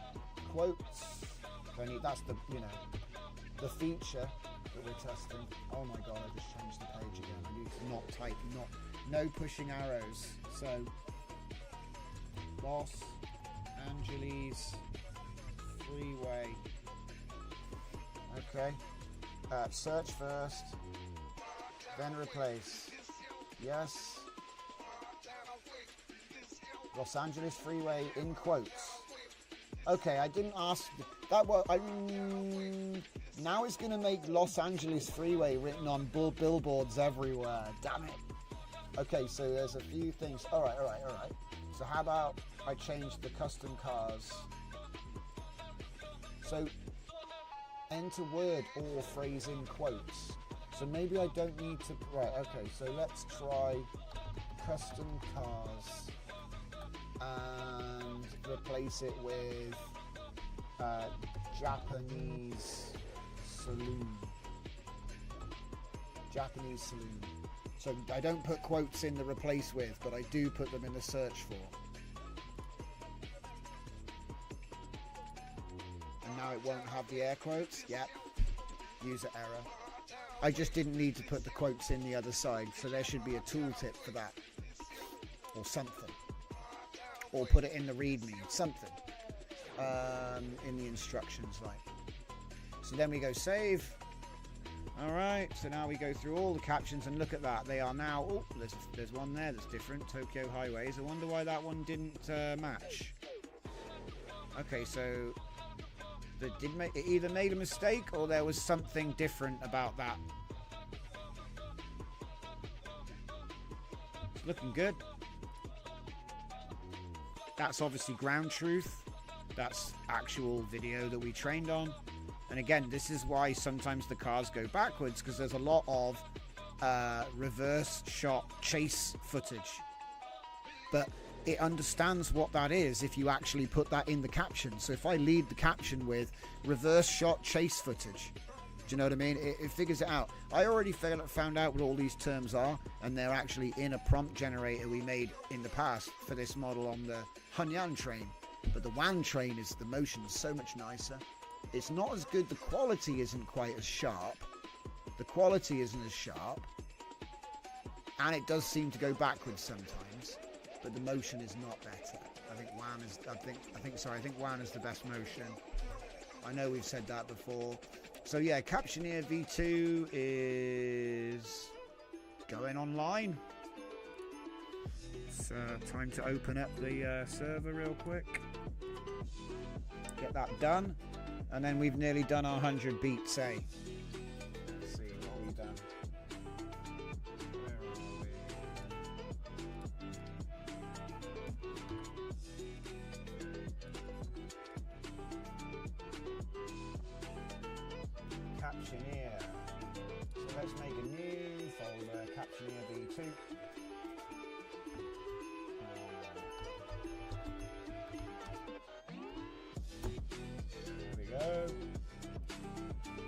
Quotes. That's the the feature that we're testing. Oh my god, I just changed the page again. I need to not type, no pushing arrows. So Los Angeles Freeway. Okay. Search first, then replace. Yes. Los Angeles Freeway in quotes. Okay, I didn't ask that. Now it's going to make Los Angeles Freeway written on billboards everywhere. Damn it. Okay, so there's a few things. All right. So how about I change the custom cars? So enter word or phrase in quotes. So maybe I don't need to. Right. Okay. So let's try custom cars and replace it with Japanese saloon. Japanese saloon. So I don't put quotes in the replace with, but I do put them in the search for. And now it won't have the air quotes. Yep. User error. I just didn't need to put the quotes in the other side, so there should be a tooltip for that. Or something. Or put it in the readme. Something. In the instructions, like. So then we go save. Alright, so now we go through all the captions and look at that. They are now, oh, there's one there that's different, Tokyo Highways. I wonder why that one didn't match. Okay, so it either made a mistake or there was something different about that. It's looking good. That's obviously ground truth. That's actual video that we trained on. And again, this is why sometimes the cars go backwards, because there's a lot of reverse shot chase footage. But it understands what that is if you actually put that in the caption. So if I lead the caption with reverse shot chase footage, do you know what I mean? It figures it out. I already found out what all these terms are, and they're actually in a prompt generator we made in the past for this model on the Hunyan train. But the WAN train is, the motion is so much nicer. It's not as good. The quality isn't quite as sharp. The quality isn't as sharp. And it does seem to go backwards sometimes. But the motion is not better. I think WAN is, I think WAN is the best motion. I know we've said that before. So yeah, Captioneer V2 is going online. It's time to open up the server real quick. Get that done. And then we've nearly done our 100 beats, eh? Let's see, what have we done? Where are we? Captioneer. So let's make a new folder, Captioneer V2.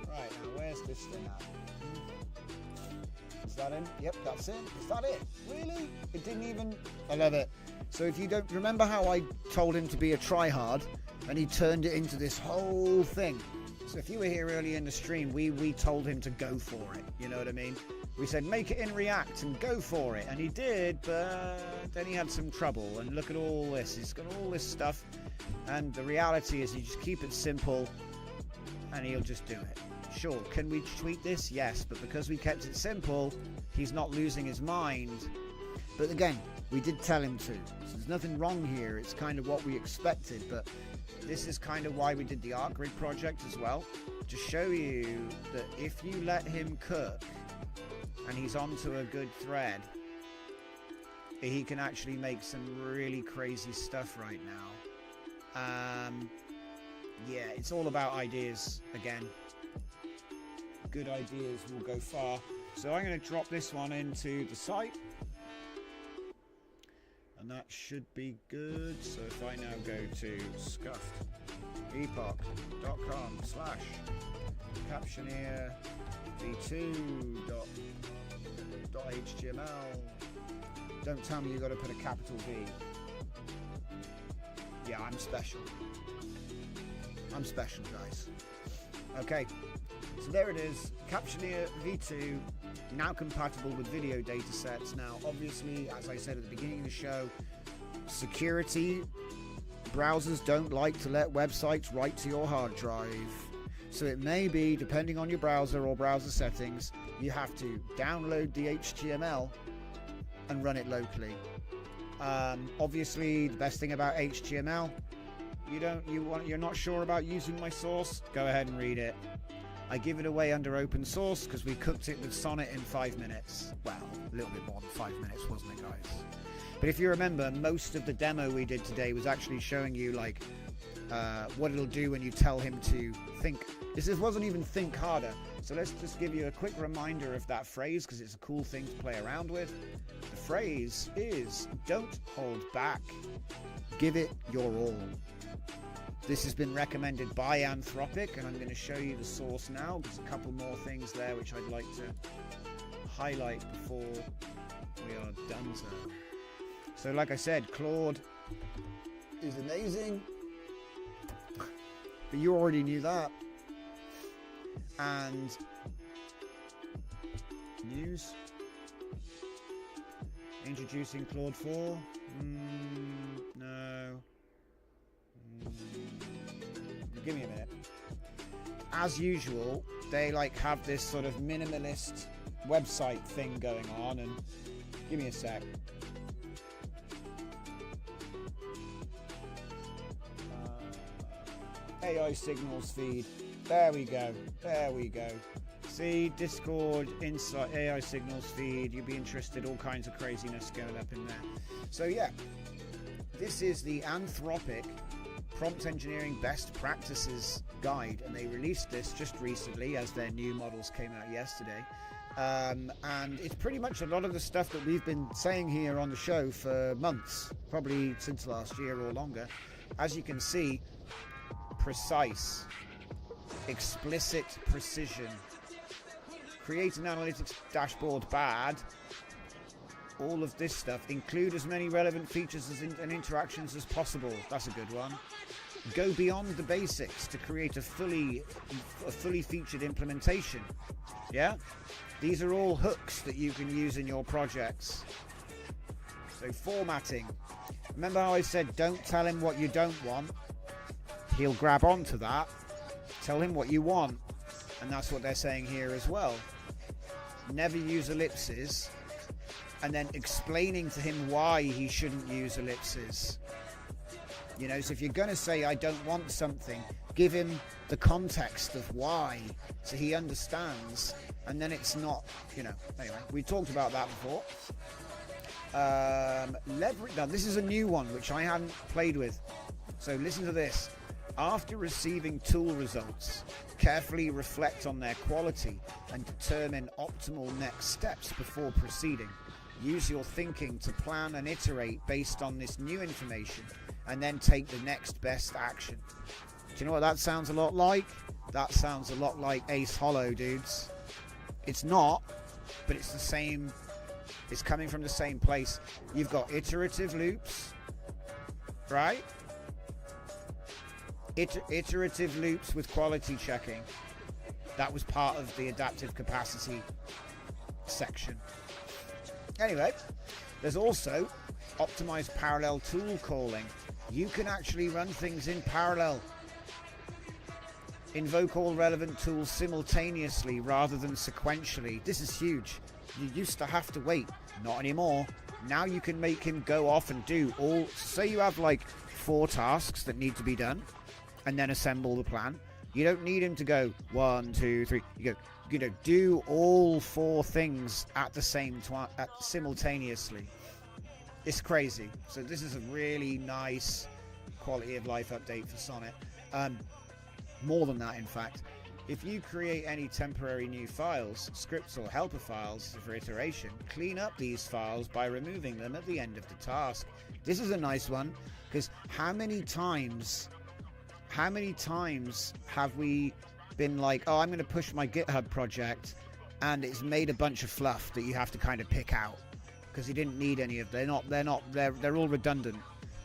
Right, now where's this thing at? Is that in? Yep, that's it. Is that it? Really? It didn't even... I love it. So if you don't remember how I told him to be a tryhard and he turned it into this whole thing. So if you were here early in the stream, we told him to go for it. You know what I mean? We said make it in React and go for it. And he did, but then he had some trouble. And look at all this. He's got all this stuff. And the reality is you just keep it simple and he'll just do it. Sure, can we tweak this? Yes, but because we kept it simple, he's not losing his mind. But again, we did tell him to. So there's nothing wrong here. It's kind of what we expected. But this is kind of why we did the Art Grid project as well. To show you that if you let him cook and he's onto a good thread, he can actually make some really crazy stuff right now. Yeah, it's all about ideas again. Good ideas will go far. So I'm going to drop this one into the site. And that should be good. So if I now go to scuffedepoch.com/captioneer v2.html. Don't tell me you got to put a capital V. Yeah, I'm special. I'm special, guys. Okay, so there it is. Captioneer v2, now compatible with video data sets. Now, obviously, as I said at the beginning of the show, security, browsers don't like to let websites write to your hard drive. So it may be, depending on your browser or browser settings, you have to download the HTML and run it locally. Obviously, the best thing about HTML, you're not sure about using my source, go ahead and read it. I give it away under open source because we cooked it with Sonnet in 5 minutes. Well, a little bit more than 5 minutes, wasn't it, guys? But if you remember, most of the demo we did today was actually showing you like what it'll do when you tell him to think. This wasn't even think harder. So let's just give you a quick reminder of that phrase because it's a cool thing to play around with. The phrase is, don't hold back. Give it your all. This has been recommended by Anthropic, and I'm going to show you the source now. There's a couple more things there which I'd like to highlight before we are done. So like I said, Claude is amazing, but you already knew that. And news, introducing Claude 4. No. Give me a minute. As usual, they like have this sort of minimalist website thing going on, and give me a sec. AI signals feed. There we go. There we go. See, Discord, Insight, AI signals feed. You'll be interested. All kinds of craziness going up in there. So yeah, this is the Anthropic Prompt Engineering Best Practices Guide, and they released this just recently as their new models came out yesterday. And it's pretty much a lot of the stuff that we've been saying here on the show for months, probably since last year or longer. As you can see, precise, explicit precision, create an analytics dashboard bad, all of this stuff, include as many relevant features and interactions as possible. That's a good one. Go beyond the basics to create a fully featured implementation. Yeah, these are all hooks that you can use in your projects. So formatting, remember how I said don't tell him what you don't want? He'll grab onto that. Tell him what you want, and that's what they're saying here as well. Never use ellipses, and then explaining to him why he shouldn't use ellipses. You know, so if you're going to say I don't want something, give him the context of why, so he understands, and then it's not, you know. Anyway, we talked about that before. Leverage. Now this is a new one which I hadn't played with, so listen to this. After receiving tool results, carefully reflect on their quality and determine optimal next steps before proceeding. Use your thinking to plan and iterate based on this new information, and then take the next best action. Do you know what that sounds a lot like? That sounds a lot like Ace Hollow, dudes. It's not, but it's the same. It's coming from the same place. You've got iterative loops, right? Iterative loops with quality checking. That was part of the adaptive capacity section. Anyway, there's also optimized parallel tool calling. You can actually run things in parallel. Invoke all relevant tools simultaneously rather than sequentially. This is huge. You used to have to wait. Not anymore. Now you can make him go off and do all. Say you have like 4 tasks that need to be done, and then assemble the plan. You don't need him to go 1, 2, 3. You go, do all 4 things at the same time, simultaneously. It's crazy. So this is a really nice quality of life update for Sonnet. More than that, in fact, if you create any temporary new files, scripts or helper files for iteration, clean up these files by removing them at the end of the task. This is a nice one, because how many times have we been like, oh, I'm going to push my GitHub project, and it's made a bunch of fluff that you have to kind of pick out because you didn't need any of. They're all redundant.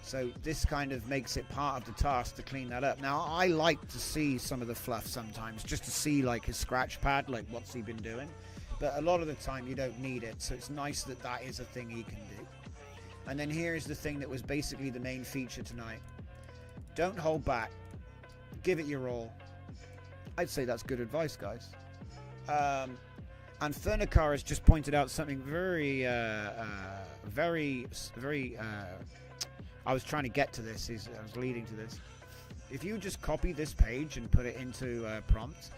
So this kind of makes it part of the task to clean that up. Now, I like to see some of the fluff sometimes, just to see like his scratch pad, like what's he been doing. But a lot of the time you don't need it, so it's nice that that is a thing he can do. And then here's the thing that was basically the main feature tonight. Don't hold back. Give it your all. I'd say that's good advice, guys. And Fernicar has just pointed out something very I was trying to get to this. I was leading to this. If you just copy this page and put it into prompt,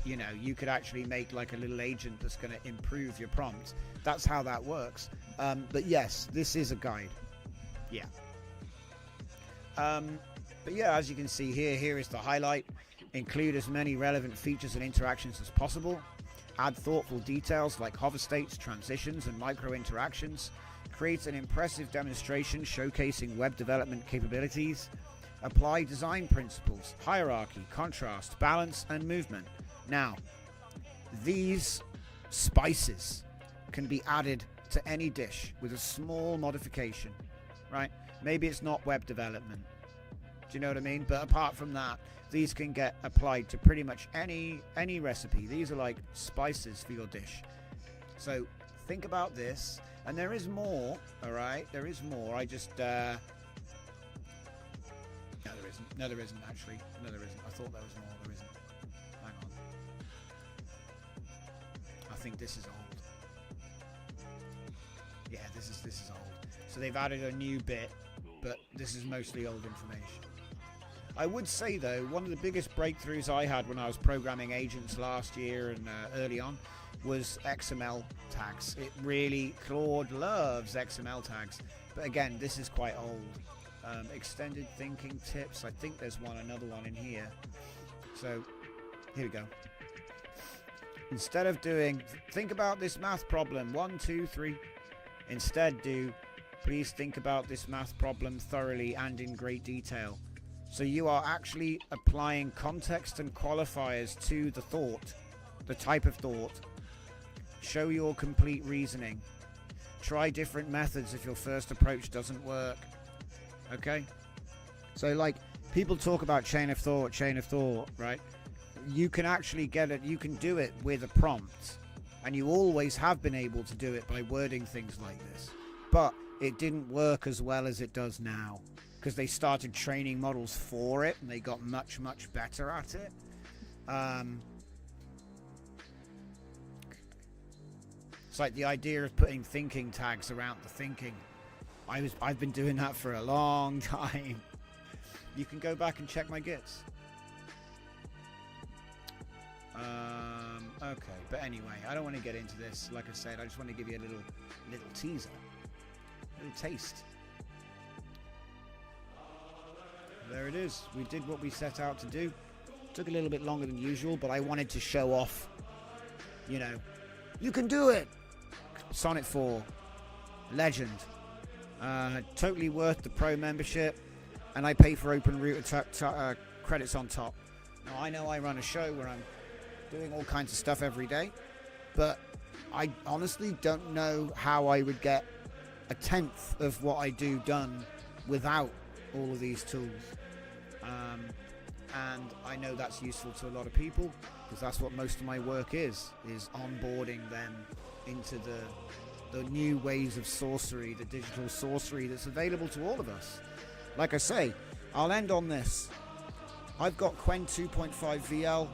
you know, you could actually make like a little agent that's going to improve your prompt. That's how that works. But yes, this is a guide. Yeah. But yeah, as you can see here is the highlight. Include as many relevant features and interactions as possible. Add thoughtful details like hover states, transitions, and micro interactions. Create an impressive demonstration showcasing web development capabilities. Apply design principles, hierarchy, contrast, balance, and movement. Now, these spices can be added to any dish with a small modification, right? Maybe it's not web development. Do you know what I mean? But apart from that, these can get applied to pretty much any recipe. These are like spices for your dish. So think about this. And there is more, all right? There is more. I just... No, there isn't. No, there isn't, actually. No, there isn't. I thought there was more. There isn't. Hang on. I think this is old. Yeah, this is old. So they've added a new bit, but this is mostly old information. I would say, though, one of the biggest breakthroughs I had when I was programming agents last year and early on was XML tags. It really, Claude loves XML tags, but again, this is quite old. Extended thinking tips, I think there's another one in here. So here we go. Instead of doing, think about this math problem, 1, 2, 3. Instead do, please think about this math problem thoroughly and in great detail. So you are actually applying context and qualifiers to the thought, the type of thought. Show your complete reasoning. Try different methods if your first approach doesn't work. Okay? So like, people talk about chain of thought, right? You can actually get it, you can do it with a prompt. And you always have been able to do it by wording things like this. But it didn't work as well as it does now. Because they started training models for it and they got much, much better at it. It's like the idea of putting thinking tags around the thinking. I've been doing that for a long time. You can go back and check my gits. Okay, but anyway, I don't want to get into this. Like I said, I just want to give you a little teaser, a little taste. There it is. We did what we set out to do. Took a little bit longer than usual, but I wanted to show off, you know, you can do it. Sonnet 4, legend, totally worth the pro membership, and I pay for open router credits on top. Now I know I run a show where I'm doing all kinds of stuff every day, but I honestly don't know how I would get a tenth of what I do done without all of these tools. And I know that's useful to a lot of people because that's what most of my work is onboarding them into the new ways of sorcery, the digital sorcery that's available to all of us. Like I say, I'll end on this. I've got Qwen 2.5 VL.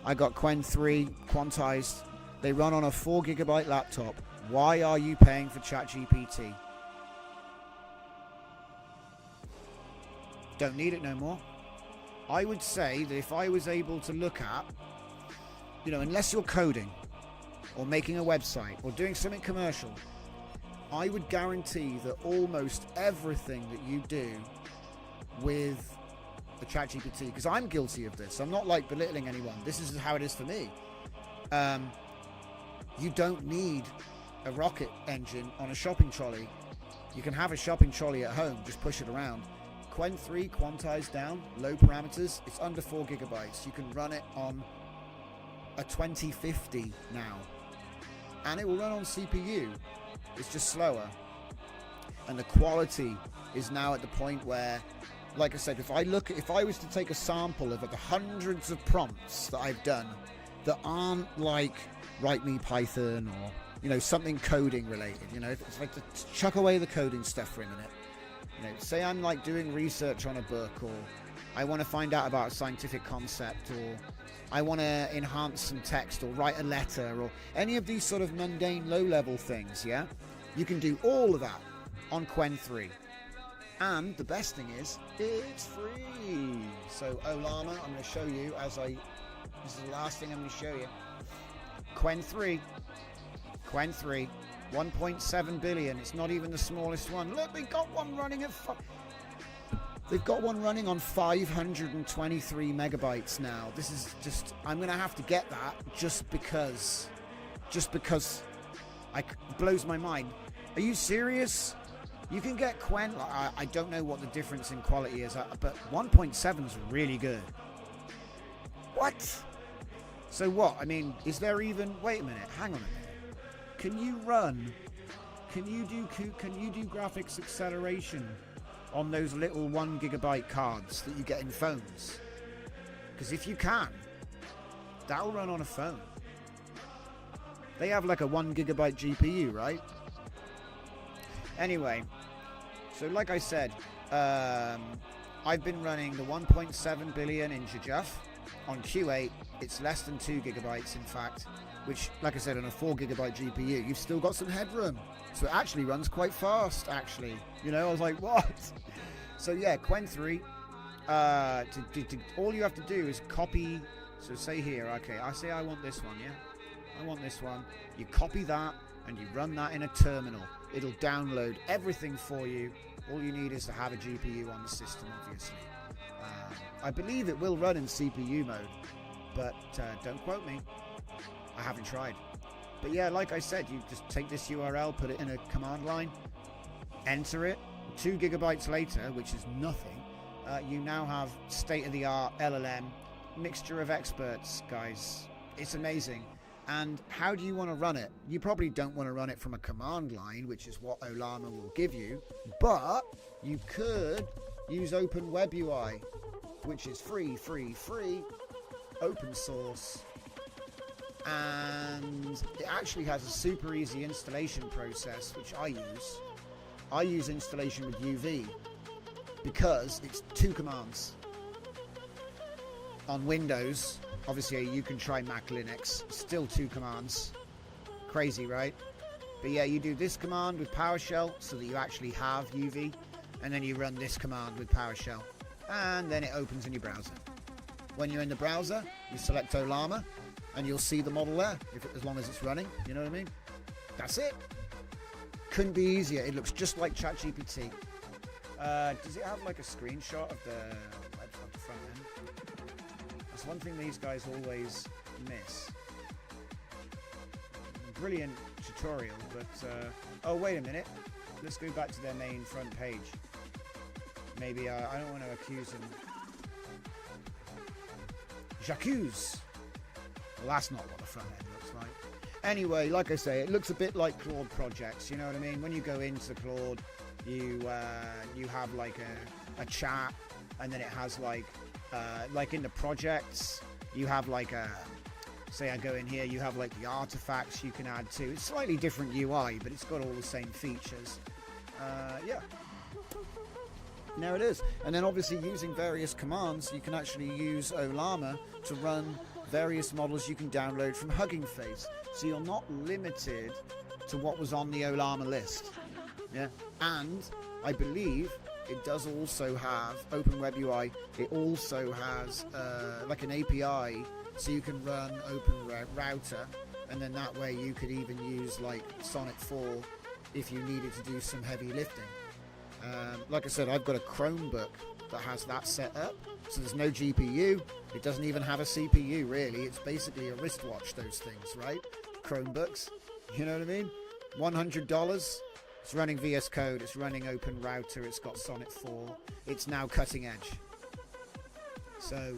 I got Qwen 3 quantized. They run on a 4GB laptop. Why are you paying for ChatGPT? Don't need it no more. I would say that if I was able to look at, you know, unless you're coding or making a website or doing something commercial, I would guarantee that almost everything that you do with a ChatGPT, because I'm guilty of this. I'm not like belittling anyone. This is how it is for me. You don't need a rocket engine on a shopping trolley. You can have a shopping trolley at home, just push it around. Qwen 3 quantized down, low parameters, it's under 4 gigabytes. You can run it on a 2050 now. And it will run on CPU. It's just slower. And the quality is now at the point where, like I said, if I was to take a sample of the hundreds of prompts that I've done that aren't like write me Python or, you know, something coding related, you know, it's like to chuck away the coding stuff for a minute. You know, say I'm like doing research on a book, or I want to find out about a scientific concept, or I want to enhance some text or write a letter, or any of these sort of mundane low-level things, yeah? You can do all of that on Qwen 3. And the best thing is, it's free. So, Olama, I'm going to show you this is the last thing I'm going to show you. Qwen 3, 1.7 billion. It's not even the smallest one. Look, they've got one running at they've got one running on 523 megabytes now. This is just, I'm going to have to get that just because it blows my mind. Are you serious? You can get Qwen, I don't know what the difference in quality is, but 1.7 is really good. What? So what? I mean, is there even, wait a minute, hang on a minute. Can you do graphics acceleration on those little 1 gigabyte cards that you get in phones? Because if you can, that'll run on a phone. They have like a 1 gigabyte GPU, right? Anyway, so like I said, I've been running the 1.7 billion in Jajuf on Q8. It's less than 2 gigabytes, in fact, which, like I said, on a 4 gigabyte GPU, you've still got some headroom. So it actually runs quite fast, actually. You know, I was like, what? So yeah, Qwen 3, all you have to do is copy. So say here, okay, I say I want this one, yeah? I want this one. You copy that and you run that in a terminal. It'll download everything for you. All you need is to have a GPU on the system, obviously. I believe it will run in CPU mode, but don't quote me. I haven't tried. But yeah, like I said, you just take this URL, put it in a command line, enter it. 2 gigabytes later, which is nothing, you now have state-of-the-art LLM, mixture of experts, guys. It's amazing. And how do you want to run it? You probably don't want to run it from a command line, which is what Olama will give you, but you could use Open Web UI, which is free, open source, and it actually has a super easy installation process, which I use. I use installation with UV because it's 2 commands. On Windows, obviously you can try Mac Linux, still 2 commands. Crazy, right? But yeah, you do this command with PowerShell so that you actually have UV, and then you run this command with PowerShell, and then it opens in your browser. When you're in the browser, you select Olama, and you'll see the model there, as long as it's running, you know what I mean? That's it. Couldn't be easier. It looks just like ChatGPT. Does it have like a screenshot of the front end? That's one thing these guys always miss. Brilliant tutorial, but oh, wait a minute. Let's go back to their main front page. Maybe I don't want to accuse him. J'accuse. Well, that's not what the front end looks like. Anyway, like I say, it looks a bit like Claude projects. You know what I mean? When you go into Claude, you have like a chat, and then it has like in the projects, you have like a, say I go in here, you have like the artifacts you can add to. It's slightly different UI, but it's got all the same features. Yeah. And there it is. And then obviously using various commands, you can actually use Olama to run various models you can download from Hugging Face. So you're not limited to what was on the Olama list. Yeah. And I believe it does also have Open Web UI. It also has like an API, so you can run Open Router, and then that way you could even use like Sonnet 4 if you needed to do some heavy lifting. Like I said, I've got a Chromebook that has that set up. So there's no GPU. It doesn't even have a CPU, really. It's basically a wristwatch, those things, right? Chromebooks. You know what I mean? $100. It's running VS Code. It's running Open Router. It's got Sonnet 4. It's now cutting edge. So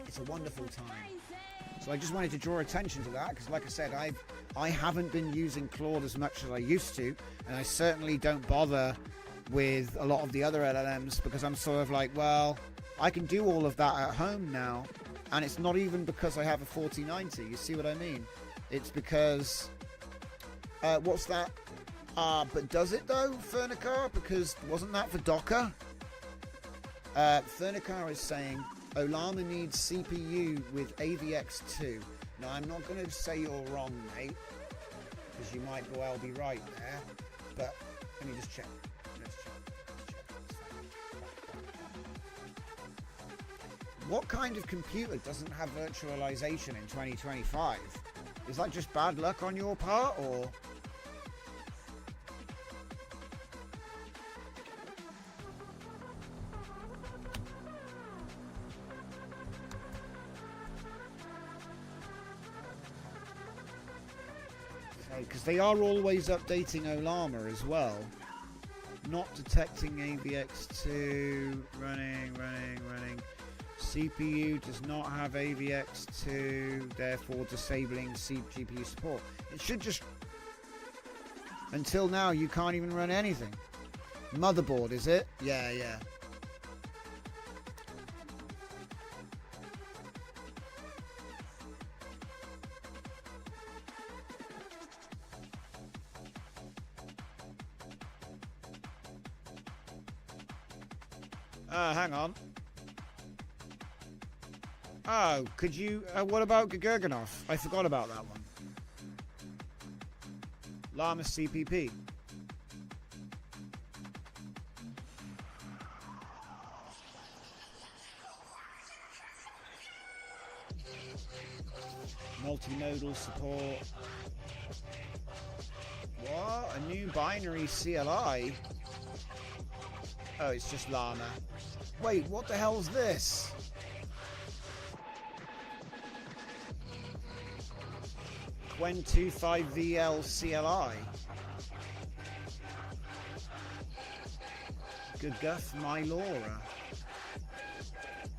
it's a wonderful time. So I just wanted to draw attention to that because, like I said, I haven't been using Claude as much as I used to, and I certainly don't bother with a lot of the other LLMs because I'm sort of like, well, I can do all of that at home now, and it's not even because I have a 4090. You see what I mean? It's because what's that? But does it though, Fernicar? Because wasn't that for Docker? Fernicar is saying Olama needs CPU with AVX2. Now, I'm not going to say you're wrong, mate, because you might well be right there, but let me just check. Let's check. What kind of computer doesn't have virtualization in 2025? Is that just bad luck on your part, or... Because they are always updating Olama as well. Not detecting AVX2. Running. CPU does not have AVX2, therefore disabling GPU support. It should just... Until now, you can't even run anything. Motherboard, is it? Yeah. Hang on. Oh, could you... what about Gagurganov? I forgot about that one. Llama CPP. Multimodal support. What? A new binary CLI? Oh, it's just Llama. Wait, what the hell's this? Qwen25VL CLI. Good guff, my Lora.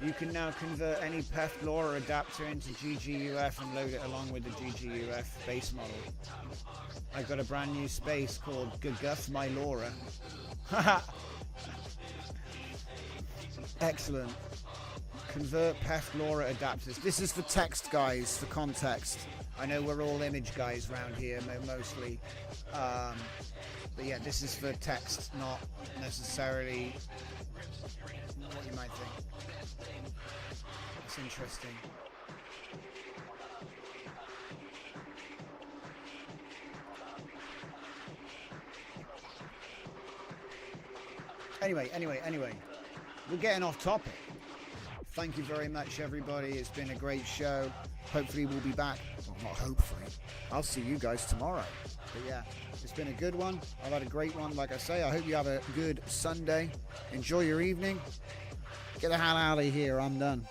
You can now convert any PEF Lora adapter into GGUF and load it along with the GGUF base model. I've got a brand new space called Good guff, my Lora. Excellent. Convert PEF Lora adapters. This is for text, guys, for context. I know we're all image guys around here, mostly. But yeah, this is for text, not necessarily what you might think. It's interesting. Anyway. We're getting off topic. Thank you very much, everybody. It's been a great show. Hopefully we'll be back. Well, not hopefully. I'll see you guys tomorrow. But yeah, it's been a good one. I've had a great one, like I say. I hope you have a good Sunday. Enjoy your evening. Get the hell out of here. I'm done.